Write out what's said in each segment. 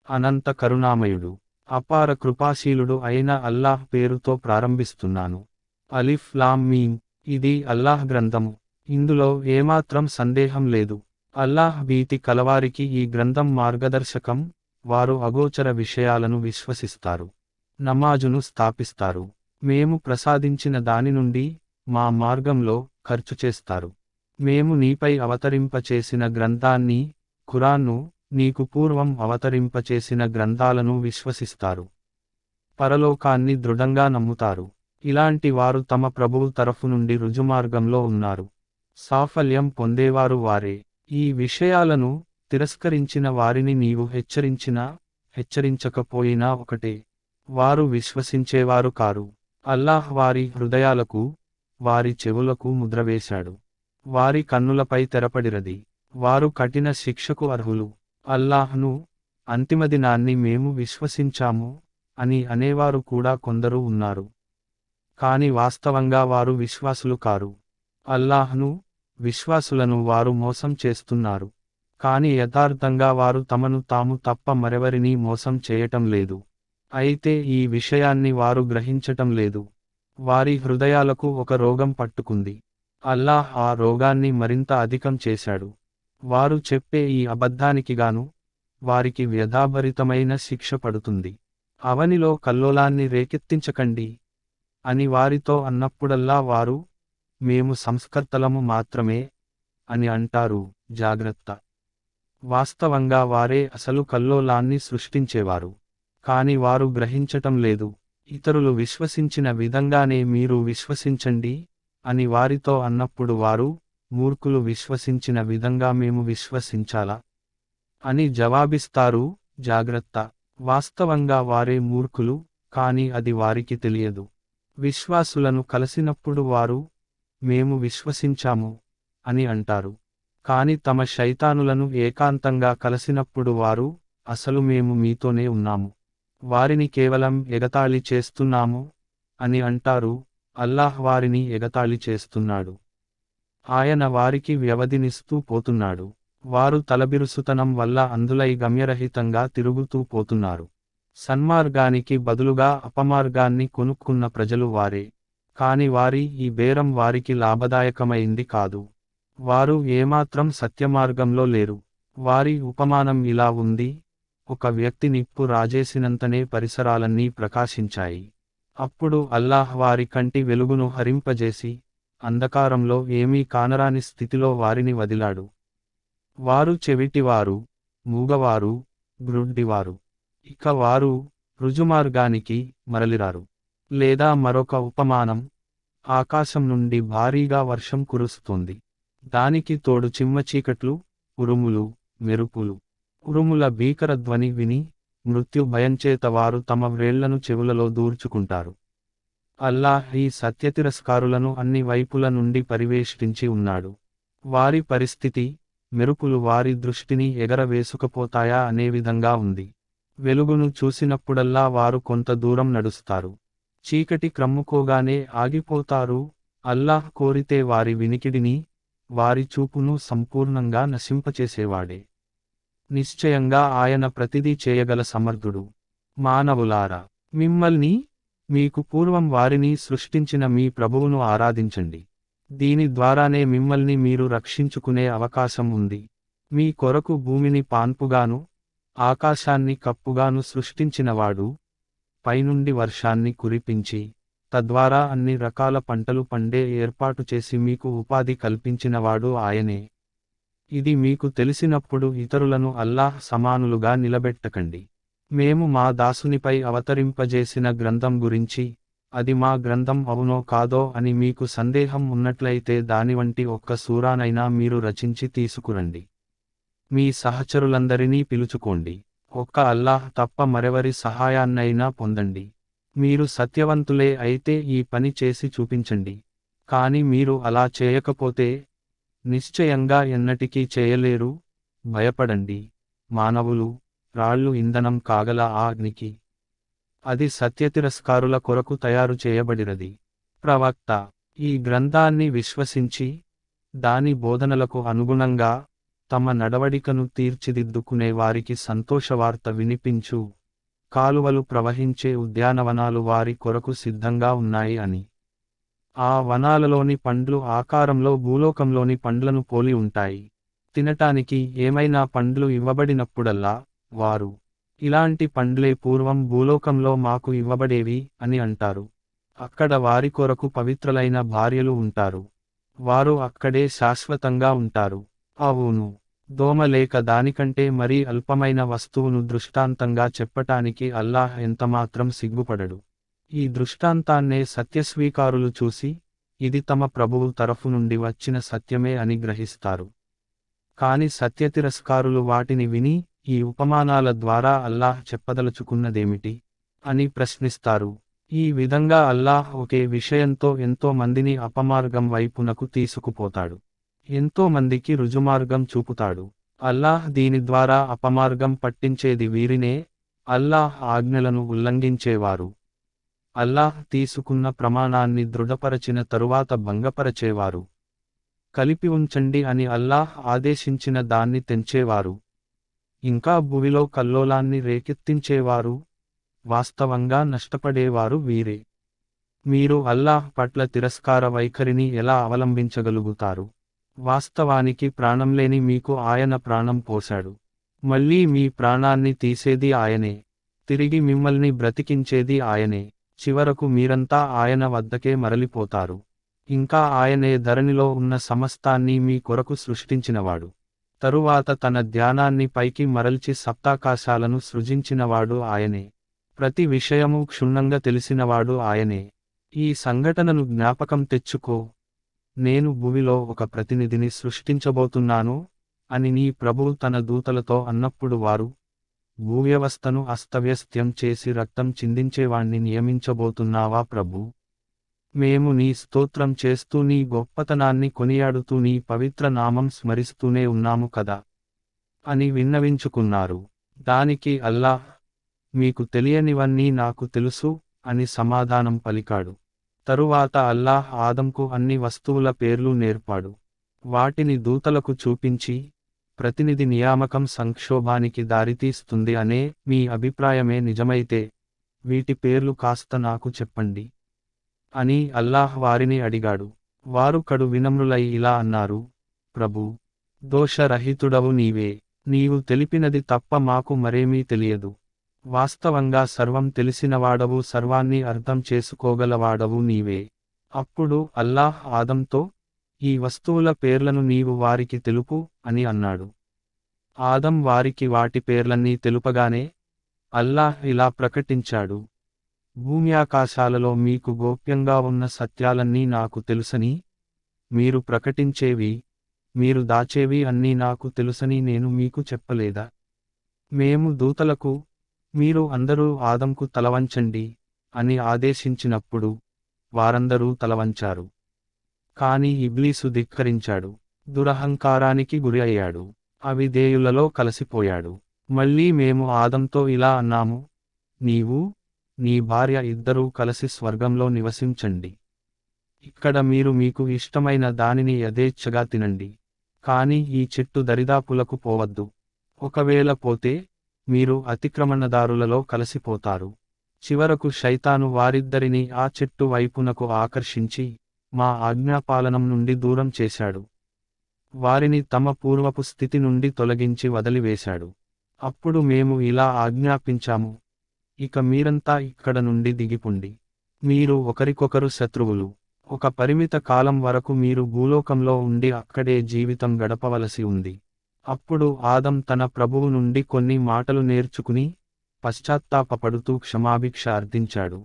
అనంత కరుణామయుడు, అపార కృపాశీలుడు అయిన అల్లాహ్ పేరుతో ప్రారంభిస్తున్నాను. అలిఫ్ లామ్ మీమ్. ఇది అల్లాహ్ గ్రంథము. ఇందులో ఏమాత్రం సందేహం లేదు. అల్లాహ్ భీతి కలవారికి ఈ గ్రంథం మార్గదర్శకం. వారు అగోచర విషయాలను విశ్వసిస్తారు, నమాజును స్థాపిస్తారు, మేము ప్రసాదించిన దాని నుండి మా మార్గంలో ఖర్చు చేస్తారు. మేము నీపై అవతరింపచేసిన గ్రంథాన్ని, ఖురాన్ను, నీకు పూర్వం అవతరింపచేసిన గ్రంథాలను విశ్వసిస్తారు. పరలోకాన్ని దృఢంగా నమ్ముతారు. ఇలాంటి వారు తమ ప్రభువు తరఫు నుండి రుజుమార్గంలో ఉన్నారు. సాఫల్యం పొందేవారు వారే. ఈ విషయాలను తిరస్కరించిన వారిని నీవు హెచ్చరించినా హెచ్చరించకపోయినా ఒకటే, వారు విశ్వసించేవారు కారు. అల్లాహ్ వారి హృదయాలకు, వారి చెవులకు ముద్రవేశాడు. వారి కన్నులపై తెరపడిరది. వారు కఠిన శిక్షకు అర్హులు. అల్లాహ్ను, అంతిమదినాన్ని మేము విశ్వసించాము అని అనేవారు కూడా కొందరు ఉన్నారు. కాని వాస్తవంగా వారు విశ్వాసులు కారు. అల్లాహ్ను, విశ్వాసులను వారు మోసం చేస్తున్నారు. కాని యథార్థంగా వారు తమను తాము తప్ప మరెవరినీ మోసం చేయటం లేదు. అయితే ఈ విషయాన్ని వారు గ్రహించటం లేదు. వారి హృదయాలకు ఒక రోగం పట్టుకుంది. అల్లాహ్ ఆ రోగాన్ని మరింత అధికం చేశాడు. వారు చెప్పే ఈ అబద్ధానికిగాను వారికి వ్యధాభరితమైన శిక్ష పడుతుంది. అవనిలో కల్లోలాన్ని రేకెత్తించకండి అని వారితో అన్నప్పుడల్లా వారు, మేము సంస్కర్తలము మాత్రమే అని అంటారు. జాగ్రత్త. వాస్తవంగా వారే అసలు కల్లోలాన్ని సృష్టించేవారు. కాని వారు గ్రహించటం లేదు. ఇతరులు విశ్వసించిన విధంగానే మీరు విశ్వసించండి అని వారితో అన్నప్పుడు వారు, మూర్ఖులు విశ్వసించిన విధంగా మేము విశ్వసించాలా అని జవాబిస్తారు. జాగ్రత్త. వాస్తవంగా వారే మూర్ఖులు, కాని అది వారికి తెలియదు. విశ్వాసులను కలిసినప్పుడు వారు, మేము విశ్వసించాము అని అంటారు. కాని తమ శైతానులను ఏకాంతంగా కలిసినప్పుడు వారు, అసలు మేము మీతోనే ఉన్నాము, వారిని కేవలం ఎగతాళి చేస్తున్నాము అని అంటారు. అల్లాహ్ వారిని ఎగతాళి చేస్తున్నాడు. ఆయన వారికి వ్యవధినిస్తూ పోతున్నాడు. వారు తలబిరుసుతనం వల్ల అందులై గమ్యరహితంగా తిరుగుతూ పోతున్నారు. సన్మార్గానికి బదులుగా అపమార్గాన్ని కొనుక్కున్న ప్రజలు వారే. కాని వారి ఈ బేరం వారికి లాభదాయకమైంది కాదు. వారు ఏమాత్రం సత్యమార్గంలో లేరు. వారి ఉపమానం ఇలా ఉంది: ఒక వ్యక్తి నిప్పు రాజేసినంతనే పరిసరాలన్నీ ప్రకాశించాయి. అప్పుడు అల్లాహ్ వారి కంటి వెలుగును హరింపజేసి, అంధకారంలో ఏమీ కానరాని స్థితిలో వారిని వదిలాడు. వారు చెవిటివారు, మూగవారు, గ్రుడ్డివారు. ఇక వారు రుజుమార్గానికి మరలిరారు. లేదా మరొక ఉపమానం: ఆకాశం నుండి భారీగా వర్షం కురుస్తోంది. దానికి తోడు చిమ్మచీకట్లు, ఉరుములు, మెరుపులు. ఉరుముల భీకర ధ్వని విని మృత్యు భయంచేత వారు తమ వ్రేళ్లను చెవులలో దూర్చుకుంటారు. అల్లాహ్ ఈ సత్యతిరస్కారులను అన్ని వైపుల నుండి పరివేష్టించి ఉన్నాడు. వారి పరిస్థితి, మెరుపులు వారి దృష్టిని ఎగరవేసుకపోతాయా అనే విధంగా ఉంది. వెలుగును చూసినప్పుడల్లా వారు కొంత దూరం నడుస్తారు. చీకటి క్రమ్ముకోగానే ఆగిపోతారు. అల్లాహ్ కోరితే వారి వినికిడిని, వారి చూపును సంపూర్ణంగా నశింపచేసేవాడే. నిశ్చయంగా ఆయన ప్రతిదీ చేయగల సమర్థుడు. మానవులారా, మిమ్మల్ని, మీకు పూర్వం వారిని సృష్టించిన మీ ప్రభువును ఆరాధించండి. దీని ద్వారానే మిమ్మల్ని మీరు రక్షించుకునే అవకాశం ఉంది. మీ కొరకు భూమిని పాన్పుగాను, ఆకాశాన్ని కప్పుగాను సృష్టించినవాడు, పైనుండి వర్షాన్ని కురిపించి, తద్వారా అన్ని రకాల పంటలు పండే ఏర్పాటు చేసి మీకు ఉపాధి కల్పించినవాడు ఆయనే. ఇది మీకు తెలిసినప్పుడు ఇతరులను అల్లాహ్ సమానులుగా నిలబెట్టకండి. మేము మా దాసునిపై అవతరింపజేసిన గ్రంథం గురించి, అది మా గ్రంథం అవునో కాదో అని మీకు సందేహం ఉన్నట్లయితే దాని వంటి ఒక్క సూరానైనా మీరు రచించి తీసుకురండి. మీ సహచరులందరినీ పిలుచుకోండి. ఒక్క అల్లాహ్ తప్ప మరెవరి సహాయాన్నైనా పొందండి. మీరు సత్యవంతులే అయితే ఈ పని చేసి చూపించండి. కాని మీరు అలా చేయకపోతే నిశ్చయంగా ఎన్నటికీ చేయలేరు. భయపడండి, మానవులు, రాళ్ళు ఇంధనం కాగల ఆ అగ్నికి. అది సత్యతిరస్కారుల కొరకు తయారు చేయబడినది. ప్రవక్త, ఈ గ్రంథాన్ని విశ్వసించి, దాని బోధనలకు అనుగుణంగా తమ నడవడికను తీర్చిదిద్దుకునే వారికి సంతోషవార్త వినిపించు, కాలువలు ప్రవహించే ఉద్యానవనాలు వారి కొరకు సిద్ధంగా ఉన్నాయి అని. ఆ వనాలలోని పండ్లు ఆకారంలో భూలోకంలోని పండ్లను పోలి ఉంటాయి. తినటానికి ఏమైనా పండ్లు ఇవ్వబడినప్పుడల్లా వారు, ఇలాంటి పండ్లే పూర్వం భూలోకంలో మాకు ఇవ్వబడేవి అని అంటారు. అక్కడ వారి కొరకు పవిత్రులైన భార్యలు ఉంటారు. వారు అక్కడే శాశ్వతంగా ఉంటారు. అవును, దోమ లేక దానికంటే మరీ అల్పమైన వస్తువును దృష్టాంతంగా చెప్పటానికి అల్లాహ్ ఎంతమాత్రం సిగ్గుపడడు. ఈ దృష్టాంతాన్నే సత్యస్వీకారులు చూసి, ఇది తమ ప్రభువు తరఫు నుండి వచ్చిన సత్యమే అని గ్రహిస్తారు. కాని సత్యతిరస్కారులు వాటిని విని, ఈ ఉపమానాల ద్వారా అల్లాహ్ చెప్పదలుచుకున్నదేమిటి అని ప్రశ్నిస్తారు. ఈ విధంగా అల్లాహ్ ఒకే విషయంతో ఎంతో మందిని అపమార్గం వైపునకు తీసుకుపోతాడు. ఎంతో మందికి రుజుమార్గం చూపుతాడు. అల్లాహ్ దీని ద్వారా అపమార్గం పట్టించేది వీరినే, అల్లాహ్ ఆజ్ఞలను ఉల్లంఘించేవారు. అల్లాహ్ తీసుకున్న ప్రమాణాన్ని దృఢపరచిన తరువాత భంగపరచేవారు. కలిపి ఉంచండి అని అల్లాహ్ ఆదేశించిన దాన్ని తెంచేవారు. ఇంకా భూమిలో కల్లోలాన్ని రేకెత్తించేవారు. వాస్తవంగా నష్టపడేవారు వీరే. మీరు అల్లాహ్ పట్ల తిరస్కార వైఖరిని ఎలా అవలంబించగలుగుతారు? వాస్తవానికి ప్రాణంలేని మీకు ఆయన ప్రాణం పోశాడు. మళ్ళీ మీ ప్రాణాన్ని తీసేది ఆయనే. తిరిగి మిమ్మల్ని బ్రతికించేది ఆయనే. చివరకు మీరంతా ఆయన వద్దకే మరలిపోతారు. ఇంకా ఆయనే ధరణిలో ఉన్న సమస్తాన్ని మీ కొరకు సృష్టించినవాడు. తరువాత తన ధ్యానాన్ని పైకి మరల్చి సప్తాకాశాలను సృజించినవాడు ఆయనే. ప్రతి విషయము క్షుణ్ణంగా తెలిసినవాడు ఆయనే. ఈ సంఘటనను జ్ఞాపకం తెచ్చుకో, నేను భూమిలో ఒక ప్రతినిధిని సృష్టించబోతున్నాను అని నీ ప్రభువు తన దూతలతో అన్నప్పుడు వారు, భూవ్యవస్థను అస్తవ్యస్త్యం చేసి రక్తం చిందించేవాణ్ణి నియమించబోతున్నావా ప్రభూ? మేము నీ స్తోత్రం చేస్తూ నీ గొప్పతనాన్ని కొనియాడుతూ నీ పవిత్ర నామం స్మరిస్తూనే ఉన్నాము కదా అని విన్నవించుకున్నారు. దానికి అల్లాహ్, మీకు తెలియనివన్నీ నాకు తెలుసు అని సమాధానం పలికాడు. తరువాత అల్లాహ్ ఆదంకు అన్ని వస్తువుల పేర్లు నేర్పాడు. వాటిని దూతలకు చూపించి, ప్రతినిధి నియామకం సంక్షోభానికి దారితీస్తుంది అనే మీ అభిప్రాయమే నిజమైతే, వీటి పేర్లు కాస్త నాకు చెప్పండి అని అల్లాహ్ వారిని అడిగాడు. వారు కడు వినమ్రులై ఇలా అన్నారు, ప్రభూ, దోషరహితుడవు నీవే. నీవు తెలిపినది తప్ప మాకు మరేమీ తెలియదు. వాస్తవంగా సర్వం తెలిసినవాడవు, సర్వాన్ని అర్థం చేసుకోగలవాడవు నీవే. అప్పుడు అల్లాహ్ ఆదంతో, ఈ వస్తువుల పేర్లను నీవు వారికి తెలుపు అని అన్నాడు. ఆదం వారికి వాటి పేర్లన్నీ తెలుపగానే, అల్లాహ్ ఇలా ప్రకటించాడు, భూమ్యాకాశాలలో మీకు గోప్యంగా ఉన్న సత్యాలన్నీ నాకు తెలుసని, మీరు ప్రకటించేవి, మీరు దాచేవి అన్నీ నాకు తెలుసని నేను మీకు చెప్పలేదా? మేము దూతలకు, మీరు అందరూ ఆదంకు తలవంచండి అని ఆదేశించినప్పుడు వారందరూ తలవంచారు. కాని ఇబ్లీసు ధిక్కరించాడు, దురహంకారానికి గురి అయ్యాడు, అవిధేయులలో కలసిపోయాడు. మళ్ళీ మేము ఆదంతో ఇలా అన్నాము, నీవు, నీ భార్య ఇద్దరూ కలిసి స్వర్గంలో నివసించండి. ఇక్కడ మీరు మీకు ఇష్టమైన దానిని యథేచ్ఛగా తినండి. కాని ఈ చెట్టు దరిదాపులకు పోవద్దు. ఒకవేళ పోతే, మీరు అతిక్రమణదారులలో కలసిపోతారు. చివరకు శైతాను వారిద్దరినీ ఆ చెట్టు వైపునకు ఆకర్షించి, మా ఆజ్ఞాపాలనం నుండి దూరం చేశాడు. వారిని తమ పూర్వపు స్థితి నుండి తొలగించి వదిలివేశాడు. అప్పుడు మేము ఇలా ఆజ్ఞాపించాము, ఇక మీరంతా ఇక్కడ నుండి దిగిపుండి. మీరు ఒకరికొకరు శత్రువులు. ఒక పరిమిత కాలం వరకు మీరు భూలోకంలో ఉండి అక్కడే జీవితం గడపవలసి ఉంది. అప్పుడు ఆదం తన ప్రభువు నుండి కొన్ని మాటలు నేర్చుకుని, పశ్చాత్తాపపడుతూ క్షమాభిక్ష అర్థించాడు.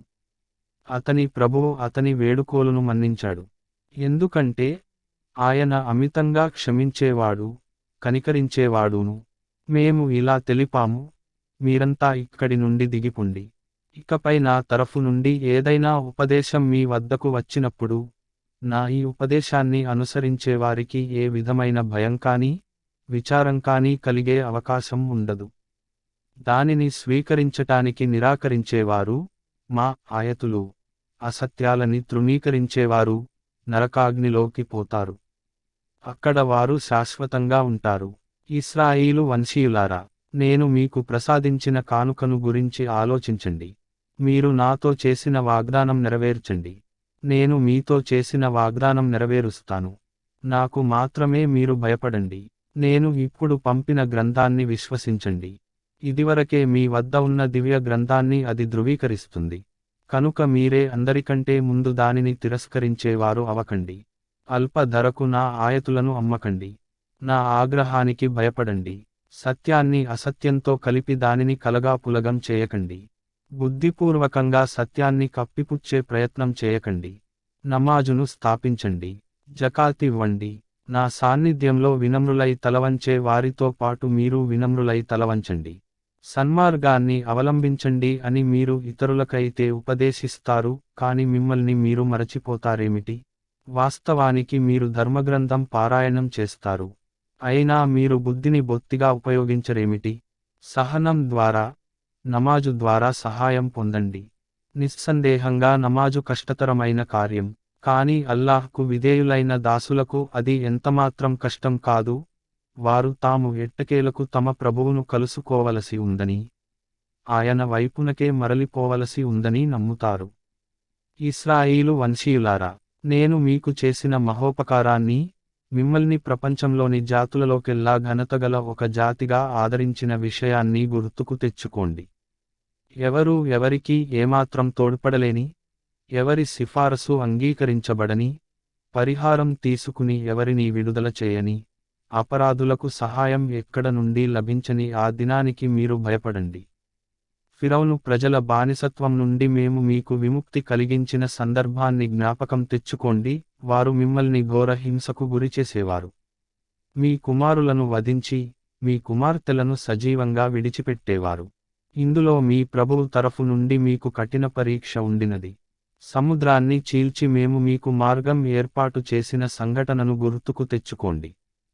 అతని ప్రభువు అతని వేడుకోలును మన్నించాడు. ఎందుకంటే, ఆయన అమితంగా క్షమించేవాడు, కనికరించేవాడును. మేము ఇలా తెలిపాము, మీరంతా ఇక్కడి నుండి దిగిపుండి. ఇకపై నా తరఫు నుండి ఏదైనా ఉపదేశం మీ వద్దకు వచ్చినప్పుడు, నా ఈ ఉపదేశాన్ని అనుసరించేవారికి ఏ విధమైన భయం కానీ, విచారం కానీ కలిగే అవకాశం ఉండదు. దానిని స్వీకరించటానికి నిరాకరించేవారు, మా ఆయతులు, అసత్యాలని తృణీకరించేవారు, నరకాగ్నిలోకి పోతారు. అక్కడ వారు శాశ్వతంగా ఉంటారు. ఇశ్రాయేలు వంశీయులారా, నేను మీకు ప్రసాదించిన కానుకను గురించి ఆలోచించండి. మీరు నాతో చేసిన వాగ్దానం నెరవేర్చండి. నేను మీతో చేసిన వాగ్దానం నెరవేరుస్తాను. నాకు మాత్రమే మీరు భయపడండి. నేను ఇప్పుడు పంపిన గ్రంథాన్ని విశ్వసించండి. ఇదివరకే మీ వద్ద ఉన్న దివ్య గ్రంథాన్ని అది ధృవీకరిస్తుంది. కనుక మీరే అందరికంటే ముందు దానిని తిరస్కరించేవారు అవకండి. అల్ప ధరకు నా ఆయతులను అమ్మకండి. నా ఆగ్రహానికి భయపడండి. సత్యాన్ని అసత్యంతో కలిపి దానిని కలగాపులగం చేయకండి. బుద్ధిపూర్వకంగా సత్యాన్ని కప్పిపుచ్చే ప్రయత్నం చేయకండి. నమాజును స్థాపించండి. జకాతివ్వండి. నా సాన్నిధ్యంలో వినమ్రులై తలవంచే వారితో పాటు మీరు వినమ్రులై తలవంచండి. సన్మార్గాన్ని అవలంబించండి అని మీరు ఇతరులకైతే ఉపదేశిస్తారు, కాని మిమ్మల్ని మీరు మరచిపోతారేమిటి? వాస్తవానికి మీరు ధర్మగ్రంథం పారాయణం చేస్తారు, అయినా మీరు బుద్ధిని బొత్తిగా ఉపయోగించరేమిటి? సహనం ద్వారా, నమాజు ద్వారా సహాయం పొందండి. నిస్సందేహంగా నమాజు కష్టతరమైన కార్యం, కానీ అల్లాహ్కు విధేయులైన దాసులకు అది ఎంతమాత్రం కష్టం కాదు. వారు తాము ఎట్టకేలకు తమ ప్రభువును కలుసుకోవలసి ఉందని, ఆయన వైపునకే మరలిపోవలసి ఉందని నమ్ముతారు. ఇశ్రాయేలు వంశీయులారా, నేను మీకు చేసిన మహోపకారాన్ని, మిమ్మల్ని ప్రపంచంలోని జాతులలోకెల్లా ఘనతగల ఒక జాతిగా ఆదరించిన విషయాన్ని గుర్తుకు తెచ్చుకోండి. ఎవరూ ఎవరికీ ఏమాత్రం తోడ్పడలేని, ఎవరి సిఫారసు అంగీకరించబడని, పరిహారం తీసుకుని ఎవరినీ విడుదల చేయని, అపరాధులకు సహాయం ఎక్కడ నుండి లభించని ఆ దినానికి మీరు భయపడండి. ఫిరౌను ప్రజల బానిసత్వం నుండి మేము మీకు విముక్తి కలిగించిన సందర్భాన్ని జ్ఞాపకం తెచ్చుకోండి. వారు మిమ్మల్ని ఘోర హింసకు గురిచేసేవారు. మీ కుమారులను వధించి, మీ కుమార్తెలను సజీవంగా విడిచిపెట్టేవారు. ఇందులో మీ ప్రభువు తరఫు నుండి మీకు కఠిన పరీక్ష ఉండినది. సముద్రాన్ని చీల్చి మేము మీకు మార్గం ఏర్పాటు చేసిన సంఘటనను గుర్తుకు తెచ్చుకోండి.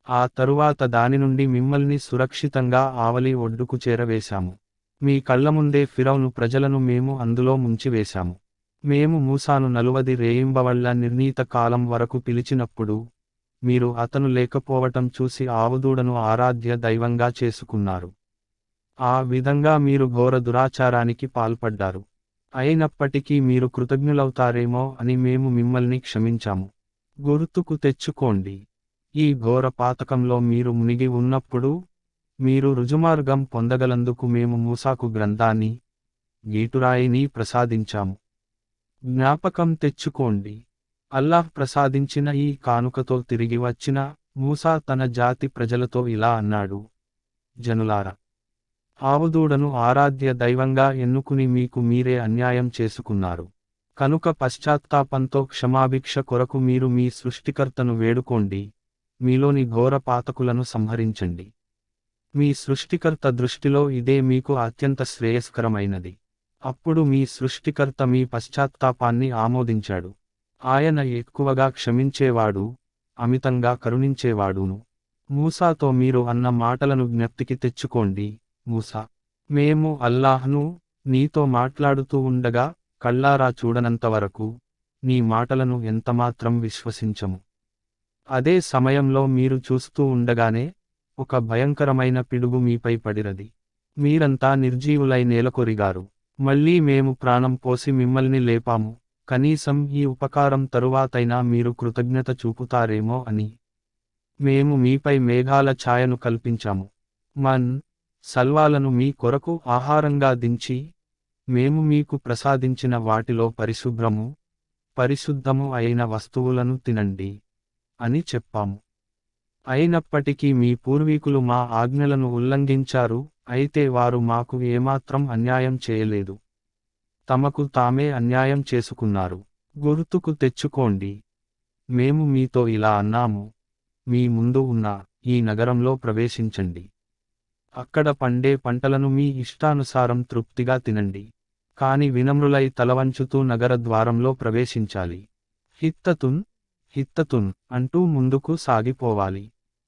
ఆ తరువాత దాని నుండి మిమ్మల్ని సురక్షితంగా ఆవలి ఒడ్డుకు చేరవేశాము. మీ కళ్లముందే ఫిరౌను ప్రజలను మేము అందులో ముంచివేశాము. మేము మూసాను 40 రేయింబవళ్ల నిర్ణీత కాలం వరకు పిలిచినప్పుడు, మీరు అతను లేకపోవటం చూసి ఆవుదూడను ఆరాధ్య దైవంగా చేసుకున్నారు. ఆ విధంగా మీరు ఘోర దురాచారానికి పాల్పడ్డారు. అయినప్పటికీ మీరు కృతజ్ఞులవుతారేమో అని మేము మిమ్మల్ని క్షమించాము. గుర్తుకు తెచ్చుకోండి, ఈ ఘోర పాతకంలో మీరు మునిగి ఉన్నప్పుడు, మీరు రుజుమార్గం పొందగలందుకు మేము మూసాకు గ్రంథాన్ని, గీటురాయిని ప్రసాదించాము. జ్ఞాపకం తెచ్చుకోండి, అల్లాహ్ ప్రసాదించిన ఈ కానుకతో తిరిగి వచ్చిన మూసా తన జాతి ప్రజలతో ఇలా అన్నాడు: జనులారా, ఆవుదూడను ఆరాధ్య దైవంగా ఎన్నుకుని మీకు మీరే అన్యాయం చేసుకున్నారు. కనుక పశ్చాత్తాపంతో క్షమాభిక్ష కొరకు మీరు మీ సృష్టికర్తను వేడుకోండి. మీలోని ఘోర పాతకులను సంహరించండి. మీ సృష్టికర్త దృష్టిలో ఇదే మీకు అత్యంత శ్రేయస్కరమైనది. అప్పుడు మీ సృష్టికర్త మీ పశ్చాత్తాపాన్ని ఆమోదించాడు. ఆయన ఎక్కువగా క్షమించేవాడు, అమితంగా కరుణించేవాడును. మూసాతో మీరు అన్న మాటలను జ్ఞప్తికి తెచ్చుకోండి. మూసా, మేము అల్లాహ్ను, నీతో మాట్లాడుతూ ఉండగా కళ్ళారా చూడనంతవరకు నీ మాటలను ఎంతమాత్రం విశ్వసించము. అదే సమయంలో మీరు చూస్తూ ఉండగానే ఒక భయంకరమైన పిడుగు మీపై పడిరది. మీరంతా నిర్జీవులై నేలకొరిగారు. మళ్ళీ మేము ప్రాణం పోసి మిమ్మల్ని లేపాము. కనీసం ఈ ఉపకారం తరువాతైనా మీరు కృతజ్ఞత చూపుతారేమో అని. మేము మీపై మేఘాల ఛాయను కల్పించాము. మన్, సల్వాలను మీ కొరకు ఆహారంగా దించి, మేము మీకు ప్రసాదించిన వాటిలో పరిశుద్ధము అయిన వస్తువులను తినండి అని చెప్పాము. అయినప్పటికీ మీ పూర్వీకులు మా ఆజ్ఞలను ఉల్లంఘించారు, అయితే వారు మాకు ఏమాత్రం అన్యాయం చేయలేదు. తమకు తామే అన్యాయం చేసుకున్నారు. గుర్తుకు తెచ్చుకోండి, మేము మీతో ఇలా అన్నాము: మీ ముందు ఉన్న ఈ నగరంలో ప్రవేశించండి. అక్కడ పండే పంటలను మీ ఇష్టానుసారం తృప్తిగా తినండి. కాని వినమ్రులై తలవంచుతూ నగర ద్వారంలో ప్రవేశించాలి. హిత్తతున్ అంటూ ముందుకు సాగిపోవాలి.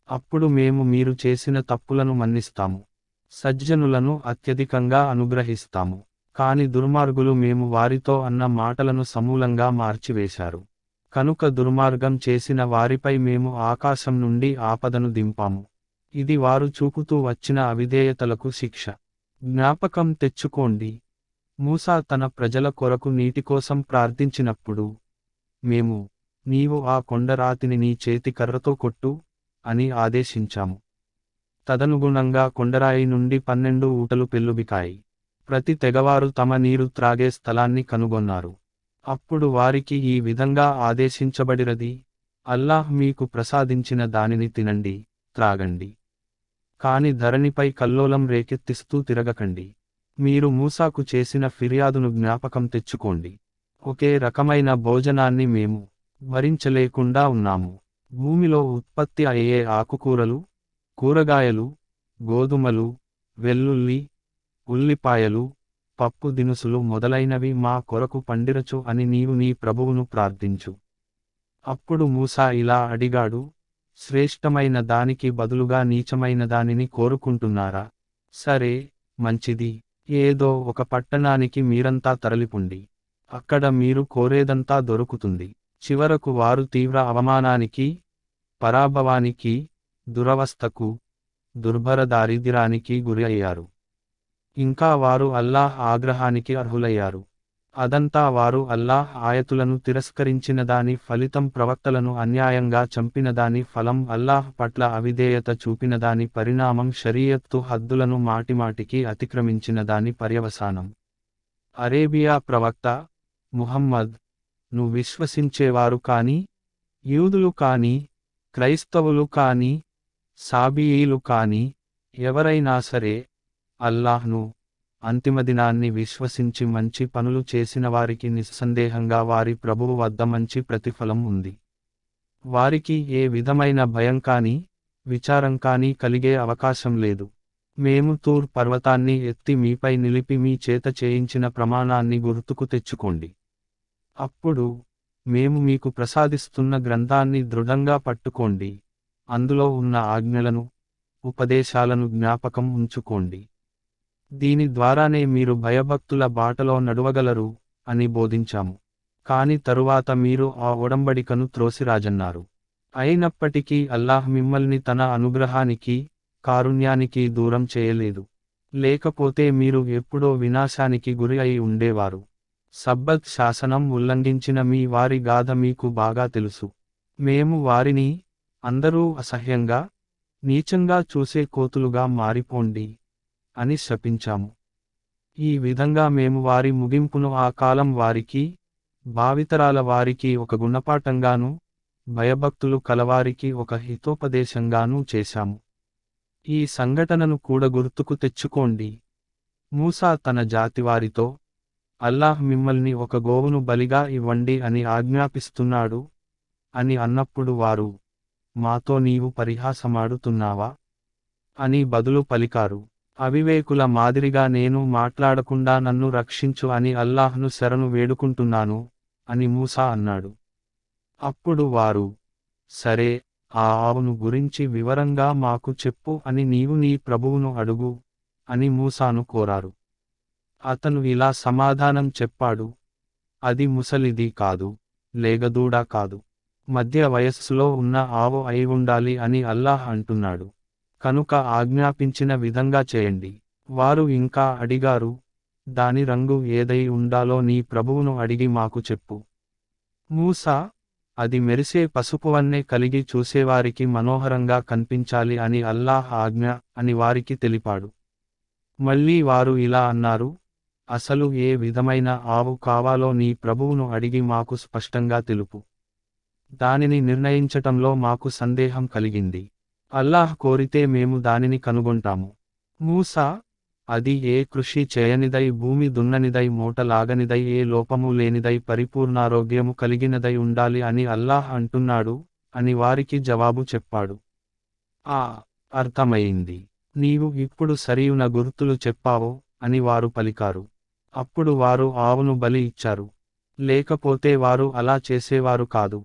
అప్పుడు మేము మీరు చేసిన తప్పులను మన్నిస్తాము. సజ్జనులను అత్యధికంగా అనుగ్రహిస్తాము. కాని దుర్మార్గులు మేము వారితో అన్న మాటలను సమూలంగా మార్చివేశారు. కనుక దుర్మార్గం చేసిన వారిపై మేము ఆకాశం నుండి ఆపదను దింపాము. ఇది వారు చూపుతూ వచ్చిన అవిధేయతలకు శిక్ష. జ్ఞాపకం తెచ్చుకోండి, మూసా తన ప్రజల కొరకు నీటి కోసం ప్రార్థించినప్పుడు మేము, నీవు ఆ కొండరాతిని నీ చేతి కర్రతో కొట్టు అని ఆదేశించాము. తదనుగుణంగా కొండరాయి నుండి 12 ఊటలు పెల్లుబికాయి. ప్రతి తెగవారు తమ నీరు త్రాగే స్థలాన్ని కనుగొన్నారు. అప్పుడు వారికి ఈ విధంగా ఆదేశించబడిరది, అల్లాహ్ మీకు ప్రసాదించిన దానిని తినండి, త్రాగండి. కాని ధరణిపై కల్లోలం రేకెత్తిస్తూ తిరగకండి. మీరు మూసాకు చేసిన ఫిర్యాదును జ్ఞాపకం తెచ్చుకోండి. ఒకే రకమైన భోజనాన్ని మేము భరించలేకుండా ఉన్నాము. భూమిలో ఉత్పత్తి అయ్యే ఆకుకూరలు, కూరగాయలు, గోధుమలు, వెల్లుల్లి, ఉల్లిపాయలు, పప్పు దినుసులు మొదలైనవి మా కొరకు పండిరచు అని నీవు నీ ప్రభువును ప్రార్థించు. అప్పుడు మూసా ఇలా అడిగాడు, శ్రేష్టమైన దానికి బదులుగా నీచమైన దానిని కోరుకుంటున్నారా? సరే, మంచిది. ఏదో ఒక పట్టణానికి మీరంతా తరలిపుండి. అక్కడ మీరు కోరేదంతా దొరుకుతుంది. చివరకు వారు తీవ్ర అవమానానికి, పరాభవానికి, దురవస్థకు, దుర్భర దారిద్ర్యానికి గురి అయ్యారు. ఇంకా వారు అల్లాహ్ ఆగ్రహానికి అర్హులయ్యారు. అదంతా వారు అల్లాహ్ ఆయతులను తిరస్కరించిన దాని ఫలితం, ప్రవక్తలను అన్యాయంగా చంపినదాని ఫలం, అల్లాహ్ పట్ల అవిధేయత చూపినదాని పరిణామం, షరియత్తు హద్దులను మాటిమాటికి అతిక్రమించిన దాని పర్యవసానం. అరేబియా ప్రవక్త ముహమ్మద్ ను విశ్వసించేవారు కాని, యూదులు కాని, క్రైస్తవులు కాని, సాబియీలు కాని ఎవరైనా సరే, అల్లాహ్ను, అంతిమదినాన్ని విశ్వసించి మంచి పనులు చేసిన వారికి నిస్సందేహంగా వారి ప్రభువు వద్ద మంచి ప్రతిఫలం ఉంది. వారికి ఏ విధమైన భయం కానీ, విచారం కానీ కలిగే అవకాశం లేదు. మేము తూర్ పర్వతాన్ని ఎత్తి మీపై నిలిపి మీ చేత చేయించిన ప్రమాణాన్ని గుర్తుకు తెచ్చుకోండి. అప్పుడు మేము మీకు ప్రసాదిస్తున్న గ్రంథాన్ని దృఢంగా పట్టుకోండి. అందులో ఉన్న ఆజ్ఞలను, ఉపదేశాలను జ్ఞాపకం ఉంచుకోండి. దీని ద్వారానే మీరు భయభక్తుల బాటలో నడువగలరు అని బోధించాము. కాని తరువాత మీరు ఆ ఒడంబడికను త్రోసిరాజన్నారు. అయినప్పటికీ అల్లాహ్ మిమ్మల్ని తన అనుగ్రహానికి, కారుణ్యానికి దూరం చేయలేదు. లేకపోతే మీరు ఎప్పుడో వినాశానికి గురి అయి ఉండేవారు. సబ్బత్ శాసనం ఉల్లంఘించిన మీ వారి గాథ మీకు బాగా తెలుసు. మేము వారిని, అందరూ అసహ్యంగా, నీచంగా చూసే కోతులుగా మారిపోండి అని శపించాము. ఈ విధంగా మేము వారి ముగింపును ఆ కాలం వారికి, భావితరాల వారికి ఒక గుణపాఠంగానూ, భయభక్తులు కలవారికి ఒక హితోపదేశంగానూ చేశాము. ఈ సంఘటనను కూడా గుర్తుకు తెచ్చుకోండి. మూసా తన జాతివారితో, అల్లాహ్ మిమ్మల్ని ఒక గోవును బలిగా ఇవ్వండి అని ఆజ్ఞాపిస్తున్నాడు అని అన్నప్పుడు వారు, మాతో నీవు పరిహాసమాడుతున్నావా అని బదులు పలికారు. అవివేకుల మాదిరిగా నేను మాట్లాడకుండా నన్ను రక్షించు అని అల్లాహ్ను శరణు వేడుకుంటున్నాను అని మూసా అన్నాడు. అప్పుడు వారు, సరే, ఆ ఆవును గురించి వివరంగా మాకు చెప్పు అని నీవు నీ ప్రభువును అడుగు అని మూసాను కోరారు. అతను ఇలా సమాధానం చెప్పాడు, అది ముసలిది కాదు, లేగదూడ కాదు, మధ్య వయస్సులో ఉన్న ఆవు అయి ఉండాలి అని అల్లాహ్ అంటున్నాడు. కనుక ఆజ్ఞాపించిన విధంగా చేయండి. వారు ఇంకా అడిగారు, దాని రంగు ఏదై ఉండాలో నీ ప్రభువును అడిగి మాకు చెప్పు. మూసా, అది మెరిసే పసుపువన్నే కలిగి చూసేవారికి మనోహరంగా కనిపించాలి అని అల్లాహ్ ఆజ్ఞ అని వారికి తెలిపాడు. మళ్ళీ వారు ఇలా అన్నారు, అసలు ఏ విధమైన ఆవు కావాలో నీ ప్రభువును అడిగి మాకు స్పష్టంగా తెలుపు. దానిని నిర్ణయించటంలో మాకు సందేహం కలిగింది. అల్లాహ్ కోరితే మేము దానిని కనుగొంటాము. మూసా, అది ఏ కృషి చేయనిదై, భూమి దున్ననిదై, మూట లాగనిదై, ఏ లోపము లేనిదై, పరిపూర్ణారోగ్యము కలిగినదై ఉండాలి అని అల్లాహ్ అంటున్నాడు అని వారికి జవాబు చెప్పాడు. అర్థమయింది. నీవు ఇప్పుడు సరియున గుర్తులు చెప్పావో అని వారు పలికారు. అప్పుడు వారు ఆవును బలి ఇచ్చారు. లేకపోతే వారు అలా చేసేవారు కాదు.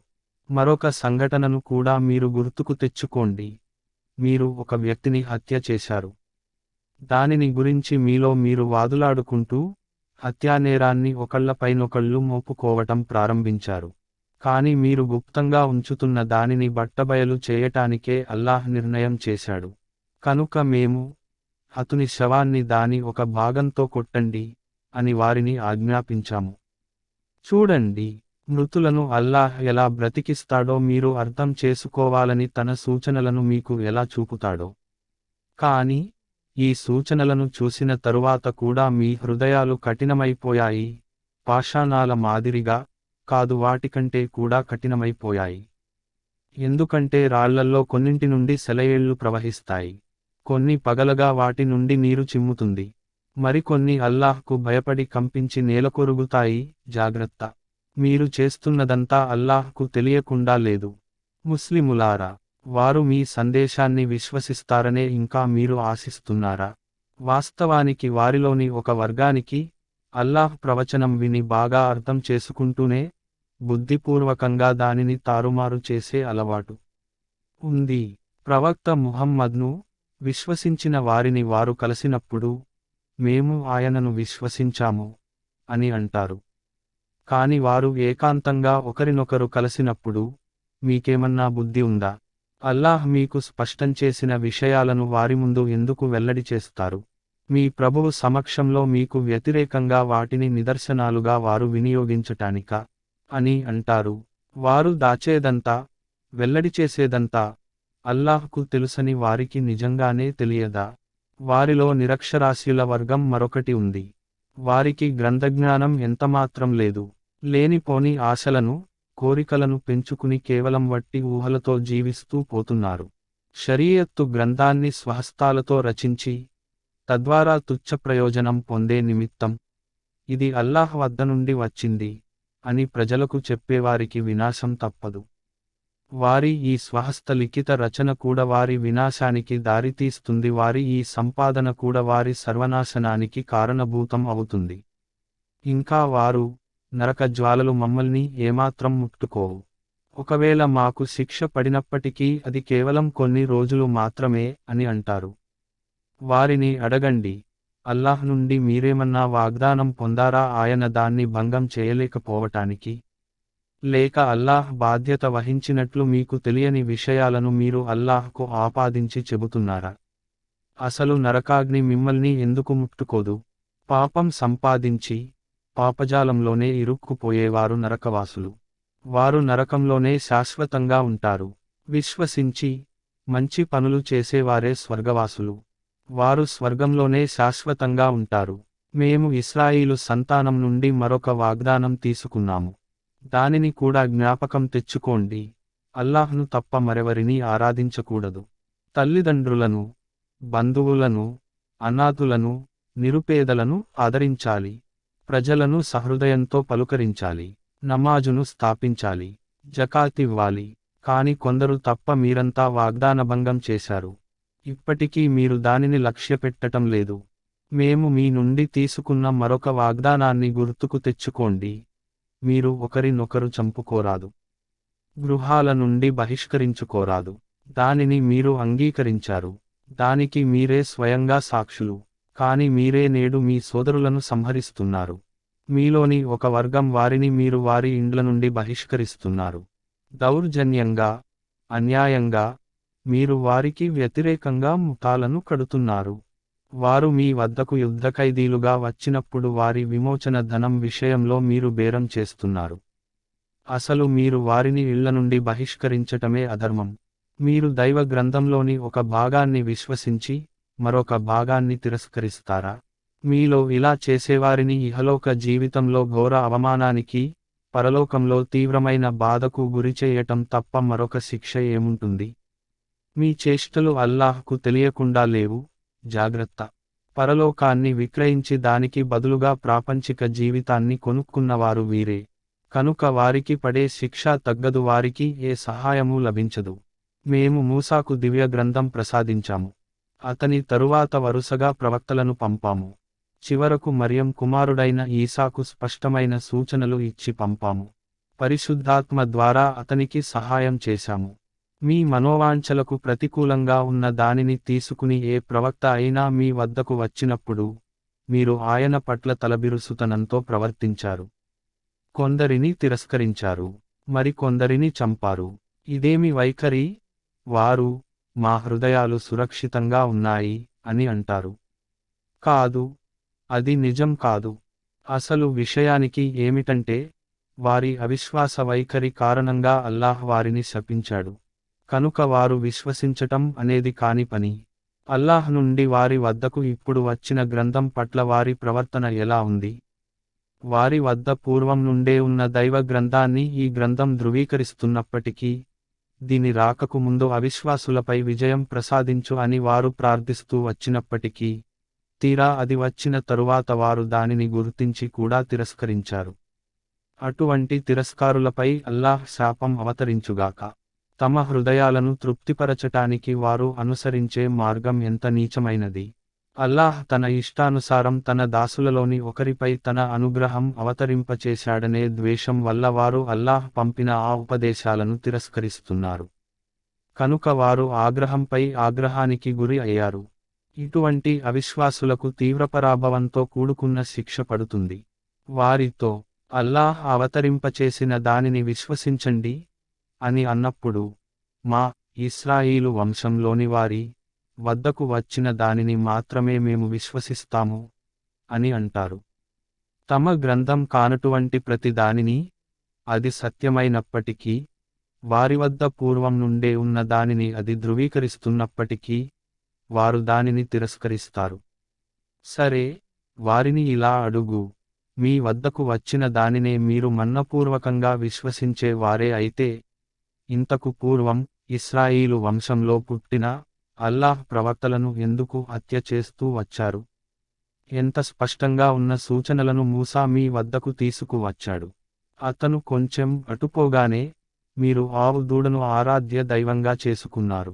మరొక సంఘటనను కూడా మీరు గుర్తుకు తెచ్చుకోండి. మీరు ఒక వ్యక్తిని హత్య చేశారు. దానిని గురించి మీలో మీరు వాదులాడుకుంటూ, హత్యానేరాన్ని ఒకళ్ళపైనొకళ్ళు మోపుకోవటం ప్రారంభించారు. కాని మీరు గుప్తంగా ఉంచుతున్న దానిని బట్టబయలు చేయటానికే అల్లాహ్ నిర్ణయం చేశాడు. కనుక మేము, అతని శవాన్ని దాని ఒక భాగంతో కొట్టండి అని వారిని ఆజ్ఞాపించాము. చూడండి, మృతులను అల్లాహ్ ఎలా బ్రతికిస్తాడో మీరు అర్థం చేసుకోవాలని తన సూచనలను మీకు ఎలా చూపుతాడో. కాని, ఈ సూచనలను చూసిన తరువాత కూడా మీ హృదయాలు కఠినమైపోయాయి, పాషాణాల మాదిరిగా, కాదు వాటికంటే కూడా కఠినమైపోయాయి. ఎందుకంటే రాళ్లల్లో కొన్నింటి నుండి సెలయేళ్లు ప్రవహిస్తాయి, కొన్ని పగలగా వాటి నుండి నీరు చిమ్ముతుంది, మరికొన్ని అల్లాహ్కు భయపడి కంపించి నేలకొరుగుతాయి. జాగ్రత్త, మీరు చేస్తున్నదంతా అల్లాహ్కు తెలియకుండా లేదు. ముస్లిములారా, వారు మీ సందేశాన్ని విశ్వసిస్తారనే ఇంకా మీరు ఆశిస్తున్నారా? వాస్తవానికి వారిలోని ఒక వర్గానికి, అల్లాహ్ ప్రవచనం విని బాగా అర్థం చేసుకుంటూనే, బుద్ధిపూర్వకంగా దానిని తారుమారు చేసే అలవాటు ఉంది. ప్రవక్త ముహమ్మద్ను విశ్వసించిన వారిని వారు కలిసినప్పుడు, మేము ఆయనను విశ్వసించాము అని అంటారు. కాని వారు ఏకాంతంగా ఒకరినొకరు కలిసినప్పుడు, మీకేమన్నా బుద్ధి ఉందా? అల్లాహ్ మీకు స్పష్టం చేసిన విషయాలను వారి ముందు ఎందుకు వెల్లడి చేస్తారు? మీ ప్రభువు సమక్షంలో మీకు వ్యతిరేకంగా వాటిని నిదర్శనాలుగా వారు వినియోగించటానికా అని అంటారు. వారు దాచేదంతా, వెల్లడి చేసేదంతా అల్లాహ్కు తెలుసని వారికి నిజంగానే తెలియదా? వారిలో నిరక్షరాస్యుల వర్గం మరొకటి ఉంది. వారికి గ్రంథజ్ఞానం ఎంతమాత్రం లేదు. లేనిపోని ఆశలను, కోరికలను పెంచుకుని కేవలం వట్టి ఊహలతో జీవిస్తూ పోతున్నారు. షరీయత్తు గ్రంథాన్ని స్వహస్తాలతో రచించి, తద్వారా తుచ్చ ప్రయోజనం పొందే నిమిత్తం, ఇది అల్లాహ్ వద్ద నుండి వచ్చింది అని ప్రజలకు చెప్పేవారికి వినాశం తప్పదు. వారి ఈ స్వహస్త లిఖిత రచన కూడా వారి వినాశానికి దారితీస్తుంది. వారి ఈ సంపాదన కూడా వారి సర్వనాశనానికి కారణభూతం అవుతుంది. ఇంకా వారు, నరక జ్వాలలు మమ్మల్ని ఏమాత్రం ముట్టుకోవు. ఒకవేళ మాకు శిక్ష పడినప్పటికీ అది కేవలం కొన్ని రోజులు మాత్రమే అని అంటారు. వారిని అడగండి, అల్లాహ్ నుండి మీరేమన్నా వాగ్దానం పొందారా ఆయన దాన్ని భంగం చేయలేకపోవటానికి? లేక అల్లాహ్ బాధ్యత వహించినట్లు మీకు తెలియని విషయాలను మీరు అల్లాహ్కు ఆపాదించి చెబుతున్నారా? అసలు నరకాగ్ని మిమ్మల్ని ఎందుకు ముట్టుకోదు? పాపం సంపాదించి, పాపజాలంలోనే ఇరుక్కుపోయేవారు నరకవాసులు. వారు నరకంలోనే శాశ్వతంగా ఉంటారు. విశ్వసించి, మంచి పనులు చేసేవారే స్వర్గవాసులు. వారు స్వర్గంలోనే శాశ్వతంగా ఉంటారు. మేము ఇశ్రాయిలు సంతానం నుండి మరొక వాగ్దానం తీసుకున్నాము. దానిని కూడా జ్ఞాపకం తెచ్చుకోండి. అల్లాహ్ను తప్ప మరెవరినీ ఆరాధించకూడదు. తల్లిదండ్రులను, బంధువులను, అనాథులను, నిరుపేదలను ఆదరించాలి. ప్రజలను సహృదయంతో పలుకరించాలి. నమాజును స్థాపించాలి. జకాతివ్వాలి. కాని కొందరు తప్ప మీరంతా వాగ్దానభంగం చేశారు. ఇప్పటికీ మీరు దానిని లక్ష్యపెట్టటం లేదు. మేము మీ నుండి తీసుకున్న మరొక వాగ్దానాన్ని గుర్తుకు తెచ్చుకోండి. మీరు ఒకరినొకరు చంపుకోరాదు. గృహాల నుండి బహిష్కరించుకోరాదు. దానిని మీరు అంగీకరించారు. దానికి మీరే స్వయంగా సాక్షులు. కాని మీరే నేడు మీ సోదరులను సంహరిస్తున్నారు. మీలోని ఒక వర్గం వారిని మీరు వారి ఇండ్ల నుండి బహిష్కరిస్తున్నారు. దౌర్జన్యంగా, అన్యాయంగా, మీరు వారికి వ్యతిరేకంగా ముఠాలను కడుతున్నారు. వారు మీ వద్దకు యుద్ధఖైదీలుగా వచ్చినప్పుడు వారి విమోచన ధనం విషయంలో మీరు బేరం చేస్తున్నారు. అసలు మీరు వారిని ఇళ్ల నుండి బహిష్కరించటమే అధర్మం. మీరు దైవ గ్రంథంలోని ఒక భాగాన్ని విశ్వసించి, మరొక భాగాన్ని తిరస్కరిస్తారా? మీలో ఇలా చేసేవారిని ఇహలోక జీవితంలో ఘోర అవమానానికి, పరలోకంలో తీవ్రమైన బాధకు గురిచేయటం తప్ప మరొక శిక్ష ఏముంటుంది? మీ చేష్టలు అల్లాహ్కు తెలియకుండా లేవు. జాగ్రత్త, పరలోకాన్ని విక్రయించి దానికి బదులుగా ప్రాపంచిక జీవితాన్ని కొనుక్కున్నవారు వీరే. కనుక వారికి పడే శిక్ష తగ్గదు, వారికి ఏ సహాయమూ లభించదు. మేము మూసాకు దివ్య గ్రంథం ప్రసాదించాము. అతని తరువాత వరుసగా ప్రవక్తలను పంపాము. చివరకు మరియం కుమారుడైన ఈసాకు స్పష్టమైన సూచనలు ఇచ్చి పంపాము. పరిశుద్ధాత్మ ద్వారా అతనికి సహాయం చేశాము. మీ మనోవాంఛలకు ప్రతికూలంగా ఉన్న దానిని తీసుకుని ఏ ప్రవక్త అయినా మీ వద్దకు వచ్చినప్పుడు, మీరు ఆయన పట్ల తలబిరుసుతనంతో ప్రవర్తించారు. కొందరిని తిరస్కరించారు, మరికొందరిని చంపారు. ఇదేమి వైఖరి? వారు, మా హృదయాలు సురక్షితంగా ఉన్నాయి అని అంటారు. కాదు, అది నిజం కాదు. అసలు విషయానికి ఏమిటంటే, వారి అవిశ్వాస వైఖరి కారణంగా అల్లాహ్ వారిని శపించాడు. కనుక వారు విశ్వసించటం అనేది కాని పని. అల్లాహ్ నుండి వారి వద్దకు ఇప్పుడు వచ్చిన గ్రంథం పట్ల వారి ప్రవర్తన ఎలా ఉంది? వారి వద్ద పూర్వం నుండే ఉన్న దైవ గ్రంథాన్ని ఈ గ్రంథం ధృవీకరిస్తున్నప్పటికీ, దీని రాకకు ముందు అవిశ్వాసులపై విజయం ప్రసాదించు అని వారు ప్రార్థిస్తూ వచ్చినప్పటికీ, తీరా అది వచ్చిన తరువాత వారు దానిని గుర్తించి కూడా తిరస్కరించారు. అటువంటి తిరస్కారులపై అల్లాహ్ శాపం అవతరించుగాక. తమ హృదయాలను తృప్తిపరచటానికి వారు అనుసరించే మార్గం ఎంత నీచమైనది. అల్లాహ్ తన ఇష్టానుసారం తన దాసులలోని ఒకరిపై తన అనుగ్రహం అవతరింపచేశాడనే ద్వేషం వల్ల వారు అల్లాహ్ పంపిన ఆ ఉపదేశాలను తిరస్కరిస్తున్నారు. కనుక వారు ఆగ్రహంపై ఆగ్రహానికి గురి అయ్యారు. ఇటువంటి అవిశ్వాసులకు తీవ్రపరాభవంతో కూడుకున్న శిక్ష పడుతుంది. వారితో అల్లాహ్ అవతరింపచేసిన దానిని విశ్వసించండి అని అన్నప్పుడు, మా ఇశ్రాయేలు వంశంలోని వారి వద్దకు వచ్చిన దానిని మాత్రమే మేము విశ్వసిస్తాము అని అంటారు. తమ గ్రంథం కానటువంటి ప్రతి దానిని, అది సత్యమైనప్పటికీ, వారి వద్ద పూర్వం నుండే ఉన్న దానిని అది ధృవీకరిస్తున్నప్పటికీ, వారు దానిని తిరస్కరిస్తారు. సరే, వారిని ఇలా అడుగు, మీ వద్దకు వచ్చిన దానినే మీరు మన్నపూర్వకంగా విశ్వసించే వారే అయితే, ఇంతకు పూర్వం ఇశ్రాయేలు వంశంలో పుట్టిన అల్లాహ్ ప్రవక్తలను ఎందుకు హత్య చేస్తూ వచ్చారు? ఎంత స్పష్టంగా ఉన్న సూచనలను మూసా మీ వద్దకు తీసుకువచ్చాడు. అతను కొంచెం అటుపోగానే, మీరు ఆవు దూడను ఆరాధ్య దైవంగా చేసుకున్నారు.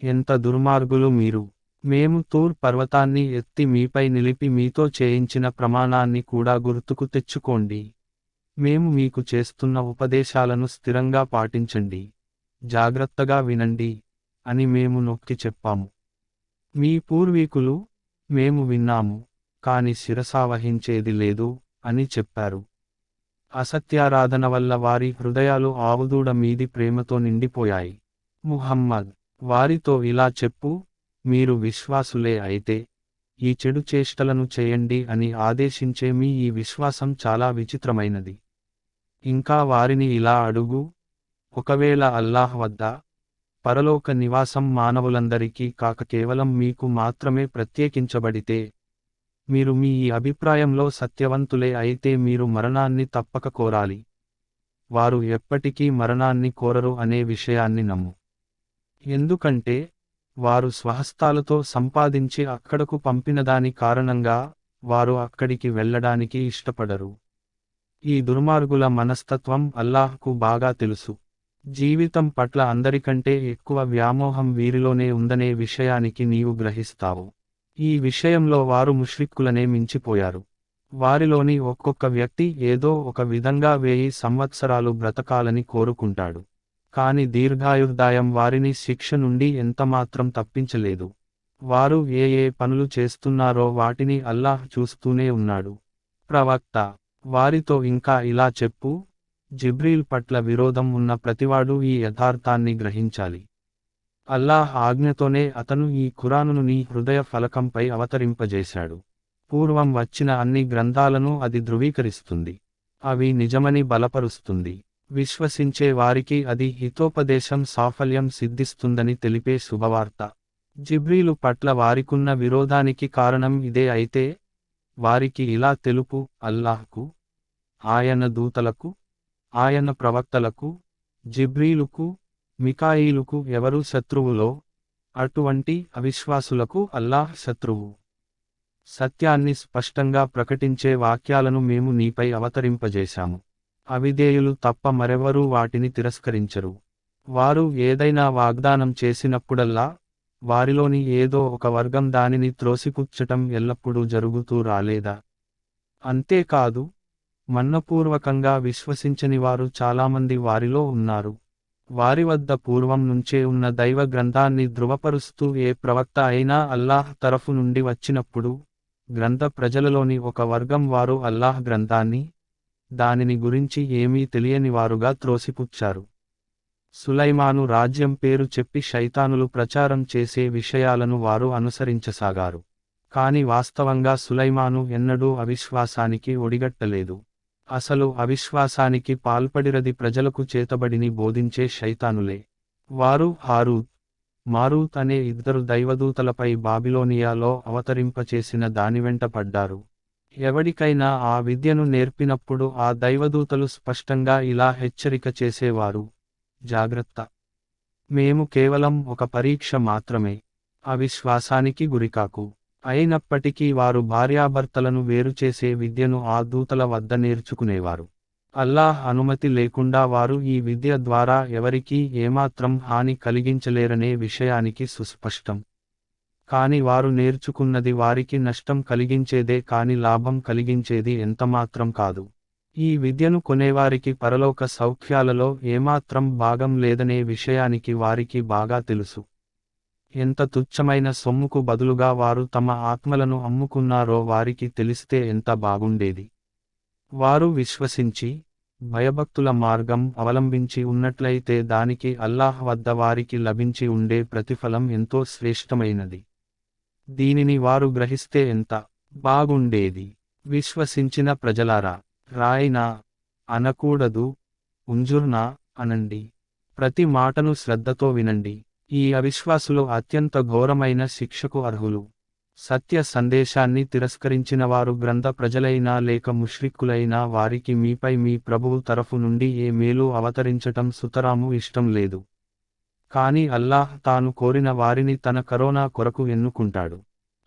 ఎంత దుర్మార్గులు మీరు! మేము తూర్ పర్వతాన్ని ఎత్తి మీపై నిలిపి మీతో చేయించిన ప్రమాణాన్ని కూడా గుర్తుకు తెచ్చుకోండి. మేము మీకు చేస్తున్న ఉపదేశాలను స్థిరంగా పాటించండి, జాగ్రత్తగా వినండి అని మేము నొక్కి చెప్పాము. మీ పూర్వీకులు, మేము విన్నాము, కాని శిరసావహించేది లేదు అని చెప్పారు. అసత్యారాధన వల్ల వారి హృదయాలు ఆవుదూడ మీది ప్రేమతో నిండిపోయాయి. ముహమ్మద్, వారితో ఇలా చెప్పు, మీరు విశ్వాసులే అయితే, ఈ చెడు చేష్టలను చేయండి అని ఆదేశించే మీ ఈ విశ్వాసం చాలా విచిత్రమైనది. ఇంకా వారిని ఇలా అడుగు, ఒకవేళ అల్లాహ్ వద్ద పరలోక నివాసం మానవులందరికీ కాక కేవలం మీకు మాత్రమే ప్రత్యేకించబడితే, మీరు మీ ఈ అభిప్రాయంలో సత్యవంతులే అయితే మీరు మరణాన్ని తప్పక కోరాలి. వారు ఎప్పటికీ మరణాన్ని కోరరు అనే విషయాన్ని నమ్ము. ఎందుకంటే, వారు స్వహస్తాలతో సంపాదించి అక్కడకు పంపినదాని కారణంగా, వారు అక్కడికి వెళ్ళడానికి ఇష్టపడరు. ఈ దుర్మార్గుల మనస్తత్వం అల్లాహ్కు బాగా తెలుసు. జీవితం పట్ల అందరికంటే ఎక్కువ వ్యామోహం వీరిలోనే ఉందనే విషయానికి నీవు గ్రహిస్తావు. ఈ విషయంలో వారు ముష్రిక్కులనే మించిపోయారు. వారిలోని ఒక్కొక్క వ్యక్తి ఏదో ఒక విధంగా 1000 సంవత్సరాలు బ్రతకాలని కోరుకుంటాడు. కాని దీర్ఘాయుర్దాయం వారిని శిక్ష నుండి ఎంతమాత్రం తప్పించలేదు. వారు ఏ పనులు చేస్తున్నారో వాటిని అల్లాహ్ చూస్తూనే ఉన్నాడు. ప్రవక్త, వారితో ఇంకా ఇలా చెప్పు, జిబ్రీల్ పట్ల విరోధం ఉన్న ప్రతివాడు ఈ యథార్థాన్ని గ్రహించాలి. అల్లాహ్ ఆజ్ఞతోనే అతను ఈ ఖురానును నీ హృదయ ఫలకంపై అవతరింపజేశాడు. పూర్వం వచ్చిన అన్ని గ్రంథాలను అది ధృవీకరిస్తుంది. అవి నిజమని బలపరుస్తుంది. విశ్వసించే వారికి అది హితోపదేశం సాఫల్యం సిద్ధిస్తుందని తెలిపే శుభవార్త. జిబ్రీలు పట్ల వారికున్న విరోధానికి కారణం ఇదే అయితే, వారికి ఇలా తెలుపు, అల్లాహ్కు, ఆయన దూతలకు, ఆయన ప్రవక్తలకు, జిబ్రీలుకు, మికాయీలుకు ఎవరు శత్రువులో, అటువంటి అవిశ్వాసులకు అల్లాహ్ శత్రువు. సత్యాన్ని స్పష్టంగా ప్రకటించే వాక్యాలను మేము నీపై అవతరింపజేశాము. అవిధేయులు తప్ప మరెవరూ వాటిని తిరస్కరించరు. వారు ఏదైనా వాగ్దానం చేసినప్పుడల్లా, వారిలోని ఏదో ఒక వర్గం దానిని త్రోసిపుచ్చటం ఎల్లప్పుడూ జరుగుతూ రాలేదా? అంతేకాదు, మన్నపూర్వకంగా విశ్వసించని వారు చాలామంది వారిలో ఉన్నారు. వారి వద్ద పూర్వం నుంచే ఉన్న దైవ గ్రంథాన్ని ధృవపరుస్తూ ఏ ప్రవక్త అయినా అల్లాహ్ తరఫు నుండి వచ్చినప్పుడు, గ్రంథ ప్రజలలోని ఒక వర్గం వారు అల్లాహ్ గ్రంథాన్ని, దానిని గురించి ఏమీ తెలియని వారుగా త్రోసిపుచ్చారు. సులైమాను రాజ్యం పేరు చెప్పి శైతానులు ప్రచారం చేసే విషయాలను వారు అనుసరించసాగారు. కాని వాస్తవంగా సులైమాను ఎన్నడూ అవిశ్వాసానికి ఒడిగట్టలేదు. అసలు అవిశ్వాసానికి పాల్పడిరది ప్రజలకు చేతబడిని బోధించే శైతానులే. వారు హారూత్, మారూత్ అనే ఇద్దరు దైవదూతలపై బాబిలోనియాలో అవతరింపచేసిన దానివెంట పడ్డారు. ఎవడికైనా ఆ విద్యను నేర్పినప్పుడు ఆ దైవదూతలు స్పష్టంగా ఇలా హెచ్చరిక చేసేవారు: జాగ్రత్త! మేము కేవలం ఒక పరీక్ష మాత్రమే. అవిశ్వాసానికి గురికాకు. అయినప్పటికీ వారు భార్యాభర్తలను వేరుచేసే విద్యను ఆ దూతల వద్ద నేర్చుకునేవారు. అల్లాహ్ అనుమతి లేకుండా వారు ఈ విద్య ద్వారా ఎవరికీ ఏమాత్రం హాని కలిగించలేరనే విషయానికి సుస్పష్టం. కాని వారు నేర్చుకున్నది వారికి నష్టం కలిగించేదే కాని లాభం కలిగించేది ఎంతమాత్రం కాదు. ఈ విద్యను కొనేవారికి పరలోక సౌఖ్యాలలో ఏమాత్రం భాగం లేదనే విషయానికి వారికి బాగా తెలుసు. ఎంత తుచ్చమైన సొమ్ముకు బదులుగా వారు తమ ఆత్మలను అమ్ముకున్నారో వారికి తెలిస్తే ఎంత బాగుండేది. వారు విశ్వసించి, భయభక్తుల మార్గం అవలంబించి ఉన్నట్లయితే దానికి అల్లాహ్ వద్ద వారికి లభించి ఉండే ప్రతిఫలం ఎంతో శ్రేష్టమైనది. దీనిని వారు గ్రహిస్తే ఎంత బాగుండేది. విశ్వసించిన ప్రజలారా, రాయినా అనకూడదు, ఉంజుర్నా అనండి. ప్రతి మాటను శ్రద్ధతో వినండి. ఈ అవిశ్వాసులు అత్యంత ఘోరమైన శిక్షకు అర్హులు. సత్య సందేశాన్ని తిరస్కరించినవారు గ్రంథ ప్రజలైనా లేక ముష్రిక్కులైనా వారికి మీపై మీ ప్రభువు తరఫు నుండి ఏ మేలు అవతరించటం సుతరాము ఇష్టం లేదు. కాని అల్లాహ్ తాను కోరిన వారిని తన కరోనా కొరకు ఎన్నుకుంటాడు.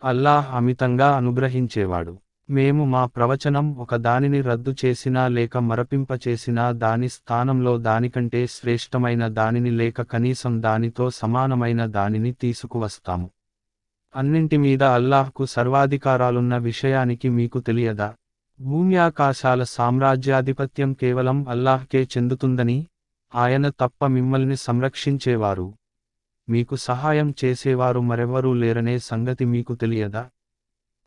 అల్లాహ్ అమితంగా అనుగ్రహించేవాడు. మేము మా ప్రవచనం ఒక దానిని రద్దు చేసినా లేక మరపింపచేసినా దాని స్థానంలో దానికంటే శ్రేష్టమైన దానిని లేక కనీసం దానితో సమానమైన దానిని తీసుకువస్తాము. అన్నింటి మీద అల్లాహ్కు సర్వాధికారాలున్న విషయానికి మీకు తెలియదా? భూమ్యాకాశాల సామ్రాజ్యాధిపత్యం కేవలం అల్లాహ్కే చెందుతుందని, ఆయన తప్ప మిమ్మల్ని సంరక్షించేవారు, మీకు సహాయం చేసేవారు మరెవ్వరూ లేరనే సంగతి మీకు తెలియదా?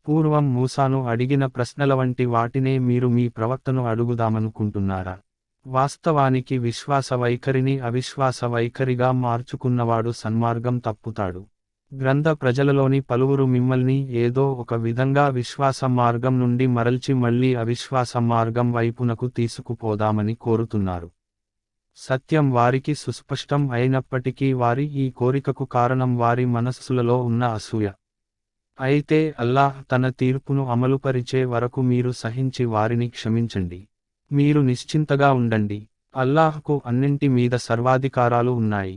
పూర్వం మూసాను అడిగిన ప్రశ్నల వంటి వాటినే మీరు మీ ప్రవక్తను అడుగుదామనుకుంటున్నారా? వాస్తవానికి విశ్వాస వైఖరిని అవిశ్వాస వైఖరిగా మార్చుకున్నవాడు సన్మార్గం తప్పుతాడు. గ్రంథ ప్రజలలోని పలువురు మిమ్మల్ని ఏదో ఒక విధంగా విశ్వాస మార్గం నుండి మరల్చి మళ్లీ అవిశ్వాస మార్గం వైపునకు తీసుకుపోదామని కోరుతున్నారు. సత్యం వారికి సుస్పష్టం అయినప్పటికీ వారి ఈ కోరికకు కారణం వారి మనస్సులలో ఉన్న అసూయ. అయితే అల్లాహ్ తన తీర్పును అమలుపరిచే వరకు మీరు సహించి వారిని క్షమించండి. మీరు నిశ్చింతగా ఉండండి. అల్లాహ్కు అన్నింటి మీద సర్వాధికారాలు ఉన్నాయి.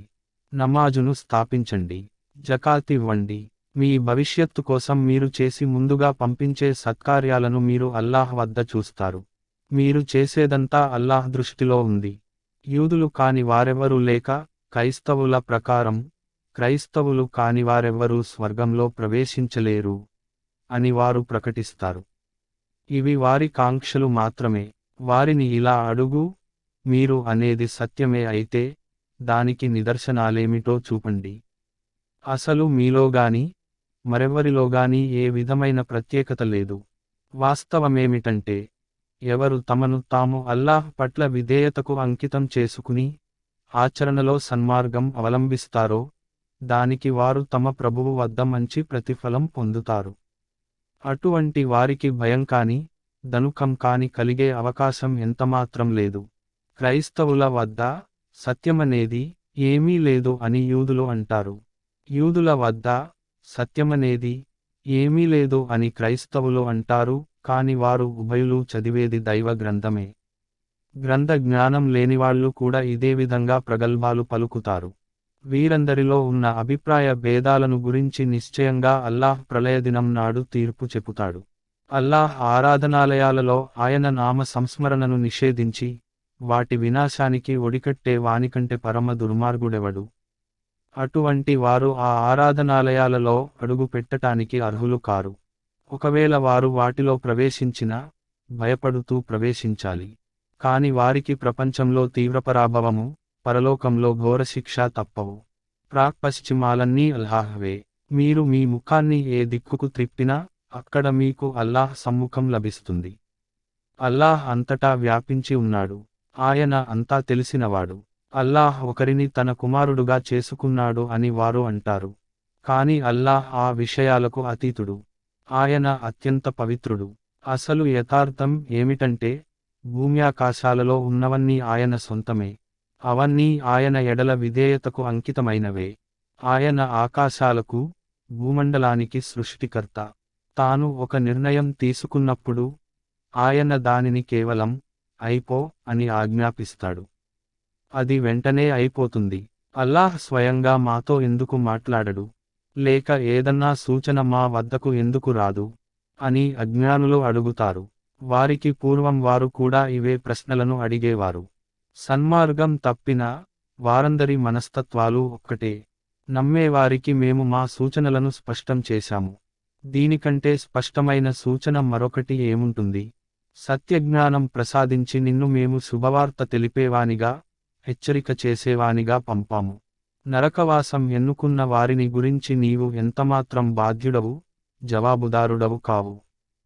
నమాజును స్థాపించండి, జకాత్ ఇవ్వండి. మీ భవిష్యత్తు కోసం మీరు చేసి ముందుగా పంపించే సత్కార్యాలను మీరు అల్లాహ్ వద్ద చూస్తారు. మీరు చేసేదంతా అల్లాహ్ దృష్టిలో ఉంది. యూదులు కాని వారెవ్వరూ లేక, క్రైస్తవుల ప్రకారం, క్రైస్తవులు కాని వారెవ్వరూ స్వర్గంలో ప్రవేశించలేరు అని వారు ప్రకటిస్తారు. ఇవి వారి కాంక్షలు మాత్రమే. వారిని ఇలా అడుగు, మీరు అనేది సత్యమే అయితే దానికి నిదర్శనాలేమిటో చూపండి. అసలు మీలోగాని మరెవ్వరిలోగాని ఏ విధమైన ప్రత్యేకత లేదు. వాస్తవమేమిటంటే, ఎవరు తమను తాము అల్లాహ్ పట్ల విధేయతకు అంకితం చేసుకుని ఆచరణలో సన్మార్గం అవలంబిస్తారో దానికి వారు తమ ప్రభువు వద్ద మంచి ప్రతిఫలం పొందుతారు. అటువంటి వారికి భయం కాని, దనుకం కాని కలిగే అవకాశం ఎంతమాత్రం లేదు. క్రైస్తవుల వద్ద సత్యమనేది ఏమీ లేదు అని యూదులు అంటారు. యూదుల వద్ద సత్యమనేది ఏమీ లేదు అని క్రైస్తవులు అంటారు. కాని వారు ఉభయులూ చదివేది దైవ గ్రంథమే. గ్రంథ జ్ఞానం లేనివాళ్లు కూడా ఇదే విధంగా ప్రగల్భాలు పలుకుతారు. వీరందరిలో ఉన్న అభిప్రాయ భేదాలను గురించి నిశ్చయంగా అల్లాహ్ ప్రళయదినం నాడు తీర్పు చెపుతాడు. అల్లాహ్ ఆరాధనాలయాలలో ఆయన నామ సంస్మరణను నిషేధించి వాటి వినాశానికి ఒడికట్టే వానికంటే పరమ దుర్మార్గుడెవడు? అటువంటి వారు ఆ ఆరాధనాలయాలలో అడుగు పెట్టటానికి అర్హులు కారు. ఒకవేళ వారు వాటిలో ప్రవేశించినా భయపడుతూ ప్రవేశించాలి. కాని వారికి ప్రపంచంలో తీవ్రపరాభవము, పరలోకంలో ఘోరశిక్ష తప్పవు. ప్రాక్పశ్చిమాలన్నీ అల్లాహ్వే. మీరు మీ ముఖాన్ని ఏ దిక్కుకు త్రిప్పినా అక్కడ మీకు అల్లాహ్ సమ్ముఖం లభిస్తుంది. అల్లాహ్ అంతటా వ్యాపించి ఉన్నాడు. ఆయన అంతా తెలిసినవాడు. అల్లాహ్ ఒకరిని తన కుమారుడుగా చేసుకున్నాడు అని వారు అంటారు. కాని అల్లాహ్ ఆ విషయాలకు అతీతుడు. ఆయన అత్యంత పవిత్రుడు. అసలు యథార్థం ఏమిటంటే, భూమ్యాకాశాలలో ఉన్నవన్నీ ఆయన సొంతమే. అవన్నీ ఆయన ఎడల విధేయతకు అంకితమైనవే. ఆయన ఆకాశాలకు, భూమండలానికి సృష్టికర్త. తాను ఒక నిర్ణయం తీసుకున్నప్పుడు, ఆయన దానిని కేవలం, అయిపో అని ఆజ్ఞాపిస్తాడు. అది వెంటనే అయిపోతుంది. అల్లాహ్ స్వయంగా మాతో ఎందుకు మాట్లాడడు? లేక ఏదన్నా సూచన మా వద్దకు ఎందుకు రాదు? అని అజ్ఞానులు అడుగుతారు. వారికి పూర్వం వారు కూడా ఇవే ప్రశ్నలను అడిగేవారు. సన్మార్గం తప్పిన వారందరి మనస్తత్వాలు ఒక్కటే. నమ్మేవారికి మేము మా సూచనలను స్పష్టం చేశాము. దీనికంటే స్పష్టమైన సూచన మరొకటి ఏముంటుంది? సత్యజ్ఞానం ప్రసాదించి నిన్ను మేము శుభవార్త తెలిపేవానిగా, హెచ్చరిక చేసేవానిగా పంపాము. నరకవాసం ఎన్నుకున్న వారిని గురించి నీవు ఎంతమాత్రం బాధ్యుడవు, జవాబుదారుడవు కావు.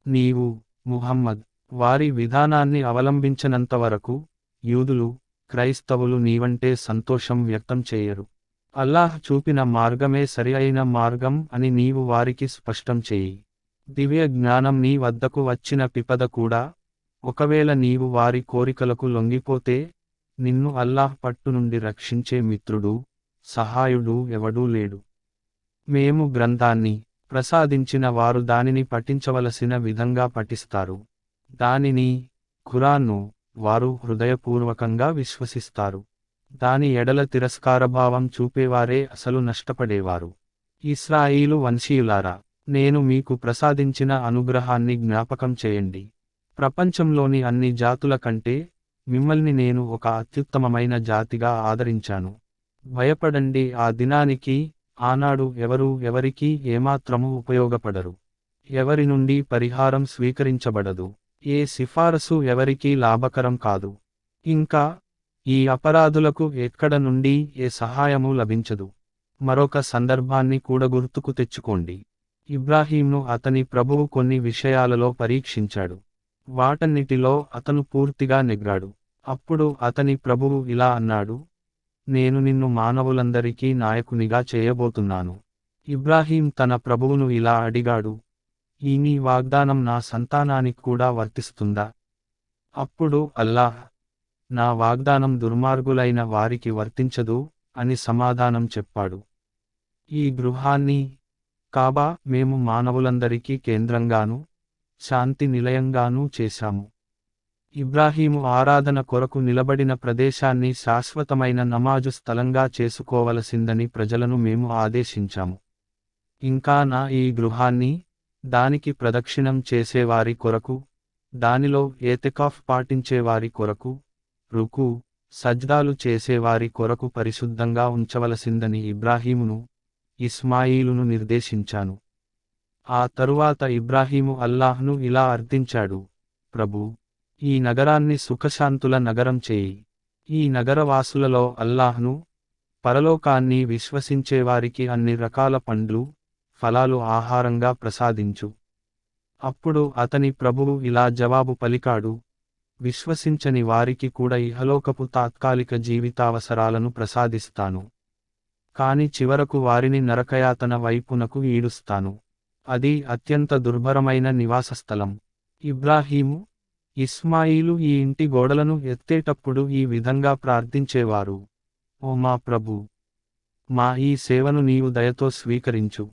నీవు, ముహమ్మద్, వారి విధానాన్ని అవలంబించనంతవరకు, యూదులు, క్రైస్తవులు నీవంటే సంతోషం వ్యక్తం చేయరు. అల్లాహ్ చూపిన మార్గమే సరియైన మార్గం అని నీవు వారికి స్పష్టం చేయి. దివ్య జ్ఞానం నీ వద్దకు వచ్చిన పిపద కూడా, ఒకవేళ నీవు వారి కోరికలకు లొంగిపోతే, నిన్ను అల్లాహ్ పట్టు నుండి రక్షించే మిత్రుడు, సహాయుడు ఎవడూ లేడు. మేము గ్రంథాన్ని ప్రసాదించిన వారు దానిని పఠించవలసిన విధంగా పఠిస్తారు. దానిని, ఖురాన్ను, వారు హృదయపూర్వకంగా విశ్వసిస్తారు. దాని ఎడల తిరస్కారభావం చూపేవారే అసలు నష్టపడేవారు. ఇశ్రాయీలు వంశీయులారా, నేను మీకు ప్రసాదించిన అనుగ్రహాన్ని జ్ఞాపకం చేయండి. ప్రపంచంలోని అన్ని జాతుల కంటే, మిమ్మల్ని నేను ఒక అత్యుత్తమమైన జాతిగా ఆదరించాను. భయపడండి ఆ దినానికి, ఆనాడు ఎవరూ ఎవరికీ ఏమాత్రమూ ఉపయోగపడరు. ఎవరి నుండి పరిహారం స్వీకరించబడదు. ఏ సిఫారసు ఎవరికీ లాభకరం కాదు. ఇంకా, ఈ అపరాధులకు ఎక్కడ నుండి ఏ సహాయమూ లభించదు. మరొక సందర్భాన్ని కూడా గుర్తుకు తెచ్చుకోండి. ఇబ్రాహీంను అతని ప్రభువు కొన్ని విషయాలలో పరీక్షించాడు. వాటన్నిటిలో అతను పూర్తిగా నెగ్గాడు. అప్పుడు అతని ప్రభువు ఇలా అన్నాడు: నేను నిన్ను మానవులందరికీ నాయకునిగా చేయబోతున్నాను. ఇబ్రాహీం తన ప్రభువును ఇలా అడిగాడు: ఈ నీ వాగ్దానం నా సంతానానికి కూడా వర్తిస్తుందా? అప్పుడు అల్లాహ్: నా వాగ్దానం దుర్మార్గులైన వారికి వర్తించదు అని సమాధానం చెప్పాడు. ఈ గృహాన్ని, కాబా, మేము మానవులందరికీ కేంద్రంగానూ, శాంతి నిలయంగానూ చేశాము. ఇబ్రాహీము ఆరాధన కొరకు నిలబడిన ప్రదేశాన్ని శాశ్వతమైన నమాజు స్థలంగా చేసుకోవలసిందని ప్రజలను మేము ఆదేశించాము. ఇంకా నా ఈ గృహాన్ని, దానికి ప్రదక్షిణం చేసేవారి కొరకు, దానిలో ఏతెకాఫ్ పాటించేవారి కొరకు, రుకు, సజ్దాలు చేసేవారి కొరకు పరిశుద్ధంగా ఉంచవలసిందని ఇబ్రాహీమును, ఇస్మాయిలును నిర్దేశించాను. ఆ తరువాత ఇబ్రాహీము అల్లాహ్ను ఇలా అర్థించాడు: ప్రభూ, ఈ నగరాన్ని సుఖశాంతుల నగరం చేయి. ఈ నగరవాసులలో అల్లాహ్ను, పరలోకాన్ని విశ్వసించేవారికి అన్ని రకాల పండ్లు, ఫలాలు ఆహారంగా ప్రసాదించు. అప్పుడు అతని ప్రభువు ఇలా జవాబు పలికాడు: విశ్వసించని వారికి కూడా ఇహలోకపు తాత్కాలిక జీవితావసరాలను ప్రసాదిస్తాను. కాని చివరకు వారిని నరకయాతన వైపునకు ఈడుస్తాను. అది అత్యంత దుర్భరమైన నివాసస్థలం. ఇబ్రాహీము, ఇస్మాయిలు ఈ ఇంటి గోడలను ఎత్తేటప్పుడు ఈ విధంగా ప్రార్థించేవారు: ఓ మా ప్రభూ, మా ఈ సేవను నీవు దయతో స్వీకరించు.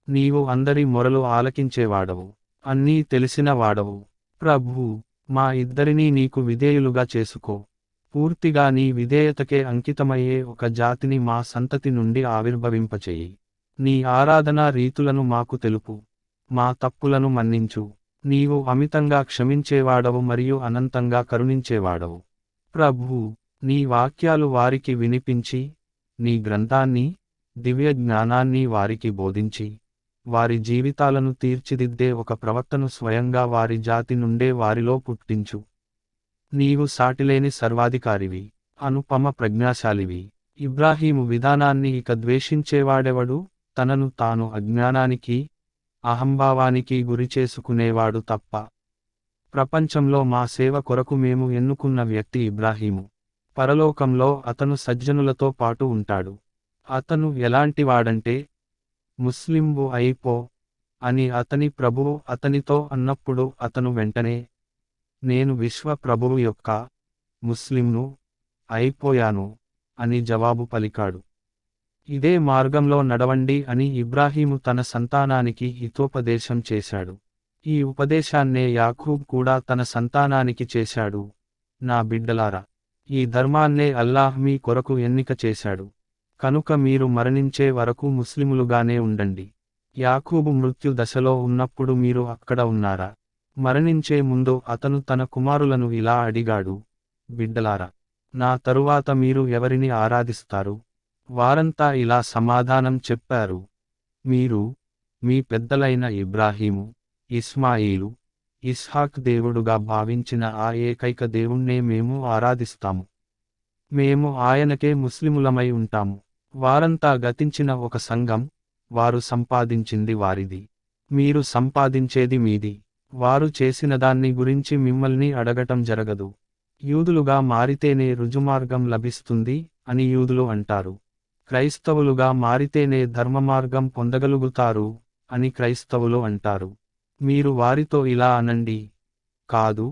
నీవు అందరి మొరలు ఆలకించేవాడవు, అన్నీ తెలిసిన వాడవు. ప్రభూ, మా ఇద్దరినీ నీకు విధేయులుగా చేసుకో. పూర్తిగా నీ విధేయతకే అంకితమయ్యే ఒక జాతిని మా సంతతి నుండి ఆవిర్భవింపచేయి. నీ ఆరాధనా రీతులను మాకు తెలుపు. మా తప్పులను మన్నించు. నీవు అమితంగా క్షమించేవాడవు మరియు అనంతంగా కరుణించేవాడవు. ప్రభూ, నీ వాక్యాలు వారికి వినిపించి, నీ గ్రంథాన్ని, దివ్య జ్ఞానాన్ని వారికి బోధించి, వారి జీవితాలను తీర్చిదిద్దే ఒక ప్రవక్తను స్వయంగా వారి జాతి నుండే వారిలో పుట్టించు. నీవు సాటిలేని సర్వాధికారివి, అనుపమ ప్రజ్ఞాశాలివి. ఇబ్రాహీము విధానాన్ని ఇక ద్వేషించేవాడెవడు? తనను తాను అజ్ఞానానికి, అహంభావానికి గురిచేసుకునేవాడు తప్ప. ప్రపంచంలో మా సేవ కొరకు మేము ఎన్నుకున్న వ్యక్తి ఇబ్రాహీము. పరలోకంలో అతను సజ్జనులతో పాటు ఉంటాడు. అతను ఎలాంటివాడంటే, ముస్లింవు అయిపో అని అతని ప్రభువు అతనితో అన్నప్పుడు అతను వెంటనే, నేను విశ్వ ప్రభువు యొక్క ముస్లింను అయిపోయాను అని జవాబు పలికాడు. ఇదే మార్గంలో నడవండి అని ఇబ్రాహీము తన సంతానానికి హితోపదేశం చేశాడు. ఈ ఉపదేశాన్నే యాకూబ్ కూడా తన సంతానానికి చేశాడు. నా బిడ్డలారా, ఈ ధర్మాన్నే అల్లాహ్ మీ కొరకు ఎన్నిక చేశాడు. కనుక మీరు మరణించే వరకు ముస్లిములుగానే ఉండండి. యాకూబు మృత్యు దశలో ఉన్నప్పుడు మీరు అక్కడ ఉన్నారా? మరణించే ముందు అతను తన కుమారులను ఇలా అడిగాడు, బిడ్డలారా, నా తరువాత మీరు ఎవరిని ఆరాధిస్తారు? వారంతా ఇలా సమాధానం చెప్పారు, మీరు మీ పెద్దలైన ఇబ్రాహీము, ఇస్మాయిలు, ఇస్హాక్ దేవుడుగా భావించిన ఆ ఏకైక దేవుణ్ణే మేము ఆరాధిస్తాము. మేము ఆయనకే ముస్లిములమై ఉంటాము. వారంతా గతించిన ఒక సంఘం, వారు సంపాదించింది వారిది, మీరు సంపాదించేది మీది. వారు చేసినదాన్ని గురించి మిమ్మల్ని అడగటం జరగదు. యూదులుగా మారితేనే రుజుమార్గం లభిస్తుంది అని యూదులు అంటారు. క్రైస్తవులుగా మారితేనే ధర్మమార్గం పొందగలుగుతారు అని క్రైస్తవులు అంటారు. మీరు వారితో ఇలా అనండి, కాదు,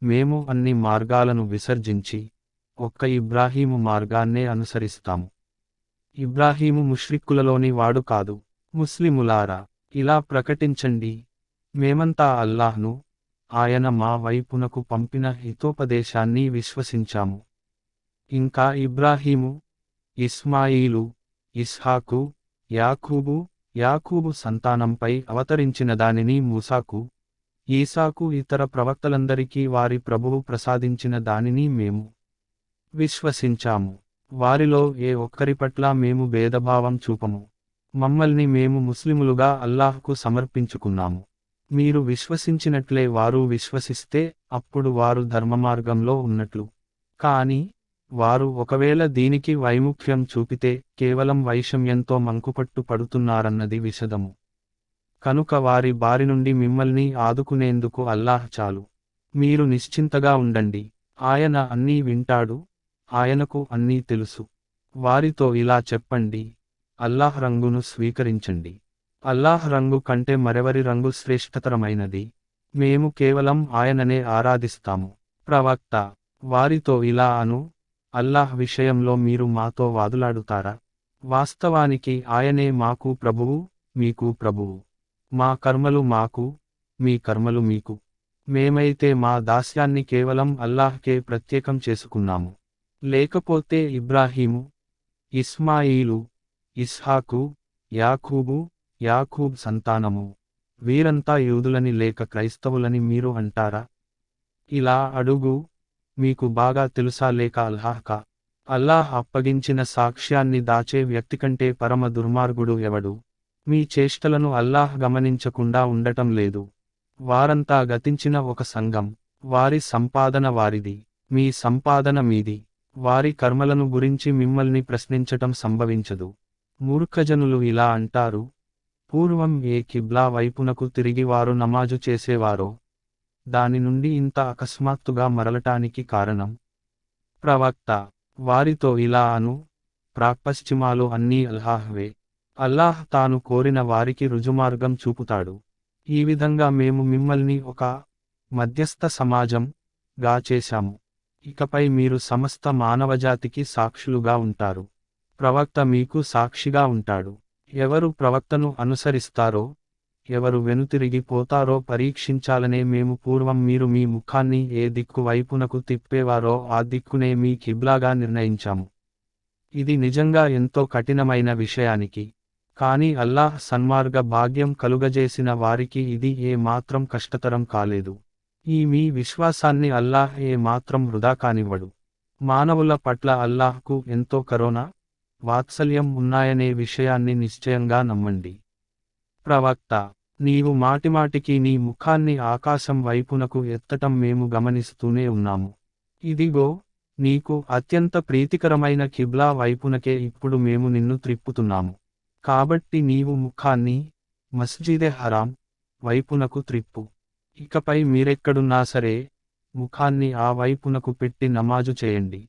మేము అన్ని మార్గాలను విసర్జించి ఒక్క ఇబ్రాహీము మార్గాన్నే అనుసరిస్తాము. ఇబ్రాహీము ముష్రిక్కులలోని వాడు కాదు. ముస్లిములారా, ఇలా ప్రకటించండి, మేమంతా అల్లాహ్ను, ఆయన మా వైపునకు పంపిన హితోపదేశాన్ని విశ్వసించాము. ఇంకా ఇబ్రాహీము, ఇస్మాయిలు, ఇస్హాకు, యాకూబు సంతానంపై అవతరించిన దానిని మూసాకు, ఈసాకు ఇతర ప్రవక్తలందరికీ వారి ప్రభువు ప్రసాదించిన దానిని మేము విశ్వసించాము. వారిలో ఏ ఒక్కరి పట్ల మేము భేదభావం చూపము. మమ్మల్ని మేము ముస్లిములుగా అల్లాహ్కు సమర్పించుకున్నాము. మీరు విశ్వసించినట్లే వారు విశ్వసిస్తే అప్పుడు వారు ధర్మమార్గంలో ఉన్నట్లు. కాని వారు ఒకవేళ దీనికి వైముఖ్యం చూపితే కేవలం వైషమ్యంతో మంకుపట్టు పడుతున్నారన్నది విషదము. కనుక వారి బారి నుండి మిమ్మల్ని ఆదుకునేందుకు అల్లాహ్ చాలు. మీరు నిశ్చింతగా ఉండండి, ఆయన అన్నీ వింటాడు, ఆయనకు అన్నీ తెలుసు. వారితో ఇలా చెప్పండి, అల్లాహ్ రంగును స్వీకరించండి. అల్లాహ్ రంగు కంటే మరెవరి రంగు శ్రేష్ఠతరమైనది. మేము కేవలం ఆయననే ఆరాధిస్తాము. ప్రవక్త, వారితో ఇలా అను, అల్లాహ్ విషయంలో మీరు మాతో వాదులాడుతారా? వాస్తవానికి ఆయనే మాకు ప్రభువు, మీకు ప్రభువు. మా కర్మలు మాకు, మీ కర్మలు మీకు. మేమైతే మా దాస్యాన్ని కేవలం అల్లాహ్కే ప్రత్యేకం చేసుకున్నాము. లేకపోతే ఇబ్రాహీము, ఇస్మాయిలు, ఇస్హాకు, యాకూబ్ సంతానము, వీరంతా యూదులని లేక క్రైస్తవులని మీరు అంటారా? ఇలా అడుగు, మీకు బాగా తెలుసా లేక అల్లాహ్కా? అల్లాహ్ అప్పగించిన సాక్ష్యాన్ని దాచే వ్యక్తికంటే పరమ దుర్మార్గుడు ఎవడు? మీ చేష్టలను అల్లాహ్ గమనించకుండా ఉండటం లేదు. వారంతా గతించిన ఒక సంఘం, వారి సంపాదన వారిది, మీ సంపాదన మీది. వారి కర్మలను గురించి మిమ్మల్ని ప్రశ్నించటం సంభవించదు. మూర్ఖజనులు ఇలా అంటారు, పూర్వం ఏ కిబ్లా వైపునకు తిరిగి వారు నమాజు చేసేవారో దాని నుండి ఇంత అకస్మాత్తుగా మరలటానికి కారణం. ప్రవక్త, వారితో ఇలా అను, ప్రాక్పశ్చిమాలు అన్నీ అల్లాహ్వే. అల్లాహ్ తాను కోరిన వారికి రుజుమార్గం చూపుతాడు. ఈ విధంగా మేము మిమ్మల్ని ఒక మధ్యస్థ సమాజం గా చేశాము. ఇకపై మీరు సమస్త మానవజాతికి సాక్షులుగా ఉంటారు. ప్రవక్త మీకు సాక్షిగా ఉంటాడు. ఎవరు ప్రవక్తను అనుసరిస్తారో, ఎవరు వెనుతిరిగి పోతారో పరీక్షించాలనే మేము పూర్వం మీరు మీ ముఖాన్ని ఏ దిక్కు వైపునకు తిప్పేవారో ఆ దిక్కునే మీ కిబ్లాగా నిర్ణయించాము. ఇది నిజంగా ఎంతో కఠినమైన విషయానికి. కాని అల్లాహ్ సన్మార్గ భాగ్యం కలుగజేసిన వారికి ఇది ఏ మాత్రం కష్టతరం కాలేదు. ఈ మీ విశ్వాసాన్ని అల్లాహ్ ఏ మాత్రం వృధా కానివ్వడు. మానవుల పట్ల అల్లాహ్కు ఎంతో కరుణ, వాత్సల్యం ఉన్నాయనే విషయాన్ని నిశ్చయంగా నమ్మండి. ప్రవక్త, నీవు మాటిమాటికి నీ ముఖాన్ని ఆకాశం వైపునకు ఎత్తటం మేము గమనిస్తూనే ఉన్నాము. ఇదిగో, నీకు అత్యంత ప్రీతికరమైన కిబ్లా వైపునకే ఇప్పుడు మేము నిన్ను త్రిప్పుతున్నాము. కాబట్టి నీవు ముఖాన్ని మస్జిదే హరాం వైపునకు త్రిప్పు. ఇకపై మీరెక్కడున్నా సరే, ముఖాన్ని ఆ వైపునకు పెట్టి నమాజు చేయండి.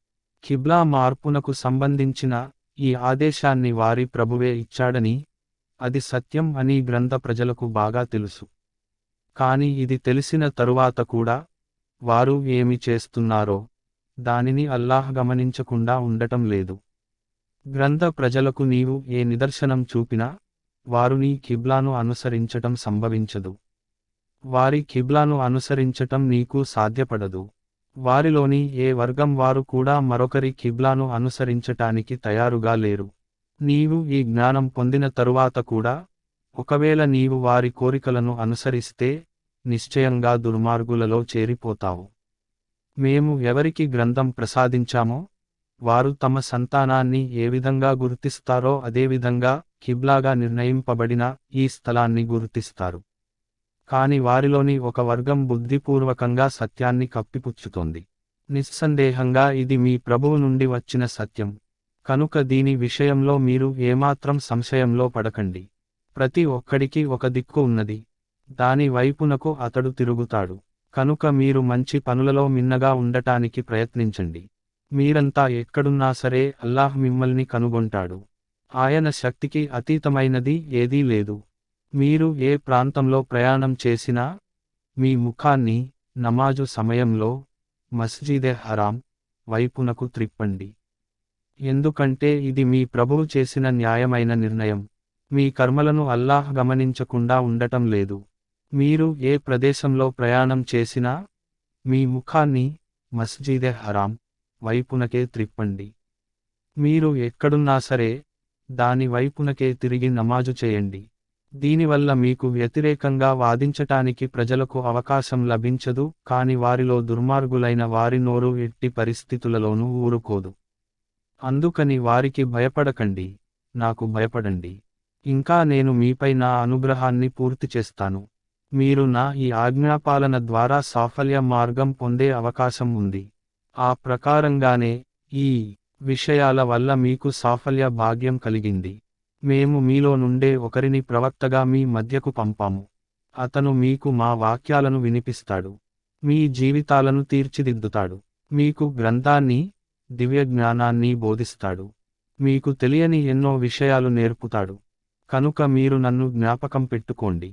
కిబ్లా మార్పునకు సంబంధించిన ఈ ఆదేశాన్ని వారి ప్రభువే ఇచ్చాడని, అది సత్యం అని గ్రంథ ప్రజలకు బాగా తెలుసు. కాని ఇది తెలిసిన తరువాత కూడా, వారు ఏమి చేస్తున్నారో, దానిని అల్లాహ్ గమనించకుండా ఉండటం లేదు. గ్రంథ ప్రజలకు నీవు ఏ నిదర్శనం చూపినా, వారు నీ కిబ్లాను అనుసరించటం సంభవించదు. వారి కిబ్లాను అనుసరించటం నీకు సాధ్యపడదు. వారిలోని ఏ వర్గం వారు కూడా మరొకరి కిబ్లాను అనుసరించటానికి తయారుగా లేరు. నీవు ఈ జ్ఞానం పొందిన తరువాత కూడా, ఒకవేళ నీవు వారి కోరికలను అనుసరిస్తే, నిశ్చయంగా దుర్మార్గులలో చేరిపోతావు. మేము ఎవరికి గ్రంథం ప్రసాదించామో, వారు తమ సంతానాన్ని ఏ విధంగా గుర్తిస్తారో అదేవిధంగా కిబ్లాగా నిర్ణయింపబడిన ఈ స్థలాన్ని గుర్తిస్తారు. కాని వారిలోని ఒక వర్గం బుద్ధిపూర్వకంగా సత్యాన్ని కప్పిపుచ్చుతోంది. నిస్సందేహంగా ఇది మీ ప్రభువు నుండి వచ్చిన సత్యం, కనుక దీని విషయంలో మీరు ఏమాత్రం సంశయంలో పడకండి. ప్రతి ఒక్కడికి ఒక దిక్కు ఉన్నది, దాని వైపునకు అతడు తిరుగుతాడు. కనుక మీరు మంచి పనులలో మిన్నగా ఉండటానికి ప్రయత్నించండి. మీరంతా ఎక్కడున్నా సరే అల్లాహ్ మిమ్మల్ని కనుగొంటాడు. ఆయన శక్తికి అతీతమైనది ఏదీ లేదు. మీరు ఏ ప్రాంతంలో ప్రయాణం చేసినా, మీ ముఖాన్ని నమాజు సమయంలో మస్జిదే హరాం వైపునకు త్రిప్పండి. ఎందుకంటే ఇది మీ ప్రభువు చేసిన న్యాయమైన నిర్ణయం. మీ కర్మలను అల్లాహ్ గమనించకుండా ఉండటం లేదు. మీరు ఏ ప్రదేశంలో ప్రయాణం చేసినా, మీ ముఖాన్ని మస్జిదే హరాం వైపునకే త్రిప్పండి. మీరు ఎక్కడున్నా సరే, దాని వైపునకే తిరిగి నమాజు చేయండి. దీనివల్ల మీకు వ్యతిరేకంగా వాదించటానికి ప్రజలకు అవకాశం లభించదు, కాని వారిలో దుర్మార్గులైన వారి నోరు ఎట్టి పరిస్థితులలోనూ ఊరుకోదు. అందుకని వారికి భయపడకండి, నాకు భయపడండి. ఇంకా నేను మీపై నా అనుగ్రహాన్ని పూర్తి చేస్తాను. మీరు నా ఈ ఆజ్ఞాపాలన ద్వారా సాఫల్య మార్గం పొందే అవకాశం ఉంది. ఆ ప్రకారంగానే ఈ విషయాల వల్ల మీకు సాఫల్య భాగ్యం కలిగింది. మేము మీలో నుండే ఒకరిని ప్రవక్తగా మీ మధ్యకు పంపాము. అతను మీకు మా వాక్యాలను వినిపిస్తాడు, మీ జీవితాలను తీర్చిదిద్దుతాడు, మీకు గ్రంథాన్ని, దివ్య జ్ఞానాన్ని బోధిస్తాడు, మీకు తెలియని ఎన్నో విషయాలు నేర్పుతాడు. కనుక మీరు నన్ను జ్ఞాపకం పెట్టుకోండి,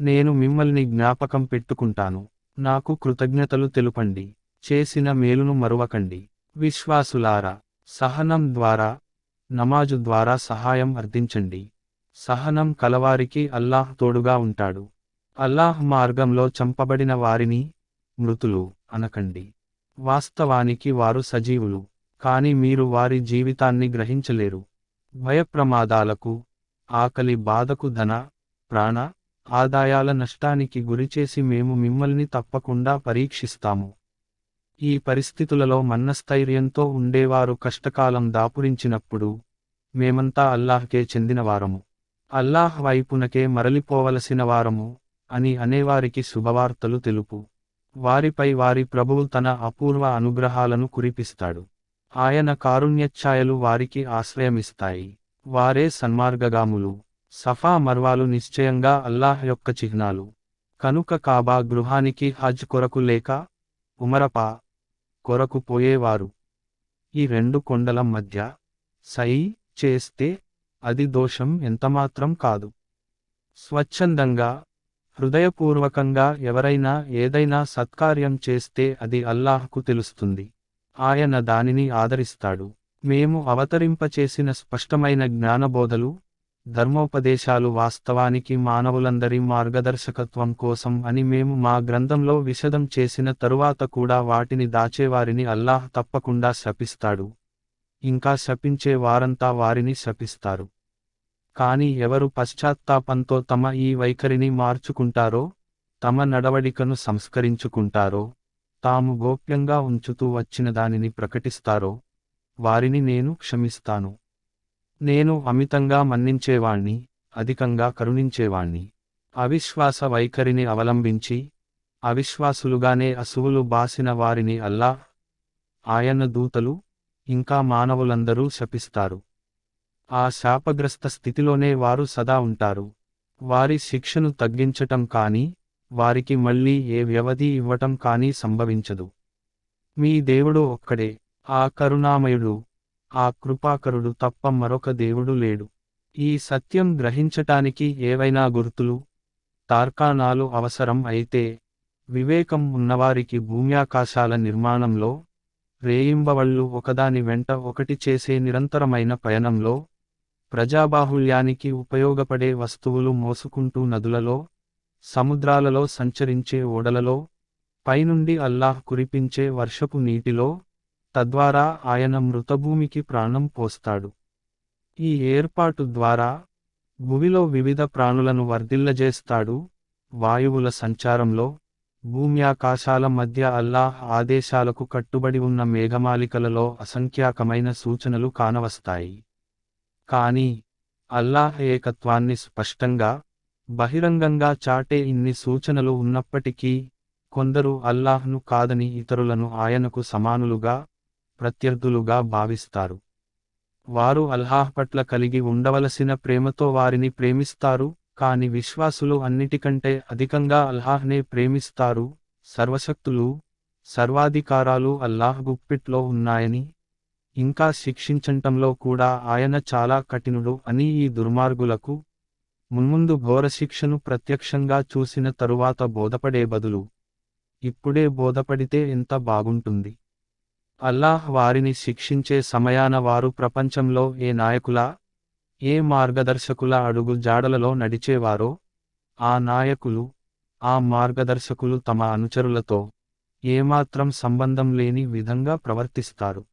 నేను మిమ్మల్ని జ్ఞాపకం పెట్టుకుంటాను. నాకు కృతజ్ఞతలు తెలుపండి, చేసిన మేలును మరువకండి. విశ్వాసులారా, సహనం ద్వారా, నమాజు ద్వారా సహాయం అర్థించండి. సహనం కలవారికి అల్లాహ్ తోడుగా ఉంటాడు. అల్లాహ్ మార్గంలో చంపబడిన వారిని మృతులు అనకండి. వాస్తవానికి వారు సజీవులు, కాని మీరు వారి జీవితాన్ని గ్రహించలేరు. భయప్రమాదాలకు, ఆకలి బాధకు, ధన, ప్రాణ, ఆదాయాల నష్టానికి గురిచేసి మేము మిమ్మల్ని తప్పకుండా పరీక్షిస్తాము. ఈ పరిస్థితులలో మనస్థైర్యంతో ఉండేవారు కష్టకాలం దాపురించినప్పుడు, మేమంతా అల్లాహ్కే చెందినవారము, అల్లాహ్ వైపునకే మరలిపోవలసిన వారము అని అనేవారికి శుభవార్తలు తెలుపు. వారిపై వారి ప్రభువు తన అపూర్వ అనుగ్రహాలను కురిపిస్తాడు. ఆయన కారుణ్యఛాయలు వారికి ఆశ్రయమిస్తాయి. వారే సన్మార్గగాములు. సఫా మర్వాలు నిశ్చయంగా అల్లాహ్ యొక్క చిహ్నాలు. కనుక కాబా గృహానికి హజ్ కొరకు లేక ఉమరపా కొరకు పోయేవారు ఈ రెండు కొండల మధ్య సై చేస్తే అది దోషం ఎంతమాత్రం కాదు. స్వచ్ఛందంగా, హృదయపూర్వకంగా ఎవరైనా ఏదైనా సత్కార్యం చేస్తే అది అల్లాహ్కు తెలుస్తుంది. ఆయన దానిని ఆదరిస్తాడు. మేము అవతరింపచేసిన స్పష్టమైన జ్ఞానబోధలు, ధర్మోపదేశాలు వాస్తవానికి మానవులందరి మార్గదర్శకత్వం కోసం అని మేము మా గ్రంథంలో విశదం చేసిన తరువాత కూడా వాటిని దాచేవారిని అల్లాహ్ తప్పకుండా శపిస్తాడు. ఇంకా శపించే వారంతా వారిని శపిస్తారు. కాని ఎవరు పశ్చాత్తాపంతో తమ ఈ వైఖరిని మార్చుకుంటారో, తమ నడవడికను సంస్కరించుకుంటారో, తాము గోప్యంగా ఉంచుతూ వచ్చిన దానిని ప్రకటిస్తారో, వారిని నేను క్షమిస్తాను. నేను అమితంగా మన్నించేవాణ్ణి, అధికంగా కరుణించేవాణ్ణి. అవిశ్వాస వైఖరిని అవలంబించి, అవిశ్వాసులుగానే అసువులు బాసిన వారిని అల్లాహ్, ఆయన దూతలు, ఇంకా మానవులందరూ శపిస్తారు. ఆ శాపగ్రస్త స్థితిలోనే వారు సదా ఉంటారు. వారి శిక్షను తగ్గించటం కానీ, వారికి మళ్ళీ ఏ వ్యవధి ఇవ్వటం కానీ సంభవించదు. మీ దేవుడు ఒక్కడే, ఆ కరుణామయుడు, ఆ కృపాకరుడు తప్ప మరొక దేవుడు లేడు. ఈ సత్యం గ్రహించటానికి ఏవైనా గుర్తులు, తార్కాణాలు అవసరం అయితే, వివేకం ఉన్నవారికి భూమ్యాకాశాల నిర్మాణంలో, రేయింబవళ్ళు ఒకదాని వెంట ఒకటి చేసే నిరంతరమైన పయనంలో, ప్రజాబాహుళ్యానికి ఉపయోగపడే వస్తువులు మోసుకుంటూ నదులలో, సముద్రాలలో సంచరించే ఓడలలో, పైనుండి అల్లాహ్ కురిపించే వర్షపు నీటిలో, తద్వారా ఆయన మృతభూమికి ప్రాణం పోస్తాడు. ఈ ఏర్పాటు ద్వారా, భువిలో వివిధ ప్రాణులను వర్ధిల్లజేస్తాడు. వాయువుల సంచారంలో, భూమ్యాకాశాల మధ్య అల్లాహ్ ఆదేశాలకు కట్టుబడి ఉన్న మేఘమాలికలలో అసంఖ్యాకమైన సూచనలు కానవస్తాయి. కానీ, అల్లాహ్ ఏకత్వాన్ని స్పష్టంగా, బహిరంగంగా చాటే ఇన్ని సూచనలు ఉన్నప్పటికీ, కొందరు అల్లాహ్ను కాదని ఇతరులను ఆయనకు సమానులుగా, ప్రత్యర్థులుగా భావిస్తారు. వారు అల్లాహ్ పట్ల కలిగి ఉండవలసిన ప్రేమతో వారిని ప్రేమిస్తారు, కాని విశ్వాసులు అన్నిటికంటే అధికంగా అల్లాహ్నే ప్రేమిస్తారు. సర్వశక్తులు, సర్వాధికారాలు అల్లాహ్ గుప్పిట్లో ఉన్నాయని, ఇంకా శిక్షించటంలో కూడా ఆయన చాలా కఠినుడు అని ఈ దుర్మార్గులకు, మున్ముందు ఘోరశిక్షను ప్రత్యక్షంగా చూసిన తరువాత బోధపడే బదులు, ఇప్పుడే బోధపడితే ఎంత బాగుంటుంది. అల్లాహ్ వారిని శిక్షించే సమయాన వారు ప్రపంచంలో ఏ నాయకుల, ఏ మార్గదర్శకుల అడుగు జాడలలో నడిచేవారో, ఆ నాయకులు, ఆ మార్గదర్శకులు తమ అనుచరులతో ఏమాత్రం సంబంధం లేని విధంగా ప్రవర్తిస్తారు.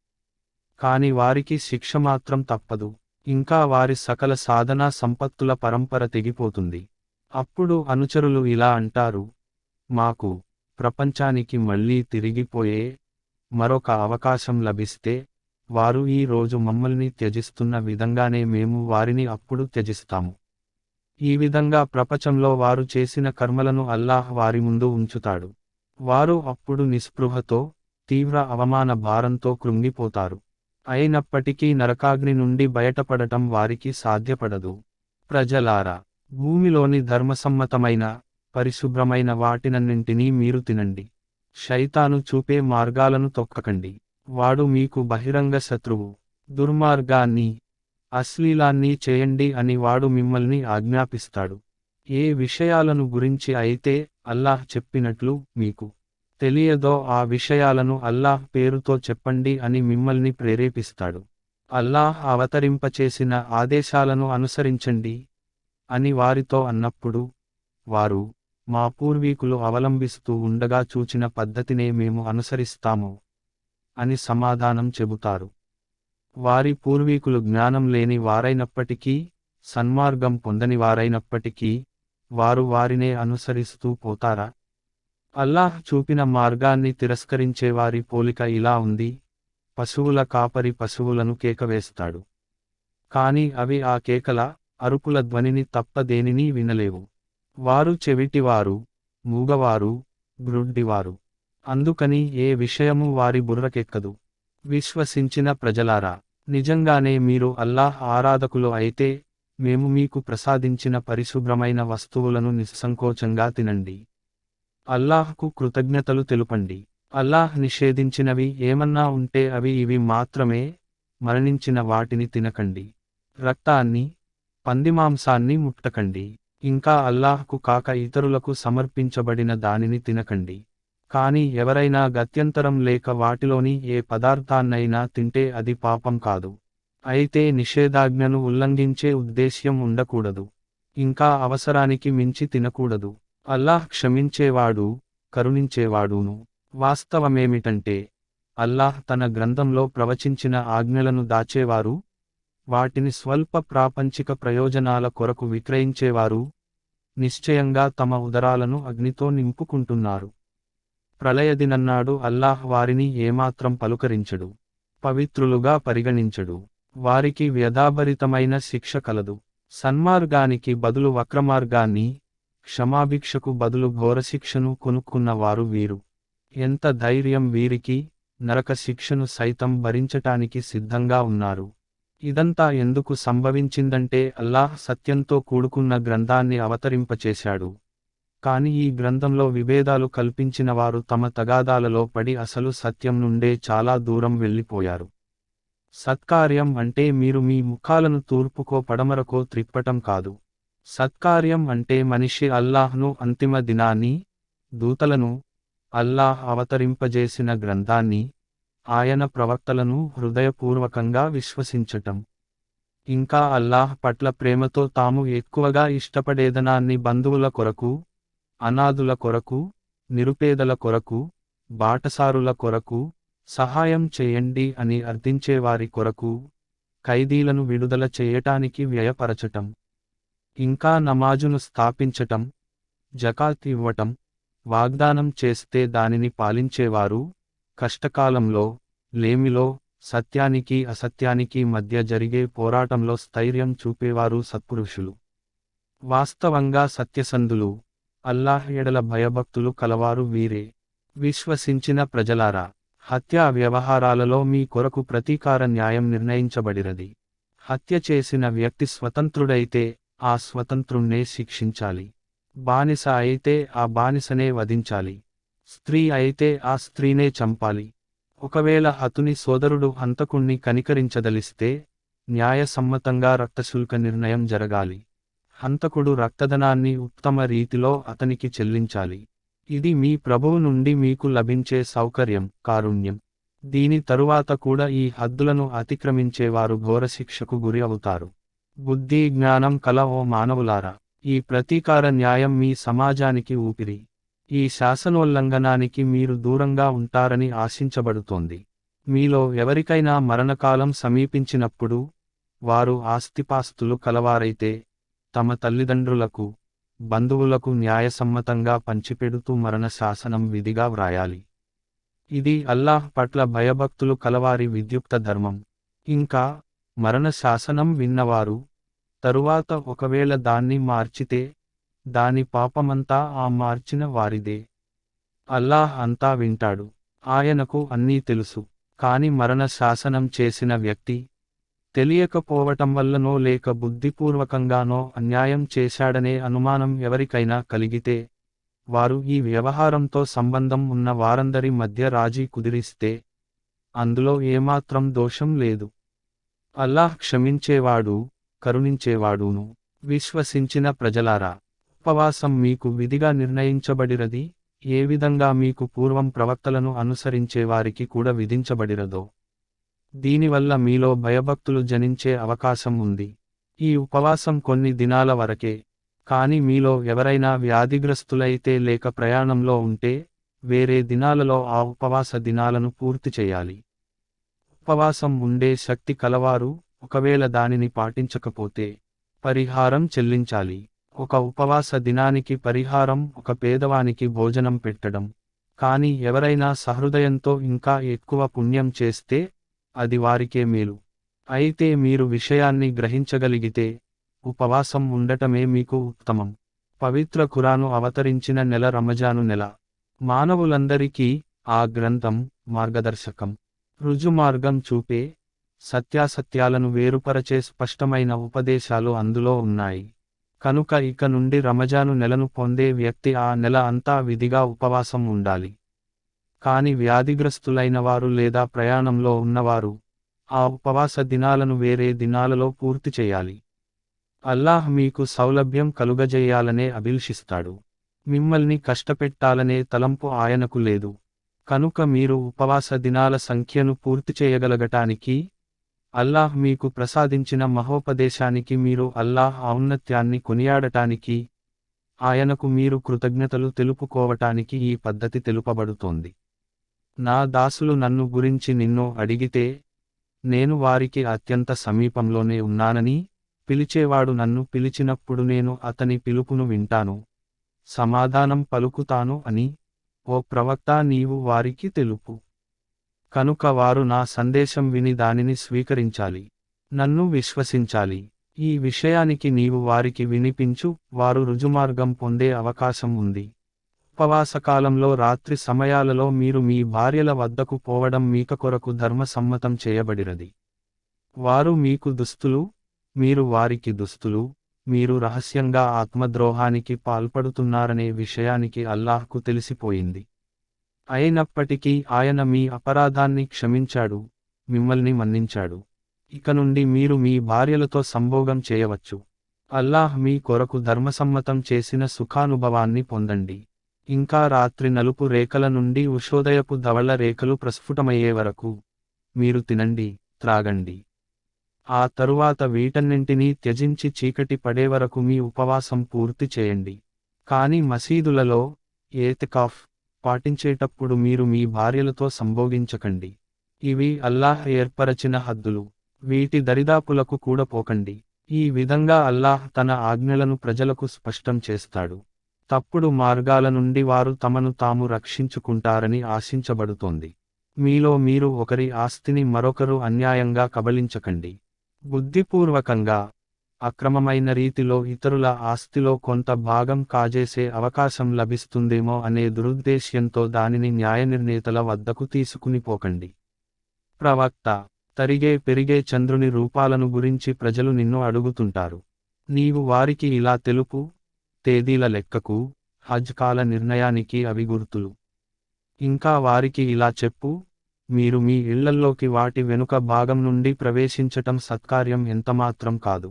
కాని వారికి శిక్ష మాత్రం తప్పదు. ఇంకా వారి సకల సాధనా సంపత్తుల పరంపర తెగిపోతుంది. అప్పుడు అనుచరులు ఇలా అంటారు, మాకు ప్రపంచానికి మళ్ళీ తిరిగిపోయే మరొక అవకాశం లభిస్తే, వారు ఈ రోజు మమ్మల్ని త్యజిస్తున్న విధంగానే మేము వారిని అప్పుడు త్యజిస్తాము. ఈ విధంగా ప్రపంచంలో వారు చేసిన కర్మలను అల్లాహ్ వారి ముందు ఉంచుతాడు. వారు అప్పుడు నిస్పృహతో, తీవ్ర అవమాన భారంతో కృంగిపోతారు. అయినప్పటికీ నరకాగ్ని నుండి బయటపడటం వారికి సాధ్యపడదు. ప్రజలారా, భూమిలోని ధర్మసమ్మతమైన, పరిశుభ్రమైన వాటినన్నింటినీ మీరు తినండి. శైతాను చూపే మార్గాలను తొక్కకండి. వాడు మీకు బహిరంగ శత్రువు. దుర్మార్గాన్ని, అశ్లీలాన్ని చేయండి అని వాడు మిమ్మల్ని ఆజ్ఞాపిస్తాడు. ఏ విషయాలను గురించి అయితే అల్లాహ్ చెప్పినట్లు మీకు తెలియదో ఆ విషయాలను అల్లాహ్ పేరుతో చెప్పండి అని మిమ్మల్ని ప్రేరేపిస్తాడు. అల్లాహ్ అవతరింపచేసిన ఆదేశాలను అనుసరించండి అని వారితో అన్నప్పుడు, వారు, మా పూర్వీకులు అవలంబిస్తూ ఉండగా చూచిన పద్ధతినే మేము అనుసరిస్తాము అని సమాధానం చెబుతారు. వారి పూర్వీకులు జ్ఞానం లేని వారైనప్పటికీ, సన్మార్గం పొందని వారైనప్పటికీ, వారు వారినే అనుసరిస్తూ పోతారా? అల్లాహ్ చూపిన మార్గాన్ని తిరస్కరించేవారి పోలిక ఇలా ఉంది. పశువుల కాపరి పశువులను కేకవేస్తాడు. కాని అవి ఆ కేకల, అరుపుల ధ్వనిని తప్ప దేనినీ వినలేవు. వారు చెవిటివారు, మూగవారు, గ్రుడ్డివారు. అందుకని ఏ విషయము వారి బుర్రకెక్కదు. విశ్వసించిన ప్రజలారా, నిజంగానే మీరు అల్లాహ్ ఆరాధకులు అయితే, మేము మీకు ప్రసాదించిన పరిశుభ్రమైన వస్తువులను నిస్సంకోచంగా తినండి. అల్లాహ్కు కృతజ్ఞతలు తెలుపండి. అల్లాహ్ నిషేధించినవి ఏమన్నా ఉంటే అవి ఇవి మాత్రమే, మరణించిన వాటిని తినకండి. రక్తాన్ని, పందిమాంసాన్ని ముట్టకండి. ఇంకా అల్లాహ్కు కాక ఇతరులకు సమర్పించబడిన దానిని తినకండి. కాని ఎవరైనా గత్యంతరం లేక వాటిలోని ఏ పదార్థాన్నైనా తింటే అది పాపం కాదు. అయితే నిషేధాజ్ఞను ఉల్లంఘించే ఉద్దేశ్యం ఉండకూడదు. ఇంకా అవసరానికి మించి తినకూడదు. అల్లాహ్ క్షమించేవాడు, కరుణించేవాడును. వాస్తవమేమిటంటే, అల్లాహ్ తన గ్రంథంలో ప్రవచించిన ఆజ్ఞలను దాచేవారు, వాటిని స్వల్ప ప్రాపంచిక ప్రయోజనాల కొరకు విక్రయించేవారు, నిశ్చయంగా తమ ఉదరాలను అగ్నితో నింపుకుంటున్నారు. ప్రళయదినన్నాడు అల్లాహ్ వారిని ఏమాత్రం పలుకరించడు, పవిత్రులుగా పరిగణించడు. వారికి వ్యధాభరితమైన శిక్ష కలదు. సన్మార్గానికి బదులు వక్రమార్గాన్ని, క్షమాభిక్షకు బదులు ఘోరశిక్షను కొనుక్కున్న వారు వీరు. ఎంత ధైర్యం వీరికి, నరక శిక్షను సైతం భరించటానికి సిద్ధంగా ఉన్నారు. ఇదంతా ఎందుకు సంభవించిందంటే అల్లాహ్ సత్యంతో కూడుకున్న గ్రంథాన్ని అవతరింపచేశాడు. కాని ఈ గ్రంథంలో విభేదాలు కల్పించిన వారు తమ తగాదాలలో పడి అసలు సత్యం నుండే చాలా దూరం వెళ్ళిపోయారు. సత్కార్యం అంటే మీరు మీ ముఖాలను తూర్పుకో పడమరకో త్రిప్పటం కాదు. సత్కార్యం అంటే మనిషి అల్లాహ్ను, అంతిమ దినాన్ని, దూతలను, అల్లాహ్ అవతరింపజేసిన గ్రంథాన్ని, ఆయన ప్రవక్తలను హృదయపూర్వకంగా విశ్వసించటం. ఇంకా అల్లాహ్ పట్ల ప్రేమతో తాము ఎక్కువగా ఇష్టపడేదనాన్ని బంధువుల కొరకు, అనాథుల కొరకు, నిరుపేదల కొరకు, బాటసారుల కొరకు, సహాయం చేయండి అని అర్థించేవారి కొరకు, ఖైదీలను విడుదల చేయటానికి వ్యయపరచటం. ఇంకా నమాజును స్థాపించటం, జకాత్ ఇవ్వటం, వాగ్దానం చేస్తే దానిని పాలించేవారు, కష్టకాలంలో, లేమిలో, సత్యానికి అసత్యానికి మధ్య జరిగే పోరాటంలో స్థైర్యం చూపేవారు సత్పురుషులు. వాస్తవంగా సత్యసంధులు, అల్లాహ్ ఎడల భయభక్తులు కలవారు వీరే. విశ్వసించిన ప్రజలారా, హత్యా వ్యవహారాలలో మీ కొరకు ప్రతీకార న్యాయం నిర్ణయించబడినది. హత్య చేసిన వ్యక్తి స్వతంత్రుడైతే ఆ స్వతంత్రుణ్ణే శిక్షించాలి. బానిస అయితే ఆ బానిసనే వధించాలి. స్త్రీ అయితే ఆ స్త్రీనే చంపాలి. ఒకవేళ హతుని సోదరుడు హంతకుణ్ణి కనికరించదలిస్తే న్యాయసమ్మతంగా రక్తశుల్క నిర్ణయం జరగాలి. హంతకుడు రక్తధనాన్ని ఉత్తమ రీతిలో అతనికి చెల్లించాలి. ఇది మీ ప్రభువు నుండి మీకు లభించే సౌకర్యం, కారుణ్యం. దీని తరువాత కూడా ఈ హద్దులను అతిక్రమించేవారు ఘోరశిక్షకు గురి అవుతారు. బుద్ధి జ్ఞానం కల ఓ మానవులారా, ఈ ప్రతీకార న్యాయం మీ సమాజానికి ఊపిరి. ఈ శాసనోల్లంఘనానికి మీరు దూరంగా ఉంటారని ఆశించబడుతోంది. మీలో ఎవరికైనా మరణకాలం సమీపించినప్పుడు, వారు ఆస్తిపాస్తులు కలవారైతే, తమ తల్లిదండ్రులకు, బంధువులకు న్యాయసమ్మతంగా పంచిపెడుతూ మరణ శాసనం విధిగా వ్రాయాలి. ఇది అల్లాహ్ పట్ల భయభక్తులు కలవారి విద్యుక్త ధర్మం. ఇంకా, మరణ శాసనం విన్నవారు, తరువాత ఒకవేళ దాన్ని మార్చితే, దాని పాపమంతా ఆ మార్చిన వారిదే. అల్లాహ్ అంతా వింటాడు, ఆయనకు అన్నీ తెలుసు. కాని మరణ శాసనం చేసిన వ్యక్తి, తెలియకపోవటం వల్లనో లేక బుద్ధిపూర్వకంగానో అన్యాయం చేశాడనే అనుమానం ఎవరికైనా కలిగితే, వారు ఈ వ్యవహారంతో సంబంధం ఉన్న వారందరి మధ్య రాజీ కుదిరిస్తే, అందులో ఏమాత్రం దోషం లేదు. అల్లాహ్ క్షమించేవాడు, కరుణించేవాడును. విశ్వసించిన ప్రజలారా, ఉపవాసం మీకు విధిగా నిర్ణయించబడినది, ఏ విధంగా మీకు పూర్వం ప్రవక్తలను అనుసరించేవారికి కూడా విధించబడినదో. దీనివల్ల మీలో భయభక్తులు జనించే అవకాశం ఉంది. ఈ ఉపవాసం కొన్ని దినాల వరకే. కాని మీలో ఎవరైనా వ్యాధిగ్రస్తులైతే లేక ప్రయాణంలో ఉంటే, వేరే దినాలలో ఆ ఉపవాస దినాలను పూర్తి చేయాలి. ఉపవాసం ఉండే శక్తి కలవారు, ఒకవేళ దానిని పాటించకపోతే, పరిహారం చెల్లించాలి. ఒక ఉపవాస దినానికి పరిహారం ఒక పేదవానికి భోజనం పెట్టడం. కాని ఎవరైనా సహృదయంతో ఇంకా ఎక్కువ పుణ్యం చేస్తే, అది వారికే మేలు. అయితే మీరు విషయాన్ని గ్రహించగలిగితే, ఉపవాసం ఉండటమే మీకు ఉత్తమం. పవిత్ర ఖురాను అవతరించిన నెల రమజాను నెల. మానవులందరికీ ఆ గ్రంథం మార్గదర్శకం. రుజుమార్గం చూపే, సత్యాసత్యాలను వేరుపరచే స్పష్టమైన ఉపదేశాలు అందులో ఉన్నాయి. కనుక ఇక నుండి రమజాను నెలను పొందే వ్యక్తి ఆ నెల అంతా విధిగా ఉపవాసం ఉండాలి. కాని వ్యాధిగ్రస్తులైన వారు లేదా ప్రయాణంలో ఉన్నవారు, ఆ ఉపవాస దినాలను వేరే దినాలలో పూర్తి చేయాలి. అల్లాహ్ మీకు సౌలభ్యం కలుగజేయాలనే అభిలషిస్తాడు. మిమ్మల్ని కష్టపెట్టాలనే తలంపు ఆయనకు లేదు. కనుక మీరు ఉపవాస దినాల సంఖ్యను పూర్తి చేయగలగటానికి, అల్లాహ్ మీకు ప్రసాదించిన మహోపదేశానికి మీరు అల్లాహ్ ఔన్నత్యాన్ని కొనియాడటానికి, ఆయనకు మీరు కృతజ్ఞతలు తెలుపుకోవటానికి ఈ పద్ధతి తెలుపబడుతోంది. నా దాసులు నన్ను గురించి నిన్ను అడిగితే, నేను వారికి అత్యంత సమీపంలోనే ఉన్నానని, పిలిచేవాడు నన్ను పిలిచినప్పుడు నేను అతని పిలుపును వింటాను, సమాధానం పలుకుతాను అని, ఓ ప్రవక్తా నీవు వారికి తెలుపు. కనుక వారు నా సందేశం విని దానిని స్వీకరించాలి, నన్ను విశ్వసించాలి. ఈ విషయానికి నీవు వారికి వినిపించు, వారు రుజుమార్గం పొందే అవకాశం ఉంది. ఉపవాసకాలంలో రాత్రి సమయాలలో మీరు మీ భార్యల వద్దకు పోవడం మీక కొరకు ధర్మసమ్మతం చేయబడినది. వారు మీకు దుస్తులు, మీరు వారికి దుస్తులు, మీరు రహస్యంగా ఆత్మద్రోహానికి పాల్పడుతున్నారనే విషయానికి అల్లాహ్కు తెలిసిపోయింది. అయినప్పటికీ ఆయన మీ అపరాధాన్ని క్షమించాడు, మిమ్మల్ని మన్నించాడు. ఇక నుండి మీరు మీ భార్యలతో సంభోగం చేయవచ్చు. అల్లాహ్ మీ కొరకు ధర్మసమ్మతం చేసిన సుఖానుభవాన్ని పొందండి. ఇంకా రాత్రి నలుపు రేఖల నుండి ఉషోదయపు ధవళ రేఖలు ప్రస్ఫుటమయ్యే వరకు మీరు తినండి, త్రాగండి. ఆ తరువాత వీటన్నింటినీ త్యజించి చీకటి పడే వరకు మీ ఉపవాసం పూర్తి చేయండి. కానీ మసీదులలో ఏతికాఫ్ పాటించేటప్పుడు మీరు మీ భార్యలతో సంభోగించకండి. ఇవి అల్లాహ్ ఏర్పరచిన హద్దులు. వీటి దరిదాపులకు కూడా పోకండి. ఈ విధంగా అల్లాహ్ తన ఆజ్ఞలను ప్రజలకు స్పష్టం చేస్తాడు. తప్పుడు మార్గాల నుండి వారు తమను తాము రక్షించుకుంటారని ఆశించబడుతోంది. మీలో మీరు ఒకరి ఆస్తిని మరొకరు అన్యాయంగా కబళించకండి. బుద్ధిపూర్వకంగా, అక్రమమైన రీతిలో ఇతరుల ఆస్తిలో కొంత భాగం కాజేసే అవకాశం లభిస్తుందేమో అనే దురుద్దేశ్యంతో దానిని న్యాయనిర్ణేతల వద్దకు తీసుకునిపోకండి. ప్రవక్త: తరిగే పెరిగే చంద్రుని రూపాలను గురించి ప్రజలు నిన్ను అడుగుతుంటారు. నీవు వారికి ఇలా తెలుపు: తేదీల లెక్కకు, హజ్ కాల నిర్ణయానికి అవి గుర్తులు. ఇంకా వారికి ఇలా చెప్పు: మీరు మీ ఇళ్లల్లోకి వాటి వెనుక భాగం నుండి ప్రవేశించటం సత్కార్యం ఎంతమాత్రం కాదు.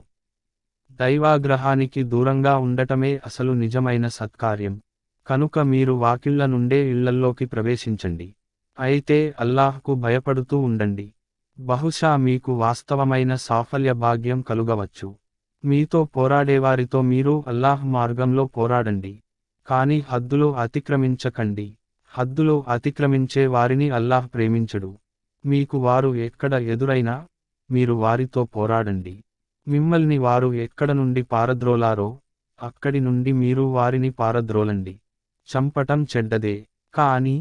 దైవాగ్రహానికి దూరంగా ఉండటమే అసలు నిజమైన సత్కార్యం. కనుక మీరు వాకిళ్ల నుండే ఇళ్లల్లోకి ప్రవేశించండి. అయితే అల్లాహ్కు భయపడుతూ ఉండండి. బహుశా మీకు వాస్తవమైన సాఫల్య భాగ్యం కలుగవచ్చు. మీతో పోరాడేవారితో మీరు అల్లాహ్ మార్గంలో పోరాడండి. కానీ హద్దులు అతిక్రమించకండి. హద్దులు అతిక్రమించే వారిని అల్లాహ్ ప్రేమించడు. మీకు వారు ఎక్కడ ఎదురైనా మీరు వారితో పోరాడండి. మిమ్మల్ని వారు ఎక్కడ నుండి పారద్రోలారో అక్కడి నుండి మీరు వారిని పారద్రోలండి. చంపటం చెడ్డదే, కానీ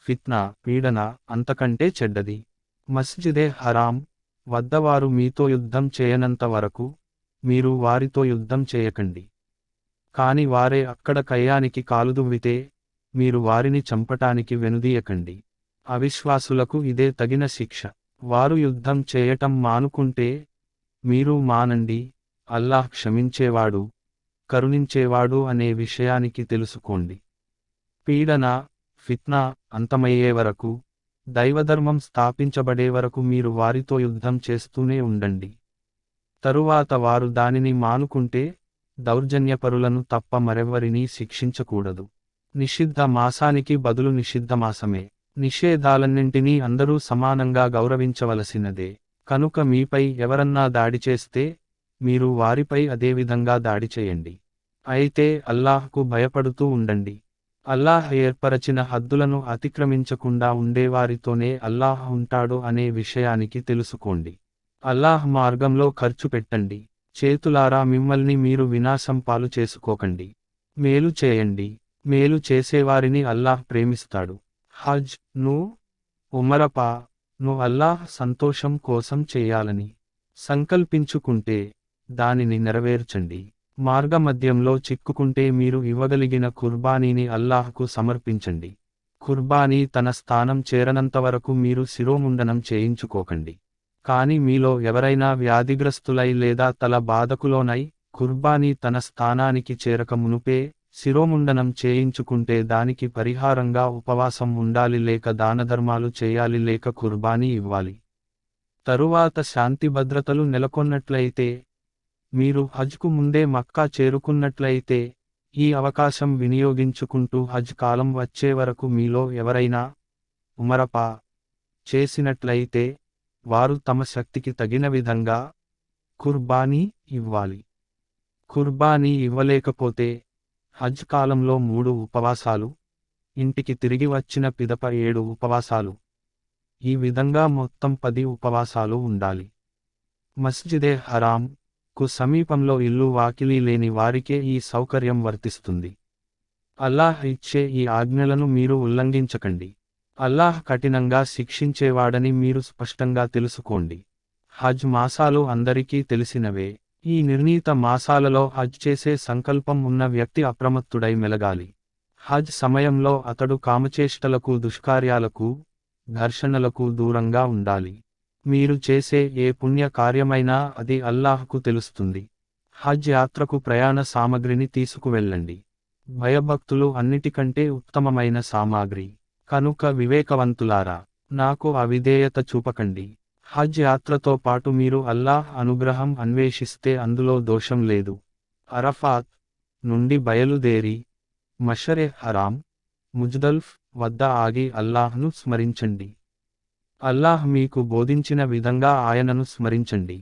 ఫిత్నా, పీడన అంతకంటే చెడ్డది. మస్జిదే హరాం వద్ద వారు మీతో యుద్ధం చేయనంత వరకు మీరు వారితో యుద్ధం చేయకండి. కాని వారే అక్కడ కయ్యానికి కాలుదువ్వితే మీరు వారిని చంపటానికి వెనుదీయకండి. అవిశ్వాసులకు ఇదే తగిన శిక్ష. వారు యుద్ధం చేయటం మానుకుంటే మీరు మానండి. అల్లాహ్ క్షమించేవాడు, కరుణించేవాడు అనే విషయానికి తెలుసుకోండి. పీడన, ఫిత్నా అంతమయ్యే వరకు, దైవధర్మం స్థాపించబడే వరకు మీరు వారితో యుద్ధం చేస్తూనే ఉండండి. తరువాత వారు దానిని మానుకుంటే దౌర్జన్యపరులను తప్ప మరెవ్వరినీ శిక్షించకూడదు. నిషిద్ధ మాసానికి బదులు నిషిద్ధ మాసమే. నిషేధాలన్నింటినీ అందరూ సమానంగా గౌరవించవలసినదే. కనుక మీపై ఎవరన్నా దాడి చేస్తే మీరు వారిపై అదేవిధంగా దాడి చేయండి. అయితే అల్లాహ్కు భయపడుతూ ఉండండి. అల్లాహ్ ఏర్పరచిన హద్దులను అతిక్రమించకుండా ఉండేవారితోనే అల్లాహ్ ఉంటాడు అనే విషయానికి తెలుసుకోండి. అల్లాహ్ మార్గంలో ఖర్చు పెట్టండి. చేతులారా మిమ్మల్ని మీరు వినాశం పాలు చేసుకోకండి. మేలు చేయండి. మేలు చేసేవారిని అల్లాహ్ ప్రేమిస్తాడు. హజ్ ను అల్లాహ్ సంతోషం కోసం చేయాలని సంకల్పించుకుంటే దానిని నెరవేర్చండి. మార్గమధ్యంలో చిక్కుకుంటే మీరు ఇవ్వగలిగిన కుర్బానీని అల్లాహ్కు సమర్పించండి. కుర్బానీ తన స్థానం చేరనంతవరకు మీరు శిరోముండనం చేయించుకోకండి. కాని మీలో ఎవరైనా వ్యాధిగ్రస్తులై లేదా తల బాధకులోనై కుర్బానీ తన స్థానానికి చేరక మునుపే శిరోముండనం చేయించుకుంటే దానికి పరిహారంగా ఉపవాసం ఉండాలి, లేక దానధర్మాలు చేయాలి, లేక కుర్బానీ ఇవ్వాలి. తరువాత శాంతి భద్రతలు నెలకొన్నట్లయితే, మీరు హజ్కు ముందే మక్కా చేరుకున్నట్లయితే ఈ అవకాశం వినియోగించుకుంటూ హజ్ కాలం వచ్చే వరకు మీలో ఎవరైనా ఉమరపా చేసినట్లయితే వారు తమ శక్తికి తగిన విధంగా కుర్బానీ ఇవ్వాలి. కుర్బానీ ఇవ్వలేకపోతే హజ్ కాలంలో 3 ఉపవాసాలు, ఇంటికి తిరిగి వచ్చిన పిదప 7 ఉపవాసాలు, ఈ విధంగా మొత్తం 10 ఉపవాసాలు ఉండాలి. మస్జిదే హరాం కు సమీపంలో ఇల్లు వాకిలీ లేని వారికే ఈ సౌకర్యం వర్తిస్తుంది. అల్లాహ్ ఇచ్చే ఈ ఆజ్ఞలను మీరు ఉల్లంఘించకండి. అల్లాహ్ కఠినంగా శిక్షించేవాడని మీరు స్పష్టంగా తెలుసుకోండి. హజ్ మాసాలు అందరికీ తెలిసినవే. ఈ నిర్ణీత మాసాలలో హజ్ చేసే సంకల్పం ఉన్న వ్యక్తి అప్రమత్తుడై మెలగాలి. హజ్ సమయంలో అతడు కామచేష్టలకు, దుష్కార్యాలకు, ఘర్షణలకు దూరంగా ఉండాలి. మీరు చేసే ఏ పుణ్య కార్యమైనా అది అల్లాహ్కు తెలుస్తుంది. హజ్ యాత్రకు ప్రయాణ సామగ్రిని తీసుకువెళ్ళండి. భయభక్తులు అన్నిటికంటే ఉత్తమమైన సామాగ్రి. కనుక వివేకవంతులారా, నాకు అవిధేయత చూపకండి. హజ్ యాత్రతో పాటు మీరు అల్లాహ్ అనుగ్రహం అన్వేషిస్తే అందులో దోషం లేదు. అరఫాత్ నుండి బయలుదేరి మషరే హరాం, ముజ్దల్ఫ్ వద్ద ఆగి అల్లాహ్ను స్మరించండి. అల్లాహ్ మీకు బోధించిన విధంగా ఆయనను స్మరించండి.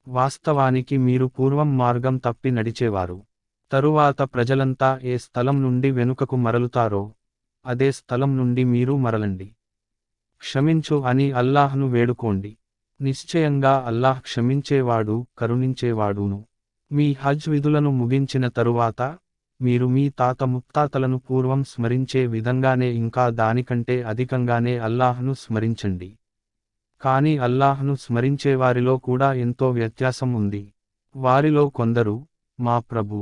వాస్తవానికి మీరు పూర్వం మార్గం తప్పి నడిచేవారు. తరువాత ప్రజలంతా ఏ స్థలం నుండి వెనుకకు మరలుతారో అదే స్థలం నుండి మీరు మరలండి. క్షమించు అని అల్లాహ్ను వేడుకోండి. నిశ్చయంగా అల్లాహ్ క్షమించేవాడు, కరుణించేవాడును. మీ హజ్ విధులను ముగించిన తరువాత మీరు మీ తాత ముత్తాతలను పూర్వం స్మరించే విధంగానే ఇంకా దానికంటే అధికంగానే అల్లాహ్ను స్మరించండి. కానీ అల్లాహ్ను స్మరించేవారిలో కూడా ఎంతో వ్యత్యాసం ఉంది. వారిలో కొందరు, మా ప్రభూ,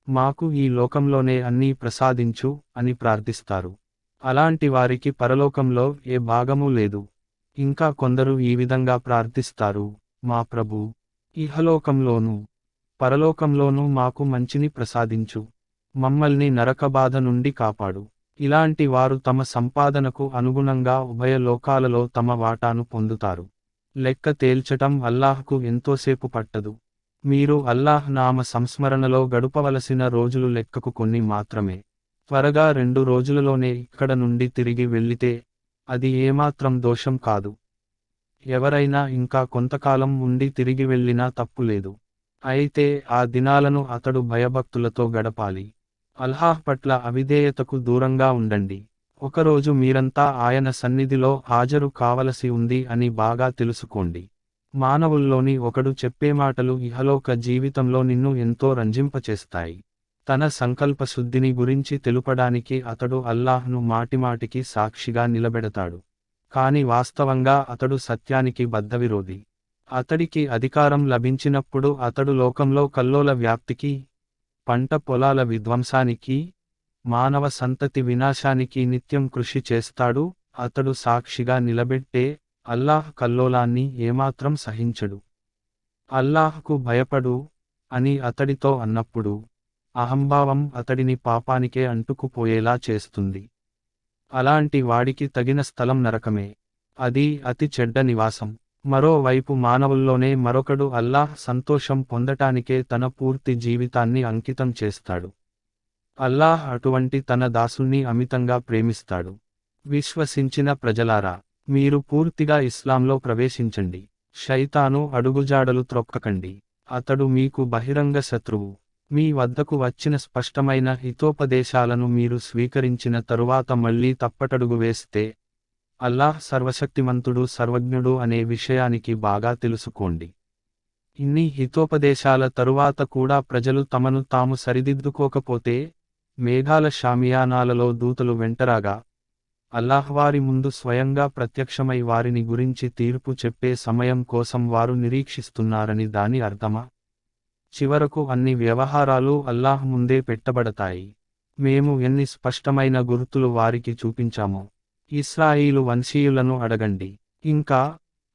మాకు ఈ లోకంలోనే అన్నీ ప్రసాదించు అని ప్రార్థిస్తారు. అలాంటి వారికి పరలోకంలో ఏ భాగమూ లేదు. ఇంకా కొందరు ఈ విధంగా ప్రార్థిస్తారు, మా ప్రభూ, ఇహలోకంలోనూ పరలోకంలోనూ మాకు మంచిని ప్రసాదించు, మమ్మల్ని నరకబాధ నుండి కాపాడు. ఇలాంటి వారు తమ సంపాదనకు అనుగుణంగా ఉభయ లోకాలలో తమ వాటాను పొందుతారు. లెక్క తేల్చటం అల్లాహ్కు ఎంతోసేపు పట్టదు. మీరు అల్లాహ్ నామ సంస్మరణలో గడుపవలసిన రోజులు లెక్కకు కొన్ని మాత్రమే. త్వరగా 2 రోజులలోనే ఇక్కడ నుండి తిరిగి వెళ్ళితే అది ఏమాత్రం దోషం కాదు. ఎవరైనా ఇంకా కొంతకాలం ఉండి తిరిగి వెళ్ళినా తప్పులేదు. అయితే ఆ దినాలను అతడు భయభక్తులతో గడపాలి. అల్లాహ్ పట్ల అవిధేయతకు దూరంగా ఉండండి. ఒకరోజు మీరంతా ఆయన సన్నిధిలో హాజరు కావలసి ఉంది అని బాగా తెలుసుకోండి. మానవుల్లోని ఒకడు చెప్పే మాటలు ఇహలోక జీవితంలో నిన్ను ఎంతో రంజింపచేస్తాయి. తన సంకల్పశుద్ధిని గురించి తెలుపడానికి అతడు అల్లాహ్ను మాటిమాటికి సాక్షిగా నిలబెడతాడు. కాని వాస్తవంగా అతడు సత్యానికి బద్ధవిరోధి. అతడికి అధికారం లభించినప్పుడు అతడు లోకంలో కల్లోల వ్యాప్తికి, పంట పొలాల విధ్వంసానికి, మానవ సంతతి వినాశానికి నిత్యం కృషి చేస్తాడు. అతడు సాక్షిగా నిలబెట్టే అల్లాహ్ కల్లోలాన్ని ఏమాత్రం సహించడు. అల్లాహ్కు భయపడు అని అతడితో అన్నప్పుడు అహంభావం అతడిని పాపానికే అంటుకుపోయేలా చేస్తుంది. అలాంటి వాడికి తగిన స్థలం నరకమే. అది అతి చెడ్డ నివాసం. మరోవైపు మానవుల్లోనే మరొకడు అల్లాహ్ సంతోషం పొందటానికే తన పూర్తి జీవితాన్ని అంకితం చేస్తాడు. అల్లాహ్ అటువంటి తన దాసుణ్ణి అమితంగా ప్రేమిస్తాడు. విశ్వసించిన ప్రజలారా, మీరు పూర్తిగా ఇస్లాంలో ప్రవేశించండి. శైతాను అడుగుజాడలు త్రొక్కకండి. అతడు మీకు బహిరంగ శత్రువు. మీ వద్దకు వచ్చిన స్పష్టమైన హితోపదేశాలను మీరు స్వీకరించిన తరువాత మళ్ళీ తప్పటడుగు వేస్తే అల్లాహ్ సర్వశక్తిమంతుడు, సర్వజ్ఞుడు అనే విషయానికి బాగా తెలుసుకోండి. ఇన్ని హితోపదేశాల తరువాత కూడా ప్రజలు తమను తాము సరిదిద్దుకోకపోతే మేఘాల షామియానాలలో దూతలు వెంటరాగా అల్లాహ్ వారి ముందు స్వయంగా ప్రత్యక్షమై వారిని గురించి తీర్పు చెప్పే సమయం కోసం వారు నిరీక్షిస్తున్నారని దాని అర్థమా? చివరకు అన్ని వ్యవహారాలు అల్లాహ్ ముందే పెట్టబడతాయి. మేము ఎన్ని స్పష్టమైన గుర్తులు వారికి చూపించామో ఇస్రాయీలు వంశీయులను అడగండి. ఇంకా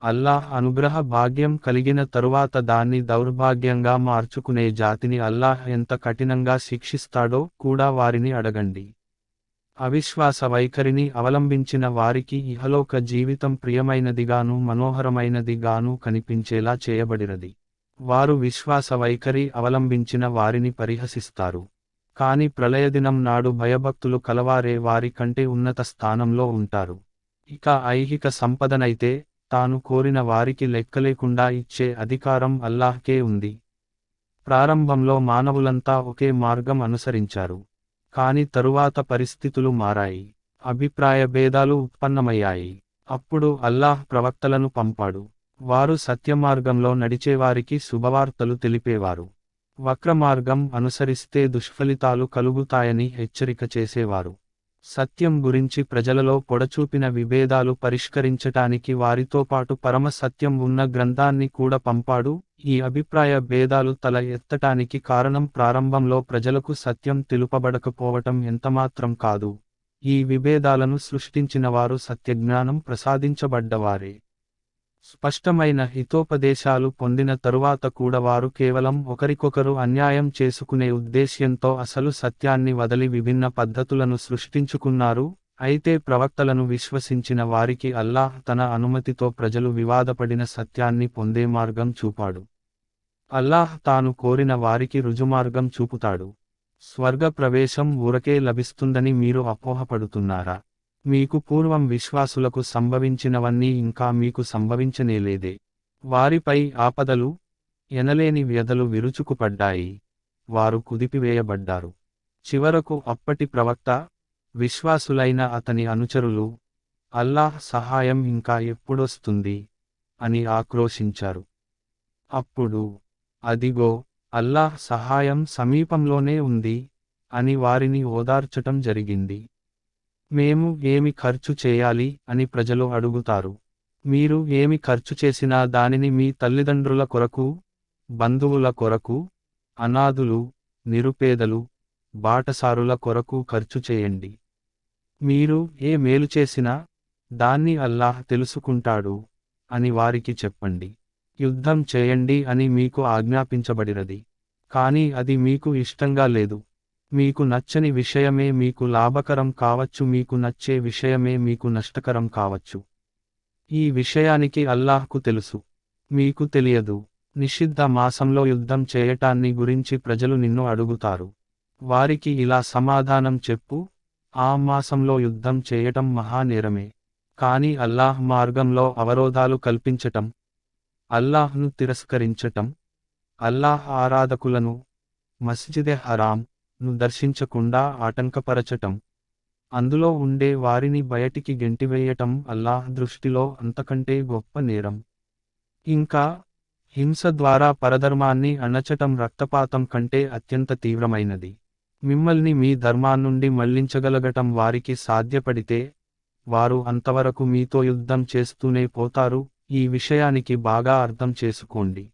అల్లాహ్ అనుగ్రహ భాగ్యం కలిగిన తరువాత దాన్ని దౌర్భాగ్యంగా మార్చుకునే జాతిని అల్లాహ్ ఎంత కఠినంగా శిక్షిస్తాడో కూడా వారిని అడగండి. అవిశ్వాస వైఖరిని అవలంబించిన వారికి ఇహలోక జీవితం ప్రియమైనదిగాను మనోహరమైనదిగాను కనిపించేలా చేయబడినది. వారు విశ్వాస వైఖరి అవలంబించిన వారిని పరిహసిస్తారు. కాని ప్రళయదినం నాడు భయభక్తులు కలవారే వారి కంటే ఉన్నత స్థానంలో ఉంటారు. ఇక ఐహిక సంపదనైతే తాను కోరిన వారికి లెక్కలేకుండా ఇచ్చే అధికారం అల్లాహ్కే ఉంది. ప్రారంభంలో మానవులంతా ఒకే మార్గం అనుసరించారు. కాని తరువాత పరిస్థితులు మారాయి. అభిప్రాయ భేదాలు ఉత్పన్నమయ్యాయి. అప్పుడు అల్లాహ్ ప్రవక్తలను పంపాడు. వారు సత్యమార్గంలో నడిచేవారికి శుభవార్తలు తెలిపేవారు. వక్రమార్గం అనుసరిస్తే దుష్ఫలితాలు కలుగుతాయని హెచ్చరిక చేసేవారు. సత్యం గురించి ప్రజలలో పొడచూపిన విభేదాలు పరిష్కరించటానికి వారితో పాటు పరమ సత్యం ఉన్న గ్రంథాన్ని కూడా పంపాడు. ఈ అభిప్రాయ భేదాలు తల ఎత్తటానికి కారణం ప్రారంభంలో ప్రజలకు సత్యం తెలుపబడకపోవటం ఎంతమాత్రం కాదు. ఈ విభేదాలను సృష్టించినవారు సత్యజ్ఞానం ప్రసాదించబడ్డవారే. స్పష్టమైన హితోపదేశాలు పొందిన తరువాత కూడా వారు కేవలం ఒకరికొకరు అన్యాయం చేసుకునే ఉద్దేశ్యంతో అసలు సత్యాన్ని వదలి విభిన్న పద్ధతులను సృష్టించుకున్నారు. అయితే ప్రవక్తలను విశ్వసించిన వారికి అల్లాహ్ తన అనుమతితో ప్రజలు వివాదపడిన సత్యాన్ని పొందే మార్గం చూపాడు. అల్లాహ్ తాను కోరిన వారికి రుజుమార్గం చూపుతాడు. స్వర్గ ప్రవేశం ఊరకే లభిస్తుందని మీరు అపోహపడుతున్నారా? మీకు పూర్వం విశ్వాసులకు సంభవించినవన్నీ ఇంకా మీకు సంభవించనేలేదే. వారిపై ఆపదలు, ఎనలేని వ్యధలు విరుచుకుపడ్డాయి. వారు కుదిపివేయబడ్డారు. చివరకు అప్పటి ప్రవక్త, విశ్వాసులైన అతని అనుచరులు, అల్లాహ్ సహాయం ఇంకా ఎప్పుడొస్తుంది అని ఆక్రోశించారు. అప్పుడు, అదిగో, అల్లాహ్ సహాయం సమీపంలోనే ఉంది అని వారిని ఓదార్చటం జరిగింది. మేము ఏమి ఖర్చు చేయాలి అని ప్రజలు అడుగుతారు. మీరు ఏమి ఖర్చు చేసినా దానిని మీ తల్లిదండ్రుల కొరకు, బంధువుల కొరకు, అనాథులు, నిరుపేదలు, బాటసారుల కొరకు ఖర్చు చేయండి. మీరు ఏ మేలు చేసినా దాన్ని అల్లాహ్ తెలుసుకుంటాడు అని వారికి చెప్పండి. యుద్ధం చేయండి అని మీకు ఆజ్ఞాపించబడినది, కానీ అది మీకు ఇష్టంగా లేదు. మీకు నచ్చని విషయమే మీకు లాభకరం కావచ్చు, మీకు నచ్చే విషయమే మీకు నష్టకరం కావచ్చు. ఈ విషయానికి అల్లాహ్కు తెలుసు, మీకు తెలియదు. నిషిద్ధ మాసంలో యుద్ధం చేయటాన్ని గురించి ప్రజలు నిన్ను అడుగుతారు. వారికి ఇలా సమాధానం చెప్పు, ఆ మాసంలో యుద్ధం చేయటం మహానేరమే. కానీ అల్లాహ్ మార్గంలో అవరోధాలు కల్పించటం, అల్లాహ్ను తిరస్కరించటం, అల్లాహ్ ఆరాధకులను మస్జిదె హరాం ను దర్శించకుండా ఆటంకపరచటం, అందులో ఉండే వారిని బయటికి గెంటివేయటం అల్లాహ్ దృష్టిలో అంతకంటే గొప్ప నేరం. ఇంకా, హింస ద్వారా పరధర్మాన్ని అణచటం రక్తపాతం కంటే అత్యంత తీవ్రమైనది. మిమ్మల్ని మీ ధర్మాన్నుండి మళ్లించగలగటం వారికి సాధ్యపడితే, వారు అంతవరకు మీతో యుద్ధం చేస్తూనే పోతారు. ఈ విషయానికి బాగా అర్థం చేసుకోండి.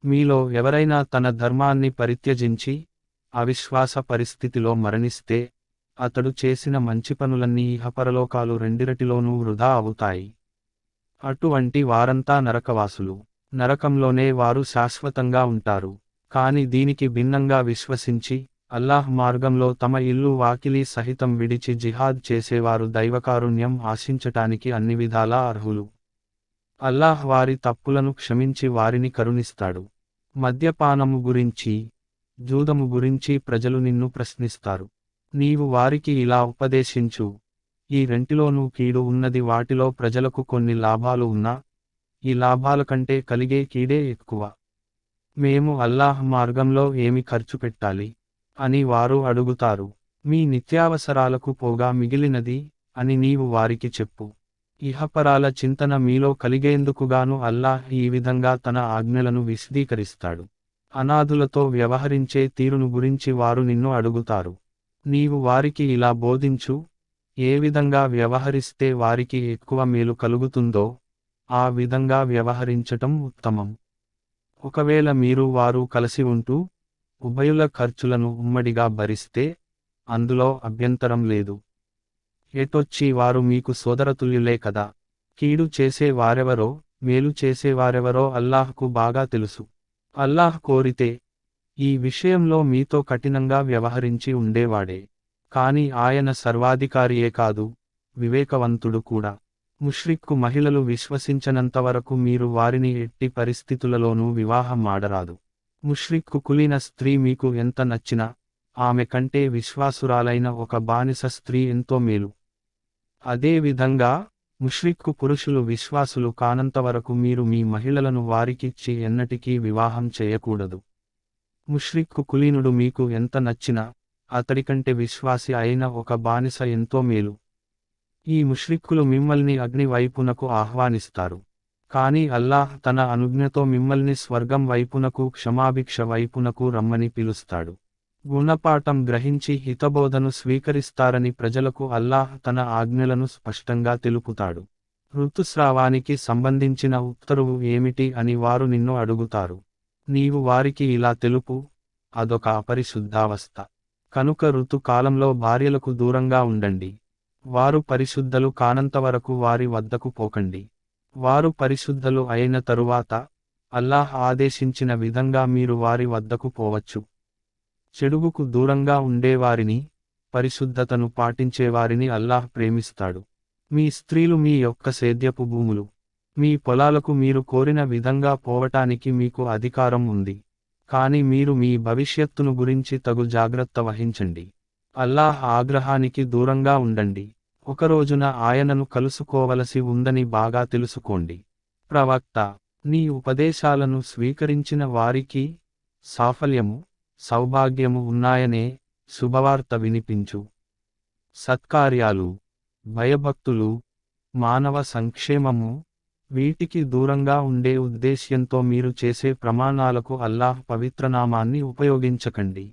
మీలో ఎవరైనా తన ధర్మాన్ని పరిత్యజించి, అవిశ్వాస పరిస్థితిలో మరణిస్తే, అతడు చేసిన మంచి పనులన్నీ ఇహపరలోకాలు రెండిరటిలోనూ వృధా అవుతాయి. అటువంటి వారంతా నరకవాసులు. నరకంలోనే వారు శాశ్వతంగా ఉంటారు. కాని దీనికి భిన్నంగా విశ్వసించి, అల్లాహ్ మార్గంలో తమ ఇల్లు వాకిలి సహితం విడిచి జిహాద్ చేసేవారు దైవకారుణ్యం ఆశించటానికి అన్ని విధాలా అర్హులు. అల్లాహ్ వారి తప్పులను క్షమించి వారిని కరుణిస్తాడు. మద్యపానము గురించి, జూదము గురించి ప్రజలు నిన్ను ప్రశ్నిస్తారు. నీవు వారికి ఇలా ఉపదేశించు, ఈ రెంటిలోనూ కీడు ఉన్నది. వాటిలో ప్రజలకు కొన్ని లాభాలు ఉన్నా, ఈ లాభాల కంటే కలిగే కీడే ఎక్కువ. మేము అల్లాహ్ మార్గంలో ఏమి ఖర్చు పెట్టాలి అని వారు అడుగుతారు. మీ నిత్యావసరాలకు పోగా మిగిలినది అని నీవు వారికి చెప్పు. ఇహపరాల చింతన మీలో కలిగేందుకుగాను అల్లాహ్ ఈ విధంగా తన ఆజ్ఞలను విశదీకరిస్తాడు. అనాథులతో వ్యవహరించే తీరును గురించి వారు నిన్ను అడుగుతారు. నీవు వారికి ఇలా బోధించు, ఏ విధంగా వ్యవహరిస్తే వారికి ఎక్కువ మేలు కలుగుతుందో ఆ విధంగా వ్యవహరించటం ఉత్తమం. ఒకవేళ మీరు వారు కలిసి ఉంటూ, ఉభయుల ఖర్చులను ఉమ్మడిగా భరిస్తే, అందులో అభ్యంతరం లేదు. ఎటొచ్చి వారు మీకు సోదరతుల్యులే కదా. కీడు చేసే వారెవరో, మేలు చేసేవారెవరో అల్లాహ్కు బాగా తెలుసు. అల్లాహ్ కోరితే, ఈ విషయంలో మీతో కఠినంగా వ్యవహరించి ఉండేవాడే. కాని ఆయన సర్వాధికారియే కాదు, వివేకవంతుడు కూడా. ముష్రిక్కు మహిళలు విశ్వసించనంతవరకు మీరు వారిని ఎట్టి పరిస్థితులలోనూ వివాహమాడరాదు. ముష్రిక్కు కులీన స్త్రీ మీకు ఎంత నచ్చినా, ఆమె కంటే విశ్వాసురాలైన ఒక బానిస స్త్రీ ఎంతో మేలు. అదే విధంగా, ముష్రిక్కు పురుషులు విశ్వాసులు కానంతవరకు మీరు మీ మహిళలను వారికిచ్చి ఎన్నటికీ వివాహం చేయకూడదు. ముష్రిక్కు కులీనుడు మీకు ఎంత నచ్చినా, అతడికంటే విశ్వాసి అయిన ఒక బానిస ఎంతో మేలు. ఈ ముష్రిక్కులు మిమ్మల్ని అగ్ని వైపునకు ఆహ్వానిస్తారు. కాని అల్లాహ్ తన అనుజ్ఞతో మిమ్మల్ని స్వర్గం వైపునకు క్షమాభిక్ష వైపునకు రమ్మని పిలుస్తాడు. గుణపాఠం గ్రహించి హితబోధను స్వీకరిస్తారని ప్రజలకు అల్లాహ్ తన ఆజ్ఞలను స్పష్టంగా తెలుపుతాడు. ఋతుస్రావానికి సంబంధించిన ఉత్తర్వు ఏమిటి అని వారు నిన్ను అడుగుతారు. నీవు వారికి ఇలా తెలుపు, అదొక అపరిశుద్ధావస్థ. కనుక ఋతుకాలంలో భార్యలకు దూరంగా ఉండండి. వారు పరిశుద్ధలు కానంతవరకు వారి వద్దకు పోకండి. వారు పరిశుద్ధులు అయిన తరువాత అల్లాహ్ ఆదేశించిన విధంగా మీరు వారి వద్దకు పోవచ్చు. చెడుగుకు దూరంగా ఉండేవారిని, పరిశుద్ధతను పాటించేవారిని అల్లాహ్ ప్రేమిస్తాడు. మీ స్త్రీలు మీ యొక్క సేద్యపు భూములు. మీ పొలాలకు మీరు కోరిన విధంగా పోవటానికి మీకు అధికారం ఉంది. కానీ మీరు మీ భవిష్యత్తును గురించి తగు జాగ్రత్త వహించండి. అల్లాహ్ ఆగ్రహానికి దూరంగా ఉండండి. ఒకరోజున ఆయనను కలుసుకోవలసి ఉందని బాగా తెలుసుకోండి. ప్రవక్త, నీ ఉపదేశాలను స్వీకరించిన వారికి సాఫల్యము, సౌభాగ్యము ఉన్నాయనే శుభవార్త వినిపించు. సత్కార్యాలు, భయభక్తులు, మానవ సంక్షేమము, వీటికి దూరంగా ఉండే ఉద్దేశ్యంతో మీరు చేసే ప్రమాణాలకు అల్లాహ్ పవిత్రనామాన్ని ఉపయోగించకండి.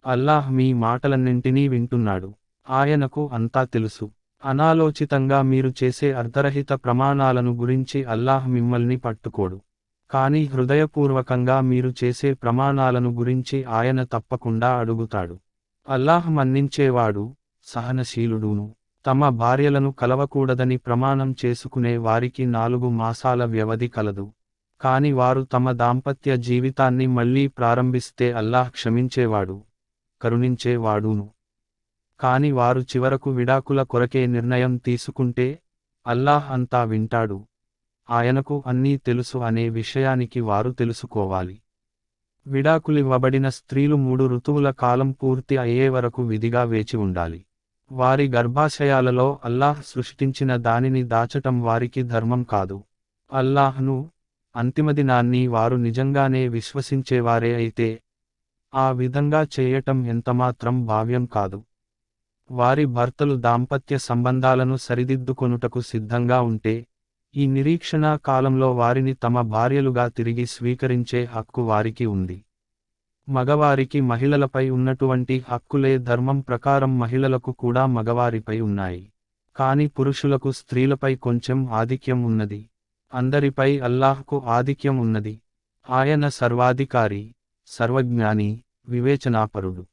అల్లాహ్ మీ మాటలన్నింటినీ వింటున్నాడు. ఆయనకు అంతా తెలుసు. అనాలోచితంగా మీరు చేసే అర్ధరహిత ప్రమాణాలను గురించి అల్లాహ్ మిమ్మల్ని పట్టుకోడు. కానీ హృదయపూర్వకంగా మీరు చేసే ప్రమాణాలను గురించి ఆయన తప్పకుండా అడుగుతాడు. అల్లాహ్ మన్నించేవాడు, సహనశీలుడును. తమ భార్యలను కలవకూడదని ప్రమాణం చేసుకునే వారికి 4 మాసాల వ్యవధి కలదు. కాని వారు తమ దాంపత్య జీవితాన్ని మళ్లీ ప్రారంభిస్తే అల్లాహ్ క్షమించేవాడు, కరుణించేవాడును. కాని వారు చివరకు విడాకుల కొరకే నిర్ణయం తీసుకుంటే అల్లాహ్ అంతా వింటాడు, ఆయనకు అన్నీ తెలుసు అనే విషయానికి వారు తెలుసుకోవాలి. విడాకులివ్వబడిన స్త్రీలు 3 ఋతువుల కాలం పూర్తి అయ్యే వరకు విధిగా వేచి ఉండాలి. వారి గర్భాశయాలలో అల్లాహ్ సృష్టించిన దానిని దాచటం వారికి ధర్మం కాదు. అల్లాహ్ను, అంతిమదినాన్ని వారు నిజంగానే విశ్వసించేవారే అయితే ఆ విధంగా చేయటం ఎంతమాత్రం భావ్యం కాదు. వారి భర్తలు దాంపత్య సంబంధాలను సరిదిద్దుకొనుటకు సిద్ధంగా ఉంటే ఈ నిరీక్షణా కాలంలో వారిని తమ భార్యలుగా తిరిగి స్వీకరించే హక్కు వారికి ఉంది. మగవారికి మహిళలపై ఉన్నటువంటి హక్కులే ధర్మం ప్రకారం మహిళలకు కూడా మగవారిపై ఉన్నాయి. కాని పురుషులకు స్త్రీలపై కొంచెం ఆధిక్యం ఉన్నది. అందరిపై అల్లాహ్కు ఆధిక్యం ఉన్నది. ఆయన సర్వాధికారి, సర్వజ్ఞాని, వివేచనాపరుడు.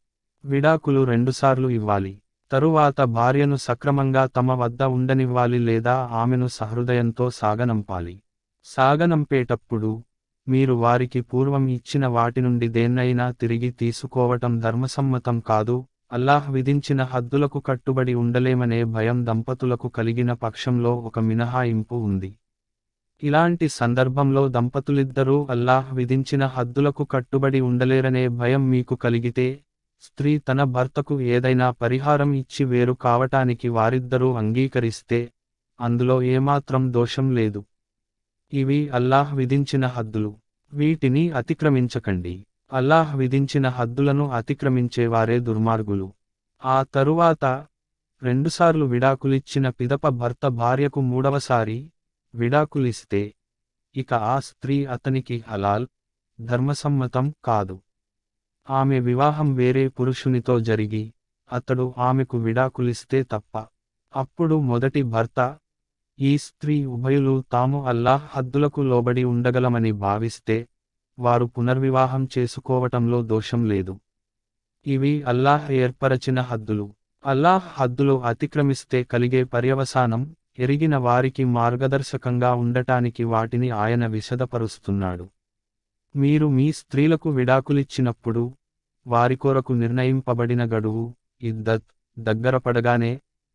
విడాకులు 2 సార్లు ఇవ్వాలి. తరువాత భార్యను సక్రమంగా తమ వద్ద ఉండనివ్వాలి లేదా ఆమెను సహృదయంతో సాగనంపాలి. సాగనంపేటప్పుడు మీరు వారికి పూర్వం ఇచ్చిన వాటి నుండి దేన్నైనా తిరిగి తీసుకోవటం ధర్మసమ్మతం కాదు. అల్లాహ్ విధించిన హద్దులకు కట్టుబడి ఉండలేమనే భయం దంపతులకు కలిగిన పక్షంలో ఒక మినహాయింపు ఉంది. ఇలాంటి సందర్భంలో దంపతులిద్దరూ అల్లాహ్ విధించిన హద్దులకు కట్టుబడి ఉండలేరనే భయం మీకు కలిగితే స్త్రీ తన భర్తకు ఏదైనా పరిహారం ఇచ్చి వేరు కావటానికి వారిద్దరూ అంగీకరిస్తే అందులో ఏమాత్రం దోషం లేదు. ఇవి అల్లాహ్ విధించిన హద్దులు. వీటిని అతిక్రమించకండి. అల్లాహ్ విధించిన హద్దులను అతిక్రమించేవారే దుర్మార్గులు. ఆ తరువాత 2 సార్లు విడాకులిచ్చిన పిదప భర్త భార్యకు 3వసారి విడాకులిస్తే ఇక ఆ స్త్రీ అతనికి హలాల్, ధర్మసమ్మతం కాదు. ఆమె వివాహం వేరే పురుషునితో జరిగి అతడు ఆమెకు విడాకులిస్తే తప్ప. అప్పుడు మొదటి భర్త, ఈ స్త్రీ ఉభయులు తాము అల్లాహ్ హద్దులకు లోబడి ఉండగలమని భావిస్తే వారు పునర్వివాహం చేసుకోవటంలో దోషం లేదు. ఇవి అల్లాహ్ ఏర్పరచిన హద్దులు. అల్లాహ్ హద్దులు అతిక్రమిస్తే కలిగే పర్యవసానం ఎరిగిన వారికి మార్గదర్శకంగా ఉండటానికి వాటిని ఆయన విశదపరుస్తున్నాడు. మీరు మీ స్త్రీలకు విడాకులిచ్చినప్పుడు వారి కొరకు నిర్ణయింపబడిన గడువు, ఇద్దత్ దగ్గరపడగానే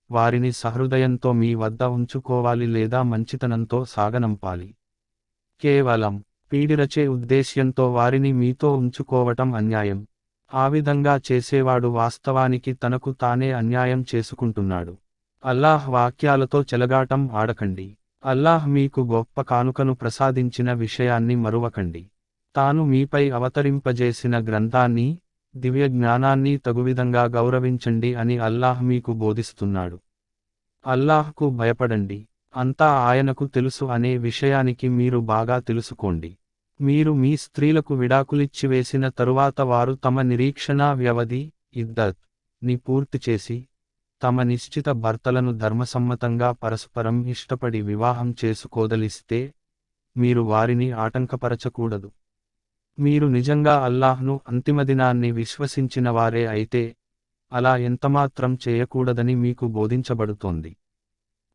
వారిని సహృదయంతో మీ వద్ద ఉంచుకోవాలి లేదా మంచితనంతో సాగనంపాలి. కేవలం పీడిరచే ఉద్దేశ్యంతో వారిని మీతో ఉంచుకోవటం అన్యాయం. ఆ విధంగా చేసేవాడు వాస్తవానికి తనకు తానే అన్యాయం చేసుకుంటున్నాడు. అల్లాహ్ వాక్యాలతో చెలగాటం ఆడకండి. అల్లాహ్ మీకు గొప్ప కానుకను ప్రసాదించిన విషయాన్ని మరువకండి. తాను మీపై అవతరింపజేసిన గ్రంథాన్ని, దివ్య జ్ఞానాన్ని తగువిధంగా గౌరవించండి అని అల్లాహ్ మీకు బోధిస్తున్నాడు. అల్లాహ్కు భయపడండి, అంతా ఆయనకు తెలుసు అనే విషయానికి మీరు బాగా తెలుసుకోండి. మీరు మీ స్త్రీలకు విడాకులిచ్చివేసిన తరువాత వారు తమ నిరీక్షణా వ్యవధి, ఇద్దత్ ని పూర్తి చేసి తమ నిశ్చిత భర్తలను ధర్మసమ్మతంగా పరస్పరం ఇష్టపడి వివాహం చేసుకోదలిస్తే మీరు వారిని ఆటంకపరచకూడదు. మీరు నిజంగా అల్లాహ్ను అంతిమదినాన్ని విశ్వసించిన వారే అయితే అలా ఎంతమాత్రం చేయకూడదని మీకు బోధించబడుతోంది.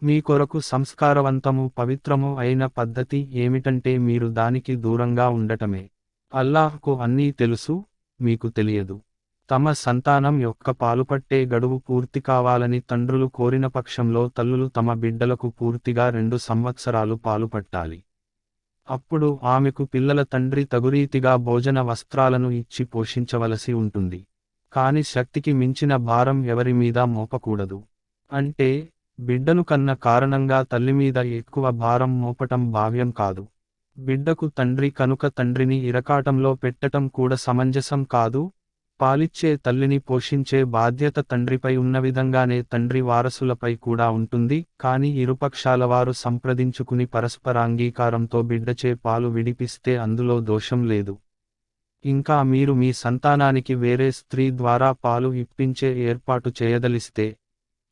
మీ కొరకు సంస్కారవంతము పవిత్రము అయిన పద్ధతి ఏమిటంటే మీరు దానికి దూరంగా ఉండటమే. అల్లాహ్కు అన్నీ తెలుసు, మీకు తెలియదు. తమ సంతానం యొక్క పాలుపట్టే గడువు పూర్తి కావాలని తండ్రులు కోరిన పక్షంలో తల్లులు తమ బిడ్డలకు పూర్తిగా 2 సంవత్సరాలు పాలుపట్టాలి. అప్పుడు ఆమెకు పిల్లల తండ్రి తగురీతిగా భోజన వస్త్రాలను ఇచ్చి పోషించవలసి ఉంటుంది. కాని శక్తికి మించిన భారం ఎవరి మీద మోపకూడదు. అంటే బిడ్డను కన్న కారణంగా తల్లిమీద ఎక్కువ భారం మోపటం భావ్యం కాదు. బిడ్డకు తండ్రి కనుక తండ్రిని ఇరకాటంలో పెట్టటం కూడా సమంజసం కాదు. పాలిచ్చే తల్లిని పోషించే బాధ్యత తండ్రిపై ఉన్న విధంగానే తండ్రి వారసులపై కూడా ఉంటుంది. కాని ఇరుపక్షాల వారు సంప్రదించుకుని పరస్పరాంగీకారంతో బిడ్డచే పాలు విడిపిస్తే అందులో దోషం లేదు. ఇంకా మీరు మీ సంతానానికి వేరే స్త్రీ ద్వారా పాలు ఇప్పించే ఏర్పాటు చేయదలిస్తే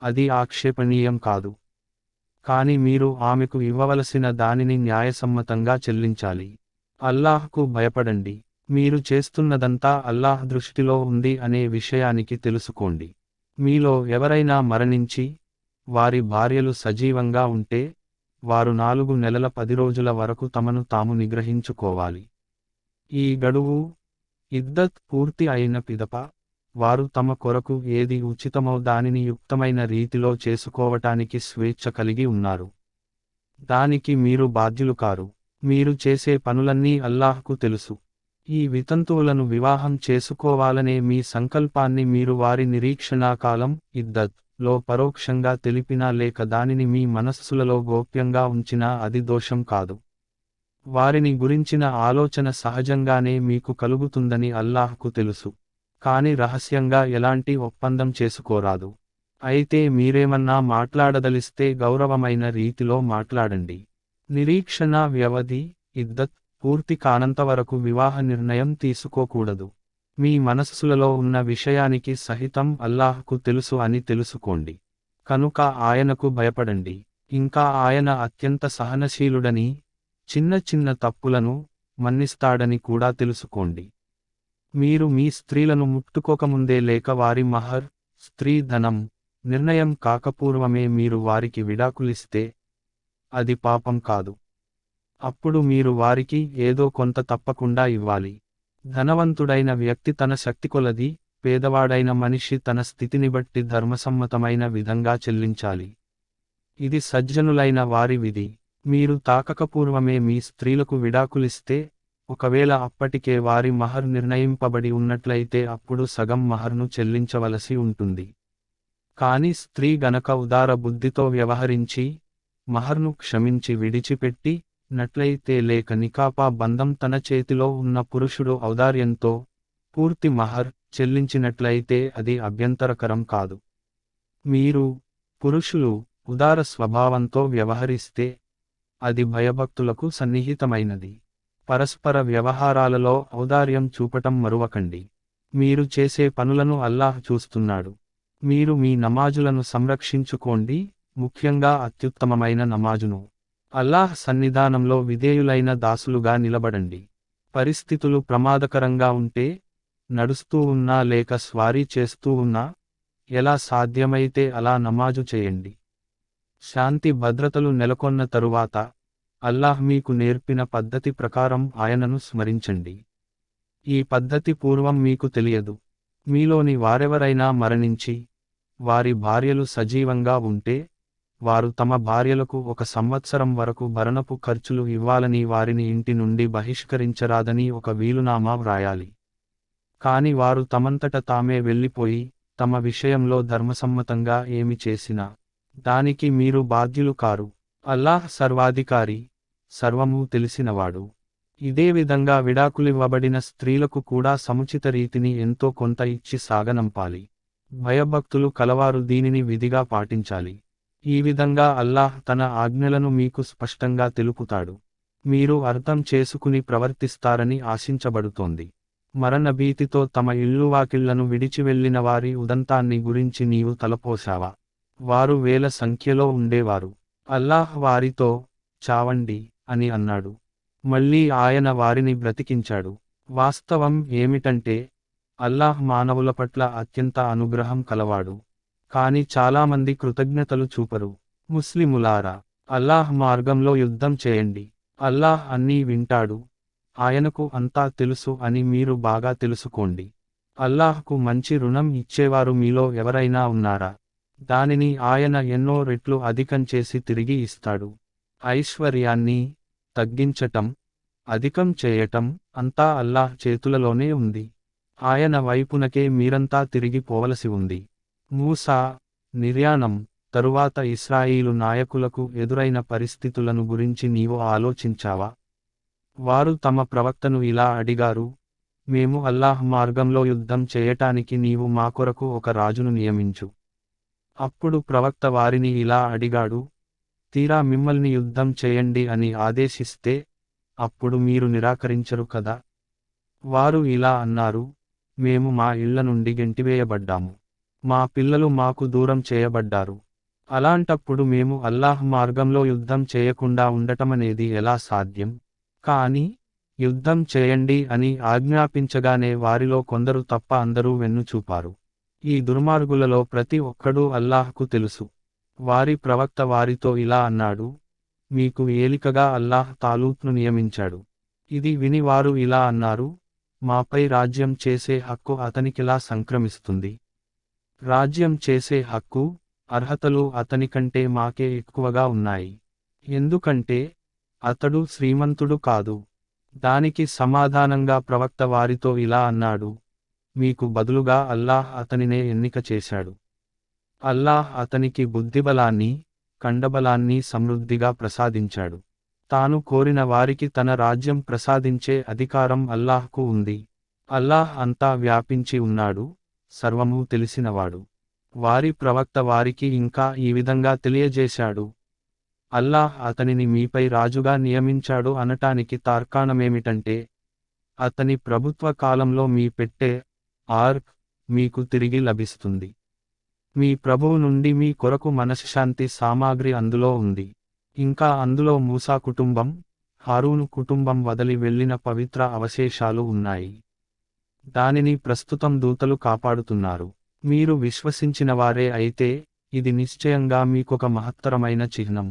అది ఆక్షేపణీయం కాదు. కాని మీరు ఆమెకు ఇవ్వవలసిన దానిని న్యాయసమ్మతంగా చెల్లించాలి. అల్లాహ్కు భయపడండి. మీరు చేస్తున్నదంతా అల్లాహ్ దృష్టిలో ఉంది అనే విషయానికి తెలుసుకోండి. మీలో ఎవరైనా మరణించి వారి భార్యలు సజీవంగా ఉంటే వారు 4 నెలల 10 రోజుల వరకు తమను తాము నిగ్రహించుకోవాలి. ఈ గడువు ఇద్దత్ పూర్తి అయిన పిదప వారు తమ కొరకు ఏది ఉచితమో దానిని యుక్తమైన రీతిలో చేసుకోవటానికి స్వేచ్ఛ కలిగి ఉన్నారు. దానికి మీరు బాధ్యులు కారు. మీరు చేసే పనులన్నీ అల్లాహ్కు తెలుసు. ఈ వితంతువులను వివాహం చేసుకోవాలనే మీ సంకల్పాన్ని మీరు వారి నిరీక్షణాకాలం ఇద్దత్ లో పరోక్షంగా తెలిపినా లేక దానిని మీ మనస్సులలో గోప్యంగా ఉంచినా అది దోషం కాదు. వారిని గురించిన ఆలోచన సహజంగానే మీకు కలుగుతుందని అల్లాహ్కు తెలుసు. కాని రహస్యంగా ఎలాంటి ఒప్పందం చేసుకోరాదు. అయితే మీరేమన్నా మాట్లాడదలిస్తే గౌరవమైన రీతిలో మాట్లాడండి. నిరీక్షణ వ్యవధి ఇద్దత్ పూర్తి కానంతవరకు వివాహ నిర్ణయం తీసుకోకూడదు. మీ మనస్సులలో ఉన్న విషయానికి సహితం అల్లాహ్కు తెలుసు అని తెలుసుకోండి. కనుక ఆయనకు భయపడండి. ఇంకా ఆయన అత్యంత సహనశీలుడని, చిన్న చిన్న తప్పులను మన్నిస్తాడని కూడా తెలుసుకోండి. మీరు మీ స్త్రీలను ముట్టుకోకముందే లేక వారి మహర్, స్త్రీ ధనం నిర్ణయం కాకపూర్వమే మీరు వారికి విడాకులిస్తే అది పాపం కాదు. అప్పుడు మీరు వారికి ఏదో కొంత తప్పకుండా ఇవ్వాలి. ధనవంతుడైన వ్యక్తి తన శక్తికొలది, పేదవాడైన మనిషి తన స్థితిని బట్టి ధర్మసమ్మతమైన విధంగా చెల్లించాలి. ఇది సజ్జనులైన వారి విధి. మీరు తాకకపూర్వమే మీ స్త్రీలకు విడాకులిస్తే ఒకవేళ అప్పటికే వారి మహర్ నిర్ణయింపబడి ఉన్నట్లయితే అప్పుడు సగం మహర్ను చెల్లించవలసి ఉంటుంది. కాని స్త్రీ గనక ఉదార బుద్ధితో వ్యవహరించి మహర్ను క్షమించి విడిచిపెట్టి నట్లయితే లేక నికాపా బంధం తన చేతిలో ఉన్న పురుషుడు ఔదార్యంతో పూర్తి మహర్ చెల్లించినట్లయితే అది అభ్యంతరకరం కాదు. మీరు పురుషులు ఉదార స్వభావంతో వ్యవహరిస్తే అది భయభక్తులకు సన్నిహితమైనది. పరస్పర వ్యవహారాలలో ఔదార్యం చూపటం మరువకండి. మీరు చేసే పనులను అల్లాహ్ చూస్తున్నాడు. మీరు మీ నమాజులను సంరక్షించుకోండి, ముఖ్యంగా అత్యుత్తమమైన నమాజును. అల్లాహ్ సన్నిధానంలో విధేయులైన దాసులుగా నిలబడండి. పరిస్థితులు ప్రమాదకరంగా ఉంటే, నడుస్తూ ఉన్నా లేక స్వారీ చేస్తూ ఉన్నా, ఎలా సాధ్యమైతే అలా నమాజు చేయండి. శాంతి భద్రతలు నెలకొన్న తరువాత అల్లాహ్ మీకు నేర్పిన పద్ధతి ప్రకారం ఆయనను స్మరించండి. ఈ పద్ధతి పూర్వం మీకు తెలియదు. మీలోని వారెవరైనా మరణించి వారి భార్యలు సజీవంగా ఉంటే వారు తమ భార్యలకు 1 సంవత్సరం వరకు భరణపు ఖర్చులు ఇవ్వాలని వారిని ఇంటి నుండి బహిష్కరించరాదని ఒక వీలునామా వ్రాయాలి. కాని వారు తమంతట తామే వెళ్ళిపోయి తమ విషయంలో ధర్మసమ్మతంగా ఏమి చేసినా దానికి మీరు బాధ్యులు కారు. అల్లాహ్ సర్వాధికారి, సర్వమూ తెలిసినవాడు. ఇదే విధంగా విడాకులివ్వబడిన స్త్రీలకు కూడా సముచిత రీతిని ఎంతో కొంత ఇచ్చి సాగనంపాలి. భయభక్తులు కలవారు దీనిని విధిగా పాటించాలి. ఈ విధంగా అల్లాహ్ తన ఆజ్ఞలను మీకు స్పష్టంగా తెలుపుతాడు. మీరు అర్థం చేసుకుని ప్రవర్తిస్తారని ఆశించబడుతోంది. మరణభీతితో తమ ఇల్లువాకిళ్లను విడిచివెళ్లిన వారి ఉదంతాన్ని గురించి నీవు తలపోశావా? వారు వేల సంఖ్యలో ఉండేవారు. అల్లాహ్ వారితో చావండి అని అన్నాడు. మళ్ళీ ఆయన వారిని బ్రతికించాడు. వాస్తవం ఏమిటంటే అల్లాహ్ మానవుల పట్ల అత్యంత అనుగ్రహం కలవాడు. కాని చాలామంది కృతజ్ఞతలు చూపరు. ముస్లిములారా, అల్లాహ్ మార్గంలో యుద్ధం చేయండి. అల్లాహ్ అన్నీ వింటాడు, ఆయనకు అంతా తెలుసు అని మీరు బాగా తెలుసుకోండి. అల్లాహ్కు మంచి రుణం ఇచ్చేవారు మీలో ఎవరైనా ఉన్నారా? దానిని ఆయన ఎన్నో రెట్లు అధికం చేసి తిరిగి ఇస్తాడు. ఐశ్వర్యాన్ని తగ్గించటం, అధికం చేయటం అంతా అల్లాహ్ చేతులలోనే ఉంది. ఆయన వైపునకే మీరంతా తిరిగి పోవలసి ఉంది. మూసా, నిర్యాణం తరువాత ఇశ్రాయేలు నాయకులకు ఎదురైన పరిస్థితులను గురించి నీవు ఆలోచించావా? వారు తమ ప్రవక్తను ఇలా అడిగారు, మేము అల్లాహ్ మార్గంలో యుద్ధం చేయటానికి నీవు మా కొరకు ఒక రాజును నియమించు. అప్పుడు ప్రవక్త వారిని ఇలా అడిగాడు, తీరా మిమ్మల్ని యుద్ధం చేయండి అని ఆదేశిస్తే అప్పుడు మీరు నిరాకరించరు కదా? వారు ఇలా అన్నారు, మేము మా ఇళ్ల నుండి గెంటివేయబడ్డాము, మా పిల్లలు మాకు దూరం చేయబడ్డారు. అలాంటప్పుడు మేము అల్లాహ్ మార్గంలో యుద్ధం చేయకుండా ఉండటమనేది ఎలా సాధ్యం? కానీ యుద్ధం చేయండి అని ఆజ్ఞాపించగానే వారిలో కొందరు తప్ప అందరూ వెన్నుచూపారు. ఈ దుర్మార్గులలో ప్రతి ఒక్కడూ అల్లాహ్కు తెలుసు. వారి ప్రవక్త వారితో ఇలా అన్నాడు, మీకు ఏలికగా అల్లాహ్ తాలూత్ను నియమించాడు. ఇది విని వారు ఇలా అన్నారు, మాపై రాజ్యం చేసే హక్కు అతనికిలా సంక్రమిస్తుంది. రాజ్యం చేసే హక్కు, అర్హతలు అతనికంటే మాకే ఎక్కువగా ఉన్నాయి. ఎందుకంటే అతడు శ్రీమంతుడు కాదు. దానికి సమాధానంగా ప్రవక్త వారితో ఇలా అన్నాడు, మీకు బదులుగా అల్లాహ్ అతనినే ఎన్నిక చేశాడు. అల్లాహ్ అతనికి బుద్ధిబలాన్ని, కండబలాన్ని సమృద్ధిగా ప్రసాదించాడు. తాను కోరిన వారికి తన రాజ్యం ప్రసాదించే అధికారం అల్లాహ్కు ఉంది. అల్లాహ్ అంతా వ్యాపించి ఉన్నాడు, సర్వమూ తెలిసినవాడు. వారి ప్రవక్త వారికి ఇంకా ఈ విధంగా తెలియజేశాడు, అల్లాహ్ అతనిని మీపై రాజుగా నియమించాడు అనటానికి తార్కాణమేమిటంటే, అతని ప్రభుత్వ కాలంలో మీ పెట్టె, ఆర్క్ మీకు తిరిగి లభిస్తుంది. మీ ప్రభువు నుండి మీ కొరకు మనశ్శాంతి సామాగ్రి అందులో ఉంది. ఇంకా అందులో మూసా కుటుంబం, హారూను కుటుంబం వదిలి వెళ్ళిన పవిత్ర అవశేషాలు ఉన్నాయి. దానిని ప్రస్తుతం దూతలు కాపాడుతున్నారు. మీరు విశ్వసించినవారే అయితే ఇది నిశ్చయంగా మీకొక మహత్తరమైన చిహ్నం.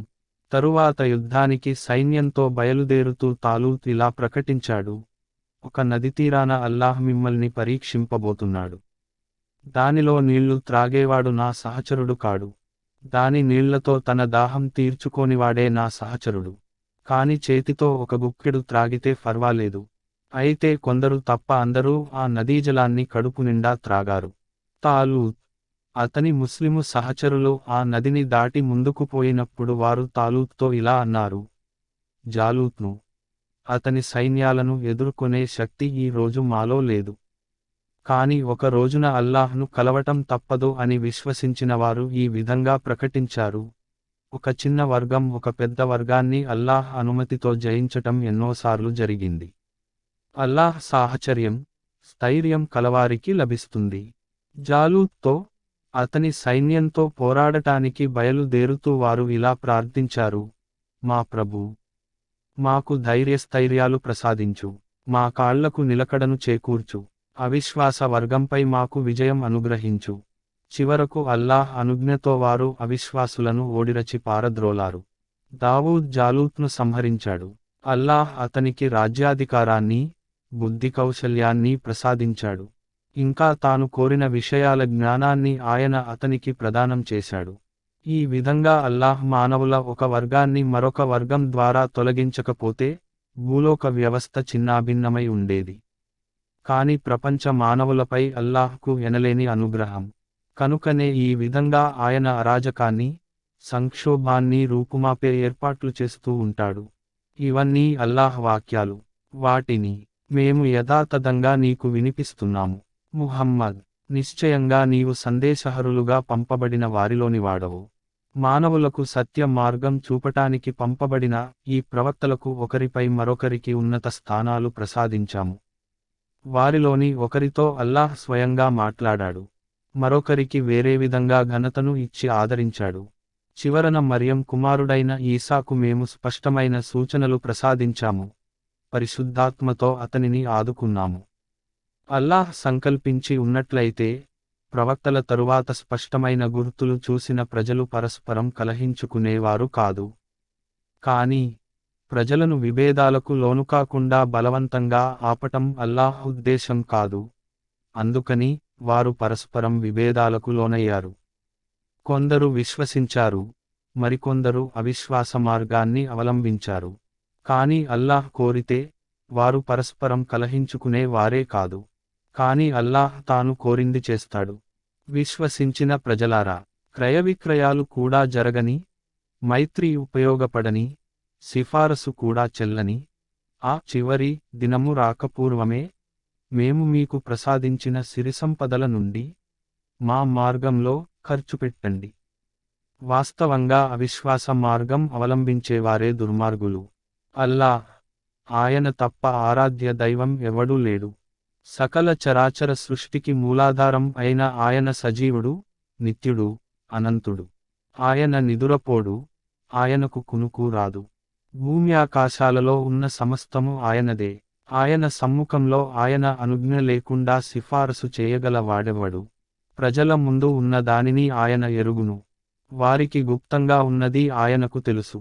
తరువాత యుద్ధానికి సైన్యంతో బయలుదేరుతూ తాలూత్ ఇలా ప్రకటించాడు, ఒక నది తీరాన అల్లాహ్ మిమ్మల్ని పరీక్షింపబోతున్నాడు. దానిలో నీళ్లు త్రాగేవాడు నా సహచరుడు కాడు. దాని నీళ్లతో తన దాహం తీర్చుకోనివాడే నా సహచరుడు. కాని చేతితో ఒక గుక్కెడు త్రాగితే ఫర్వాలేదు. అయితే కొందరు తప్ప అందరూ ఆ నదీజలాన్ని కడుపు నిండా త్రాగారు. తాలూత్, అతని ముస్లిము సహచరులు ఆ నదిని దాటి ముందుకు పోయినప్పుడు వారు తాలూత్తో ఇలా అన్నారు, జాలూత్ను, అతని సైన్యాలను ఎదుర్కొనే శక్తి ఈ రోజు మాలో లేదు. కాని ఒక రోజున అల్లాహ్ను కలవటం తప్పదు అని విశ్వసించినవారు ఈ విధంగా ప్రకటించారు, ఒక చిన్న వర్గం ఒక పెద్ద వర్గాన్ని అల్లాహ్ అనుమతితో జయించటం ఎన్నోసార్లు జరిగింది. అల్లాహ్ సాహచర్యం, స్థైర్యం కలవారికి లభిస్తుంది. జాలూత్తో, అతని సైన్యంతో పోరాడటానికి బయలుదేరుతూ వారు ఇలా ప్రార్థించారు, మా ప్రభూ, మాకు ధైర్యస్థైర్యాలు ప్రసాదించు, మా కాళ్లకు నిలకడను చేకూర్చు, అవిశ్వాస వర్గంపై మాకు విజయం అనుగ్రహించు. చివరకు అల్లాహ్ అనుజ్ఞతో వారు అవిశ్వాసులను ఓడిరచి పారద్రోలారు. దావూద్ జాలూత్ను సంహరించాడు. అల్లాహ్ అతనికి రాజ్యాధికారాన్ని, బుద్ధి కౌశల్యాన్ని ప్రసాదించాడు. ఇంకా తాను కోరిన విషయాల జ్ఞానాన్ని ఆయన అతనికి ప్రదానం చేశాడు. ఈ విధంగా అల్లాహ్ మానవుల ఒక వర్గాన్ని మరొక వర్గం ద్వారా తొలగించకపోతే భూలోక వ్యవస్థ చిన్నాభిన్నమై ఉండేది. కాని ప్రపంచ మానవులపై అల్లాహ్కు ఎనలేని అనుగ్రహం. కనుకనే ఈ విధంగా ఆయన అరాజకాన్ని, సంక్షోభాన్ని రూపుమాపే ఏర్పాట్లు చేస్తూ ఉంటాడు. ఇవన్నీ అల్లాహ్ వాక్యాలు. వాటిని మేము యథాతథంగా నీకు వినిపిస్తున్నాము. ముహమ్మద్, నిశ్చయంగా నీవు సందేశహరులుగా పంపబడిన వారిలోనివాడవు. మానవులకు సత్య మార్గం చూపటానికి పంపబడిన ఈ ప్రవక్తలకు ఒకరిపై మరొకరికి ఉన్నత స్థానాలు ప్రసాదించాము. వారిలోని ఒకరితో అల్లాహ్ స్వయంగా మాట్లాడాడు, మరొకరికి వేరే విధంగా ఘనతను ఇచ్చి ఆదరించాడు. చివరన మరియం కుమారుడైన ఈసాకు మేము స్పష్టమైన సూచనలు ప్రసాదించాము, పరిశుద్ధాత్మతో అతనిని ఆదుకున్నాము. అల్లాహ్ సంకల్పించి ఉన్నట్లయితే ప్రవక్తల తరువాత స్పష్టమైన గుర్తులు చూసిన ప్రజలు పరస్పరం కలహించుకునేవారు కాదు. కానీ ప్రజలను విభేదాలకు లోనుకాకుండా బలవంతంగా ఆపటం అల్లాహ్ ఉద్దేశం కాదు. అందుకని వారు పరస్పరం విభేదాలకు లోనయ్యారు. కొందరు విశ్వసించారు, మరికొందరు అవిశ్వాస మార్గాన్ని అవలంబించారు. కానీ అల్లాహ్ కోరితే వారు పరస్పరం కలహించుకునే వారే కాదు. కానీ అల్లాహ్ తాను కోరింది చేస్తాడు. విశ్వసించిన ప్రజలారా, క్రయవిక్రయాలు కూడా జరగని, మైత్రి ఉపయోగపడని, సిఫారసు కూడా చెల్లని ఆ చివరి దినము రాకపూర్వమే మేము మీకు ప్రసాదించిన సిరిసంపదల నుండి మా మార్గంలో ఖర్చు పెట్టండి. వాస్తవంగా అవిశ్వాస మార్గం అవలంబించేవారే దుర్మార్గులు. అల్లాహ్, ఆయన తప్ప ఆరాధ్య దైవం ఎవడూ లేడు. సకల చరాచర సృష్టికి మూలాధారం అయిన ఆయన సజీవుడు, నిత్యుడు, అనంతుడు. ఆయన నిదురపోడు, ఆయనకు కునుకు రాదు. భూమి ఆకాశాలలో ఉన్న సమస్తము ఆయనదే. ఆయన సమ్ముఖంలో ఆయన అనుజ్ఞ లేకుండా సిఫారసు చేయగల వాడెవడు? ప్రజల ముందు ఉన్న దానిని ఆయన ఎరుగును. వారికి గుప్తంగా ఉన్నది ఆయనకు తెలుసు.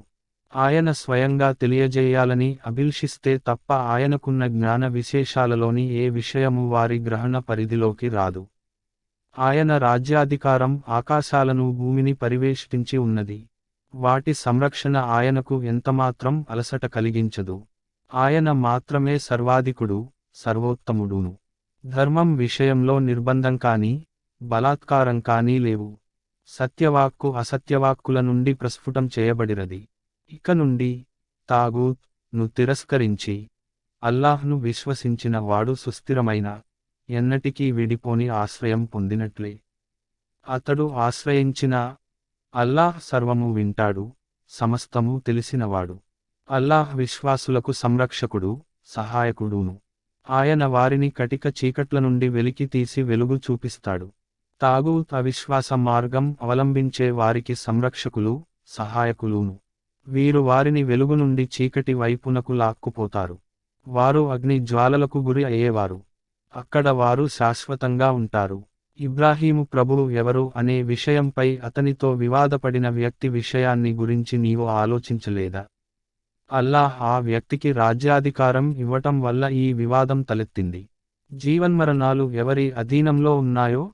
ఆయన స్వయంగా తెలియజేయాలని అభిల్షిస్తే తప్ప ఆయనకున్న జ్ఞాన విశేషాలలోని ఏ విషయము వారి గ్రహణ పరిధిలోకి రాదు. ఆయన రాజ్యాధికారం ఆకాశాలను భూమిని పరివేష్టించి ఉన్నది. వాటి సంరక్షణ ఆయనకు ఎంతమాత్రం అలసట కలిగించదు. ఆయన మాత్రమే సర్వాధికుడు, సర్వోత్తముడును. ధర్మం విషయంలో నిర్బంధం కానీ, బలాత్కారం కానీ లేవు. సత్యవాక్కు అసత్యవాక్కుల నుండి ప్రస్ఫుటం చేయబడిరది. ఇక నుండి తాగూత్ ను తిరస్కరించి అల్లాహ్ను విశ్వసించిన వాడు సుస్థిరమైన, ఎన్నటికీ విడిపోని ఆశ్రయం పొందినట్లే. అతడు ఆశ్రయించిన అల్లాహ్ సర్వము వింటాడు, సమస్తము తెలిసినవాడు. అల్లాహ్ విశ్వాసులకు సంరక్షకుడు, సహాయకుడును. ఆయన వారిని కటిక చీకట్ల నుండి వెలికి తీసి వెలుగు చూపిస్తాడు. తాగూత్ అవిశ్వాస మార్గం అవలంబించే వారికి సంరక్షకులు, సహాయకులును. వీరు వారిని వెలుగు నుండి చీకటి వైపునకు లాక్కుపోతారు. వారు అగ్ని జ్వాలలకు గురి అయ్యేవారు. అక్కడ వారు శాశ్వతంగా ఉంటారు. ఇబ్రాహీము ప్రభువు ఎవరు అనే విషయంపై అతనితో వివాదపడిన వ్యక్తి విషయాన్ని గురించి నీవు ఆలోచించలేదా? అల్లాహ్ ఆ వ్యక్తికి రాజ్యాధికారం ఇవ్వటం వల్ల ఈ వివాదం తలెత్తింది. జీవన్మరణాలు ఎవరి అధీనంలో ఉన్నాయో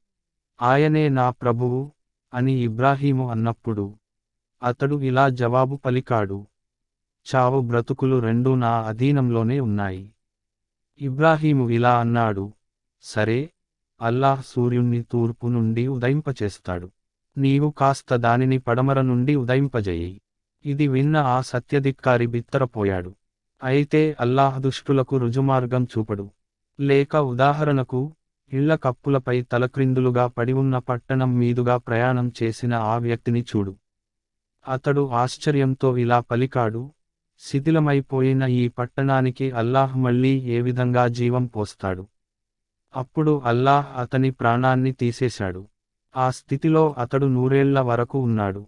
ఆయనే నా ప్రభువు అని ఇబ్రాహీము అన్నప్పుడు అతడు ఇలా జవాబు పలికాడు: చావు బ్రతుకులు రెండూ నా అధీనంలోనే ఉన్నాయి. ఇబ్రాహీము ఇలా అన్నాడు: సరే, అల్లాహ్ సూర్యుణ్ణి తూర్పు నుండి ఉదయింపచేస్తాడు. నీవు కాస్త దానిని పడమర నుండి ఉదయింపజేయి. ఇది విన్న ఆ సత్యధిక్కారి బిత్తరపోయాడు. అయితే అల్లాహ్ దుష్టులకు రుజుమార్గం చూపడు. లేక ఉదాహరణకు, ఇళ్ల కప్పులపై తలక్రిందులుగా పడివున్న పట్టణం మీదుగా ప్రయాణం చేసిన ఆ వ్యక్తిని చూడు. అతడు ఆశ్చర్యంతో ఇలా పలికాడు: శిథిలమైపోయిన ఈ పట్టణానికి అల్లాహ్ మళ్ళీ ఏ విధంగా జీవం పోస్తాడు? అప్పుడు అల్లాహ్ అతని ప్రాణాన్ని తీసేశాడు. ఆ స్థితిలో అతడు 100 ఏళ్ల వరకు ఉన్నాడు.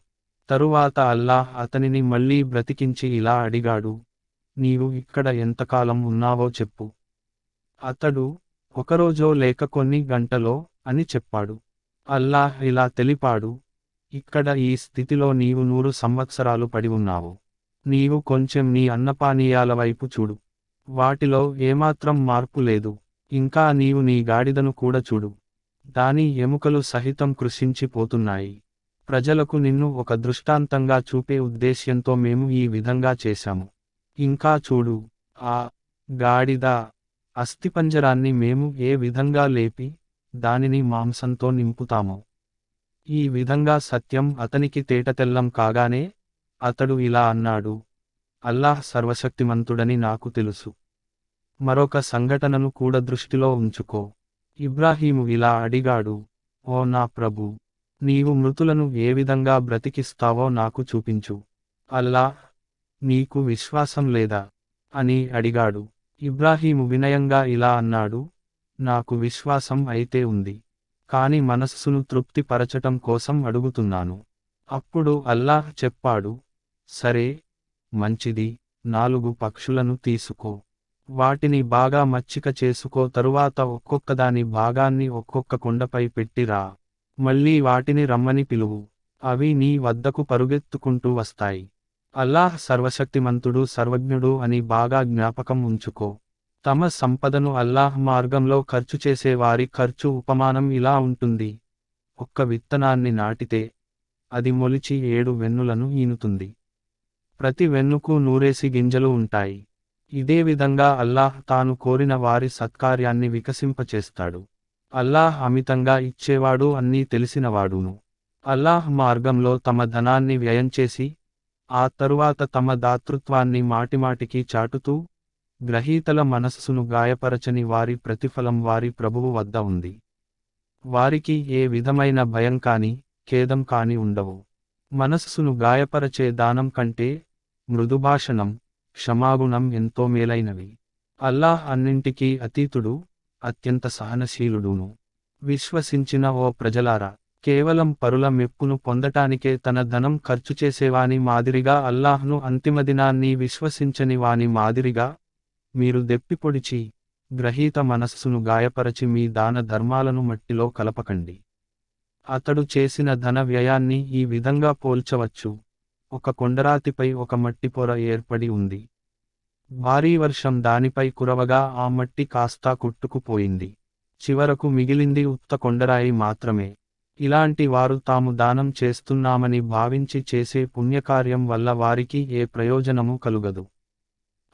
తరువాత అల్లాహ్ అతనిని మళ్ళీ బ్రతికించి ఇలా అడిగాడు: నీవు ఇక్కడ ఎంతకాలం ఉన్నావో చెప్పు. అతడు, ఒకరోజో లేక కొన్ని గంటలో అని చెప్పాడు. అల్లాహ్ ఇలా తెలిపాడు: ఇక్కడ ఈ స్థితిలో నీవు 100 సంవత్సరాలు పడి ఉన్నావు. నీవు కొంచెం నీ అన్నపానీయాల వైపు చూడు. వాటిలో ఏమాత్రం మార్పు లేదు. ఇంకా నీవు నీ గాడిదను కూడా చూడు. దాని ఎముకలు సహితం కృశించిపోతున్నాయి. ప్రజలకు నిన్ను ఒక దృష్టాంతంగా చూపే ఉద్దేశ్యంతో మేము ఈ విధంగా చేశాము. ఇంకా చూడు, ఆ గాడిద అస్థిపంజరాన్ని మేము ఏ విధంగా లేపి దానిని మాంసంతో నింపుతామో. ఈ విధంగా సత్యం అతనికి తేటతెల్లం కాగానే అతడు ఇలా అన్నాడు: అల్లాహ్ సర్వశక్తిమంతుడని నాకు తెలుసు. మరొక సంఘటనను కూడా దృష్టిలో ఉంచుకో. ఇబ్రాహీము ఇలా అడిగాడు: ఓ నా ప్రభూ, నీవు మృతులను ఏ విధంగా బ్రతికిస్తావో నాకు చూపించు. అల్లాహ్, నీకు విశ్వాసం లేదా అని అడిగాడు. ఇబ్రాహీము వినయంగా ఇలా అన్నాడు: నాకు విశ్వాసం అయితే ఉంది, కాని మనస్సును తృప్తి పరచటం కోసం అడుగుతున్నాను. అప్పుడు అల్లాహ్ చెప్పాడు: సరే, మంచిది, 4 పక్షులను తీసుకో. వాటిని బాగా మచ్చిక చేసుకో. తరువాత ఒక్కొక్కదాని భాగాన్ని ఒక్కొక్క కొండపై పెట్టిరా. మళ్ళీ వాటిని రమ్మని పిలువు. అవి నీ వద్దకు పరుగెత్తుకుంటూ వస్తాయి. అల్లాహ్ సర్వశక్తిమంతుడు సర్వజ్ఞుడు అని బాగా జ్ఞాపకం ఉంచుకో. తమ సంపదను అల్లాహ్ మార్గంలో ఖర్చు చేసే వారి ఖర్చు ఉపమానం ఇలా ఉంటుంది. ఒక్క విత్తనాన్ని నాటితే అది మొలిచి 7 వెన్నులను ఈనుతుంది. ప్రతి వెన్నుకు 100 గింజలు ఉంటాయి. ఇదే విధంగా అల్లాహ్ తాను కోరిన వారి సత్కార్యాన్ని వికసింపచేస్తాడు. అల్లాహ్ అమితంగా ఇచ్చేవాడు అన్నీ తెలిసినవాడును. అల్లాహ్ మార్గంలో తమ ధనాన్ని వ్యయం చేసి, ఆ తరువాత తమ దాతృత్వాన్ని మాటిమాటికి చాటుతూ, గ్రహీతల మనస్సును గాయపరచని వారి ప్రతిఫలం వారి ప్రభువు వద్ద ఉంది. వారికి ఏ విధమైన భయం కాని, ఖేదం కాని ఉండవు. మనస్సును గాయపరచే దానం కంటే, మృదుభాషణం, క్షమాగుణం ఎంతో మేలైనవి. అల్లాహ్ అన్నింటికీ అతీతుడు, అత్యంత సహనశీలుడును. విశ్వసించిన ఓ ప్రజలారా, కేవలం పరుల మెప్పును పొందటానికే తన ధనం ఖర్చు చేసేవాని మాదిరిగా అల్లాహ్ను అంతిమదినాన్ని విశ్వసించని వాని మాదిరిగా, మీరు దెప్పిపొడిచి, గ్రహీత మనస్సును గాయపరచి మీ దాన ధర్మాలను మట్టిలో కలపకండి. అతడు చేసిన ధన వ్యయాన్ని ఈ విధంగా పోల్చవచ్చు. ఒక కొండరాతిపై ఒక మట్టి పొర ఏర్పడి ఉంది. భారీ వర్షం దానిపై కురవగా ఆ మట్టి కాస్తా కొట్టుకుపోయింది. చివరకు మిగిలింది ఉత్త కొండరాయి మాత్రమే. ఇలాంటి వారు తాము దానం చేస్తున్నామని భావించి చేసే పుణ్యకార్యం వల్ల వారికి ఏ ప్రయోజనమూ కలుగదు.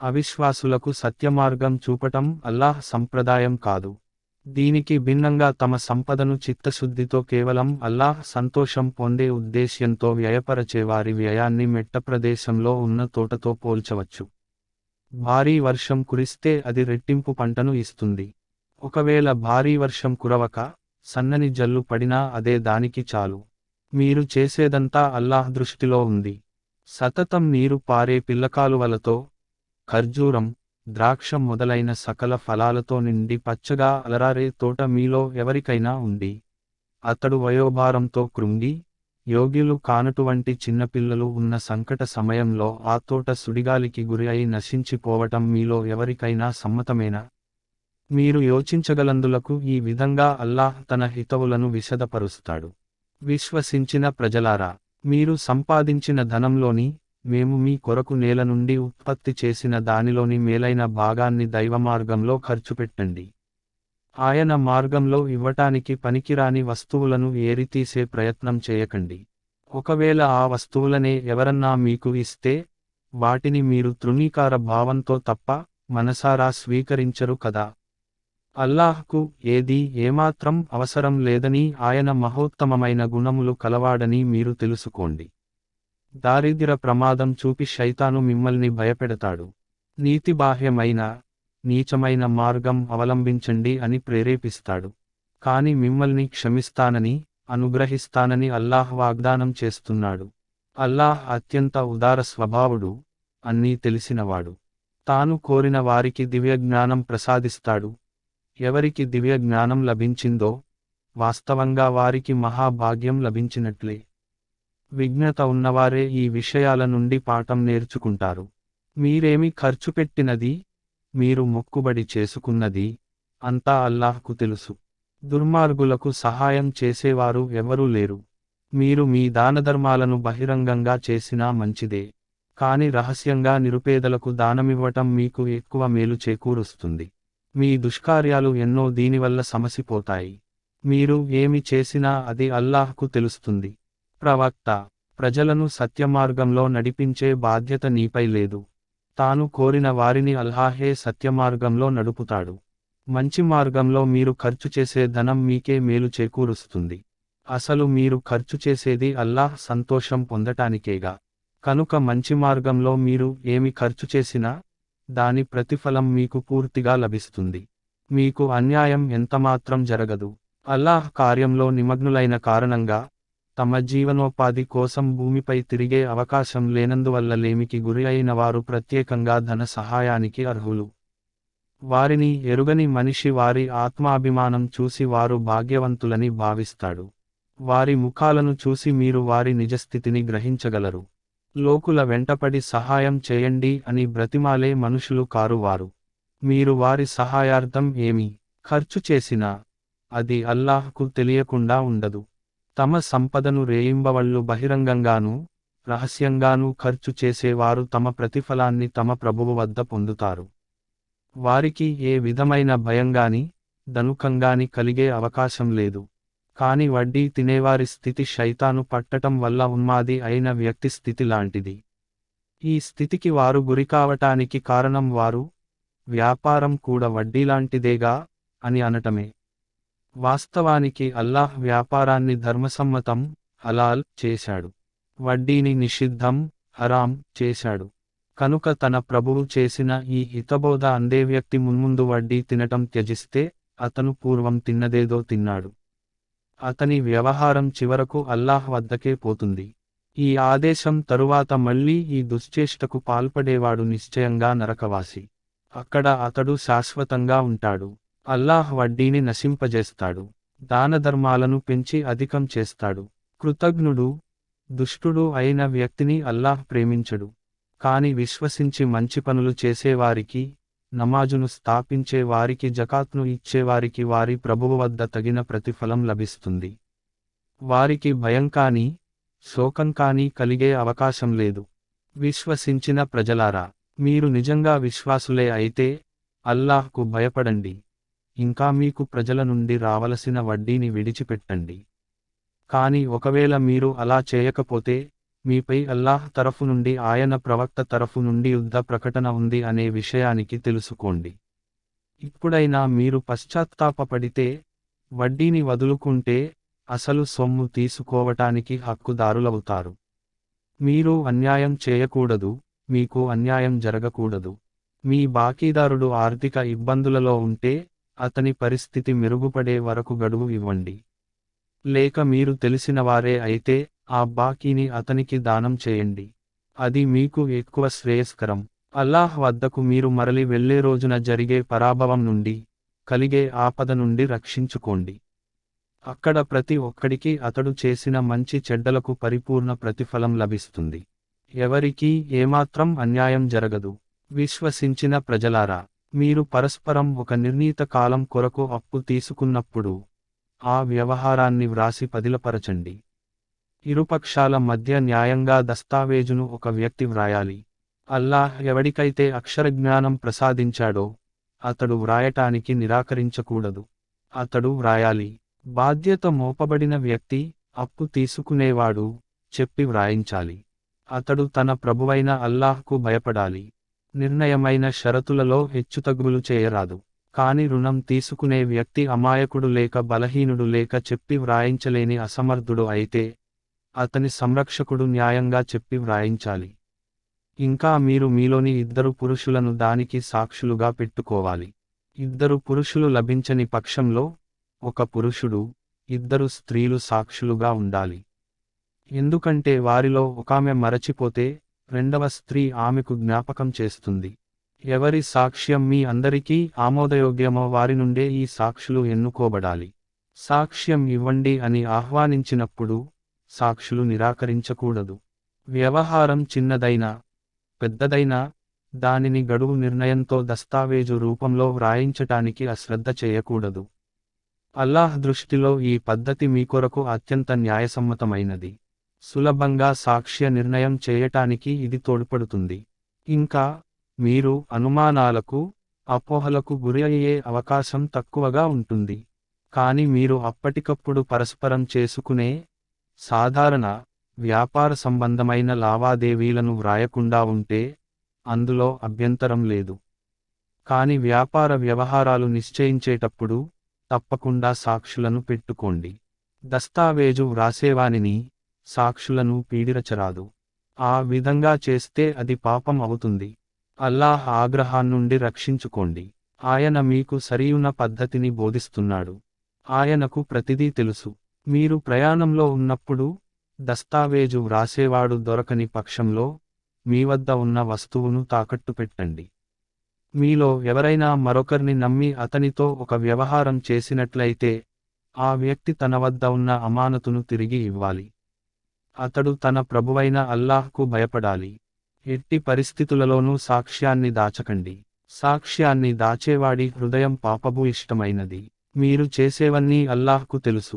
అవిశ్వాసులకు సత్యమార్గం చూపటం అల్లాహ్ సంప్రదాయం కాదు. దీనికి భిన్నంగా తమ సంపదను చిత్తశుద్ధితో కేవలం అల్లాహ్ సంతోషం పొందే ఉద్దేశ్యంతో వ్యయపరచే వారి వ్యయాన్ని మెట్ట ప్రదేశంలో ఉన్న తోటతో పోల్చవచ్చు. భారీ వర్షం కురిస్తే అది రెట్టింపు పంటను ఇస్తుంది. ఒకవేళ భారీ వర్షం కురవక, సన్నని జల్లు పడినా అదే దానికి చాలు. మీరు చేసేదంతా అల్లాహ్ దృష్టిలో ఉంది. సతతం నీరు పారే పిల్లకాలువలతో, ఖర్జూరం, ద్రాక్ష మొదలైన సకల ఫలాలతో నిండి పచ్చగా అలరారే తోట మీలో ఎవరికైనా ఉండి, అతడు వయోభారంతో కృంగి, యోగ్యులు కానటువంటి చిన్నపిల్లలు ఉన్న సంకట సమయంలో ఆ తోట సుడిగాలికి గురి అయి నశించిపోవటం మీలో ఎవరికైనా సమ్మతమేనా? మీరు యోచించగలందులకు ఈ విధంగా అల్లాహ్ తన హితవులను విశదపరుస్తాడు. విశ్వసించిన ప్రజలారా, మీరు సంపాదించిన ధనంలోని, మేము మీ కొరకు నేల నుండి ఉత్పత్తి చేసిన దానిలోని మేలైన భాగాన్ని దైవమార్గంలో ఖర్చుపెట్టండి. ఆయన మార్గంలో ఇవ్వటానికి పనికిరాని వస్తువులను ఏరితీసే ప్రయత్నం చేయకండి. ఒకవేళ ఆ వస్తువులనే ఎవరన్నా మీకు ఇస్తే, వాటిని మీరు తృణీకార భావంతో తప్ప మనసారా స్వీకరించరు కదా. అల్లాహ్కు ఏదీ ఏమాత్రం అవసరం లేదని ఆయన మహోత్తమమైన గుణములు కలవాడని మీరు తెలుసుకోండి. దారిద్ర్య ప్రమాదం చూపి శైతాను మిమ్మల్ని భయపెడతాడు. నీతిబాహ్యమైన, నీచమైన మార్గం అవలంబించండి అని ప్రేరేపిస్తాడు. కాని మిమ్మల్ని క్షమిస్తానని, అనుగ్రహిస్తానని అల్లాహ్ వాగ్దానం చేస్తున్నాడు. అల్లాహ్ అత్యంత ఉదార స్వభావుడు, అన్నీ తెలిసినవాడు. తాను కోరిన వారికి దివ్యజ్ఞానం ప్రసాదిస్తాడు. ఎవరికి దివ్యజ్ఞానం లభించిందో, వాస్తవంగా వారికి మహాభాగ్యం లభించినట్లే. విజ్ఞత ఉన్నవారే ఈ విషయాల నుండి పాఠం నేర్చుకుంటారు. మీరేమి ఖర్చుపెట్టినది, మీరు మొక్కుబడి చేసుకున్నది, అంతా అల్లాహ్కు తెలుసు. దుర్మార్గులకు సహాయం చేసేవారు ఎవరూ లేరు. మీరు మీ దానధర్మాలను బహిరంగంగా చేసినా మంచిదే. కాని రహస్యంగా నిరుపేదలకు దానమివ్వటం మీకు ఎక్కువ మేలు చేకూరుస్తుంది. మీ దుష్కార్యాలు ఎన్నో దీనివల్ల సమసిపోతాయి. మీరు ఏమి చేసినా అది అల్లాహ్కు తెలుస్తుంది. ప్రవక్త, ప్రజలను సత్యమార్గంలో నడిపించే బాధ్యత నీపై లేదు. తాను కోరిన వారిని అల్లాహే సత్యమార్గంలో నడుపుతాడు. మంచి మార్గంలో మీరు ఖర్చు చేసే ధనం మీకే మేలు చేకూరుస్తుంది. అసలు మీరు ఖర్చు చేసేది అల్లాహ్ సంతోషం పొందటానికేగా. కనుక మంచి మార్గంలో మీరు ఏమి ఖర్చు చేసినా, దాని ప్రతిఫలం మీకు పూర్తిగా లభిస్తుంది. మీకు అన్యాయం ఎంతమాత్రం జరగదు. అల్లాహ్ కార్యంలో నిమగ్నులైన కారణంగా, తమ జీవనోపాధి కోసం భూమిపై తిరిగే అవకాశం లేనందువల్ల లేమికి గురి అయిన వారు ప్రత్యేకంగా ధన సహాయానికి అర్హులు. వారిని ఎరుగని మనిషి వారి ఆత్మాభిమానం చూసి వారు భాగ్యవంతులని భావిస్తాడు. వారి ముఖాలను చూసి మీరు వారి నిజస్థితిని గ్రహించగలరు. లోకుల వెంటపడి సహాయం చేయండి అని బ్రతిమాలే మనుషులు కారు వారు. మీరు వారి సహాయార్థం ఏమి ఖర్చు చేసినా, అది అల్లాహ్కు తెలియకుండా ఉండదు. తమ సంపదను రేయింబవళ్ళు బహిరంగంగానూ రహస్యంగానూ ఖర్చు చేసేవారు తమ ప్రతిఫలాన్ని తమ ప్రభువు వద్ద పొందుతారు. వారికి ఏ విధమైన భయంగాని దనుకంగాని కలిగే అవకాశం లేదు. కాని వడ్డీ తినేవారి స్థితి శైతాను పట్టటం వల్ల ఉన్మాది అయిన వ్యక్తి స్థితి లాంటిది. ఈ స్థితికి వారు గురికావటానికి కారణం వారు వ్యాపారం కూడా వడ్డీలాంటిదేగా అని అనటమే. వాస్తవానికి అల్లాహ్ వ్యాపారాన్ని ధర్మసమ్మతం హలాల్ చేశాడు. వడ్డీని నిషిద్ధం హరాం చేశాడు. కనుక తన ప్రభువు చేసిన ఈ హితబోధ అందే వ్యక్తి మున్ముందు వడ్డీ తినటం త్యజిస్తే అతను పూర్వం తిన్నదేదో తిన్నాడు. అతని వ్యవహారం చివరకు అల్లాహ్ వద్దకే పోతుంది. ఈ ఆదేశం తరువాత మళ్ళీ ఈ దుశ్చేష్టకు పాల్పడేవాడు నిశ్చయంగా నరకవాసి. అక్కడ అతడు శాశ్వతంగా ఉంటాడు. అల్లాహ్ వడ్డీని నశింపజేస్తాడు. దానధర్మాలను పెంచి అధికం చేస్తాడు. కృతజ్ఞుడు దుష్టుడు అయిన వ్యక్తిని అల్లాహ్ ప్రేమించడు. కాని విశ్వసించి మంచి పనులు చేసేవారికి, నమాజును స్థాపించే వారికి, జకాత్ను ఇచ్చేవారికి వారి ప్రభువు వద్ద తగిన ప్రతిఫలం లభిస్తుంది. వారికి భయం కానీ శోకం కానీ కలిగే అవకాశం లేదు. విశ్వసించిన ప్రజలారా, మీరు నిజంగా విశ్వాసులే అయితే అల్లాహ్కు భయపడండి. ఇంకా మీకు ప్రజల నుండి రావలసిన వడ్డీని విడిచిపెట్టండి. కాని ఒకవేళ మీరు అలా చేయకపోతే మీపై అల్లాహ్ తరఫు నుండి ఆయన ప్రవక్త తరఫు నుండి యుద్ధ ప్రకటన ఉంది అనే విషయానికి తెలుసుకోండి. ఇప్పుడైనా మీరు పశ్చాత్తాపపడితే వడ్డీని వదులుకుంటే అసలు సొమ్ము తీసుకోవటానికి హక్కుదారులవుతారు. మీరు అన్యాయం చేయకూడదు, మీకు అన్యాయం జరగకూడదు. మీ బాకీదారుడు ఆర్థిక ఇబ్బందులలో ఉంటే అతని పరిస్థితి మెరుగుపడే వరకు గడువు ఇవ్వండి. లేక మీరు తెలిసినవారే అయితే ఆ బాకీని అతనికి దానం చేయండి. అది మీకు ఎక్కువ శ్రేయస్కరం. అల్లాహ్ వద్దకు మీరు మరలి వెళ్ళే రోజున జరిగే పరాభవం నుండి, కలిగే ఆపద నుండి రక్షించుకోండి. అక్కడ ప్రతి ఒక్కడికి అతడు చేసిన మంచి చెడ్డలకు పరిపూర్ణ ప్రతిఫలం లభిస్తుంది. ఎవరికీ ఏమాత్రం అన్యాయం జరగదు. విశ్వసించిన ప్రజలారా, మీరు పరస్పరం ఒక నిర్ణీత కాలం కొరకు అప్పు తీసుకున్నప్పుడు ఆ వ్యవహారాన్ని వ్రాసి పదిలపరచండి. ఇరుపక్షాల మధ్య న్యాయంగా దస్తావేజును ఒక వ్యక్తి వ్రాయాలి. అల్లాహ్ ఎవడికైతే అక్షరజ్ఞానం ప్రసాదించాడో అతడు వ్రాయటానికి నిరాకరించకూడదు. అతడు వ్రాయాలి. బాధ్యత మోపబడిన వ్యక్తి, అప్పు తీసుకునేవాడు చెప్పి వ్రాయించాలి. అతడు తన ప్రభువైన అల్లాహ్కు భయపడాలి. నిర్ణయమైన షరతులలో హెచ్చుతగ్గులు చేయరాదు. కాని రుణం తీసుకునే వ్యక్తి అమాయకుడు లేక బలహీనుడు లేక చెప్పి వ్రాయించలేని అసమర్థుడు అయితే అతని సంరక్షకుడు న్యాయంగా చెప్పి వ్రాయించాలి. ఇంకా మీరు మీలోని 2 పురుషులను దానికి సాక్షులుగా పెట్టుకోవాలి. 2 పురుషులు లభించని పక్షంలో 1 పురుషుడు, 2 స్త్రీలు సాక్షులుగా ఉండాలి. ఎందుకంటే వారిలో ఒకామె మరచిపోతే రెండవ స్త్రీ ఆమెకు జ్ఞాపకం చేస్తుంది. ఎవరి సాక్ష్యం మీ అందరికీ ఆమోదయోగ్యమో వారి నుండే ఈ సాక్షులు ఎన్నుకోబడాలి. సాక్ష్యం ఇవ్వండి అని ఆహ్వానించినప్పుడు సాక్షులు నిరాకరించకూడదు. వ్యవహారం చిన్నదైనా పెద్దదైనా దానిని గడువు నిర్ణయంతో దస్తావేజు రూపంలో వ్రాయించటానికి అశ్రద్ధ చేయకూడదు. అల్లాహ్ దృష్టిలో ఈ పద్ధతి మీకొరకు అత్యంత న్యాయసమ్మతమైనది. సులభంగా సాక్ష్య నిర్ణయం చేయటానికి ఇది తోడ్పడుతుంది. ఇంకా మీరు అనుమానాలకు, అపోహలకు గురి అయ్యే అవకాశం తక్కువగా ఉంటుంది. కాని మీరు అప్పటికప్పుడు పరస్పరం చేసుకునే సాధారణ వ్యాపార సంబంధమైన లావాదేవీలను వ్రాయకుండా ఉంటే అందులో అభ్యంతరం లేదు. కాని వ్యాపార వ్యవహారాలు నిశ్చయించేటప్పుడు తప్పకుండా సాక్షులను పెట్టుకోండి. దస్తావేజు వ్రాసేవానిని, సాక్షులను పీడిరచరాదు. ఆ విధంగా చేస్తే అది పాపం అవుతుంది. అల్లాహ్ ఆగ్రహాన్నుండి రక్షించుకోండి. ఆయన మీకు సరియున్న పద్ధతిని బోధిస్తున్నాడు. ఆయనకు ప్రతిదీ తెలుసు. మీరు ప్రయాణంలో ఉన్నప్పుడు దస్తావేజు వ్రాసేవాడు దొరకని పక్షంలో మీ వద్ద ఉన్న వస్తువును తాకట్టు పెట్టండి. మీలో ఎవరైనా మరొకరిని నమ్మి అతనితో ఒక వ్యవహారం చేసినట్లయితే ఆ వ్యక్తి తన వద్ద ఉన్న అమానతును తిరిగి ఇవ్వాలి. అతడు తన ప్రభువైన అల్లాహ్కు భయపడాలి. ఎట్టి పరిస్థితులలోనూ సాక్ష్యాన్ని దాచకండి. సాక్ష్యాన్ని దాచేవాడి హృదయం పాపభూయిష్టమైనది. మీరు చేసేవన్నీ అల్లాహ్కు తెలుసు.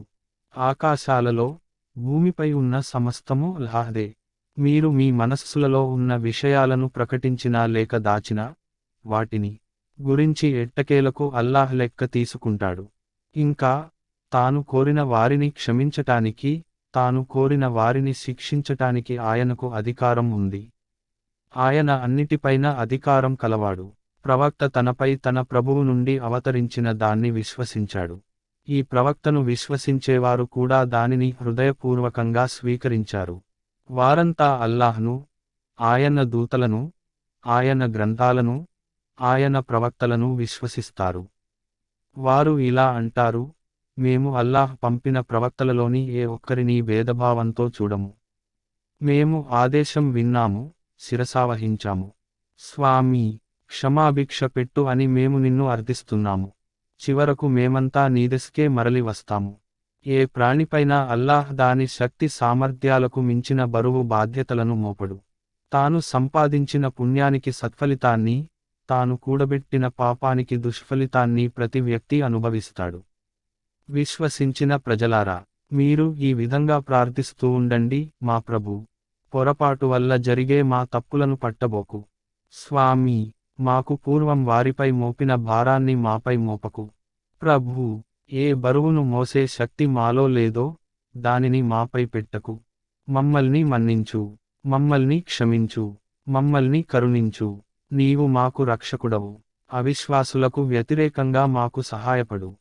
ఆకాశాలలో భూమిపై ఉన్న సమస్తము అల్లాహ్దే. మీరు మీ మనస్సులలో ఉన్న విషయాలను ప్రకటించినా లేక దాచినా, వాటిని గురించి ఎట్టకేలకు అల్లాహ్ లెక్క తీసుకుంటాడు. ఇంకా, తాను కోరిన వారిని క్షమించటానికి, తాను కోరిన వారిని శిక్షించటానికి ఆయనకు అధికారం ఉంది. ఆయన అన్నిటిపైన అధికారం కలవాడు. ప్రవక్త తనపై తన ప్రభువు నుండి అవతరించిన దాన్ని విశ్వసించాడు. ఈ ప్రవక్తను విశ్వసించేవారు కూడా దానిని హృదయపూర్వకంగా స్వీకరించారు. వారంతా అల్లాహ్ను, ఆయన దూతలను, ఆయన గ్రంథాలను, ఆయన ప్రవక్తలను విశ్వసిస్తారు. వారు ఇలా అంటారు, మేము అల్లాహ్ పంపిన ప్రవక్తలలోని ఏ ఒక్కరినీ భేదభావంతో చూడము. మేము ఆదేశం విన్నాము, శిరసావహించాము. స్వామీ, క్షమాభిక్ష పెట్టు అని మేము నిన్ను అర్థిస్తున్నాము. చివరకు మేమంతా నీదెస్కే మరలి వస్తాము. ఏ ప్రాణిపైనా అల్లాహ్ దాని శక్తి సామర్థ్యాలకు మించిన బరువు బాధ్యతలను మోపడు. తాను సంపాదించిన పుణ్యానికి సత్ఫలితాన్ని, తాను కూడబెట్టిన పాపానికి దుష్ఫలితాన్ని ప్రతి వ్యక్తి అనుభవిస్తాడు. విశ్వసించిన ప్రజలారా, మీరు ఈ విధంగా ప్రార్థిస్తూ ఉండండి, మా ప్రభూ, పొరపాటు వల్ల జరిగే మా తప్పులను పట్టబోకు. స్వామీ, మాకు పూర్వం వారిపై మోపిన భారాన్ని మాపై మోపకు. ప్రభూ, ఏ బరువును మోసే శక్తి మాలో లేదో, దానిని మాపై పెట్టకు. మమ్మల్ని మన్నించు, మమ్మల్ని క్షమించు, మమ్మల్ని కరుణించు. నీవు మాకు రక్షకుడవు. అవిశ్వాసులకు వ్యతిరేకంగా మాకు సహాయపడు.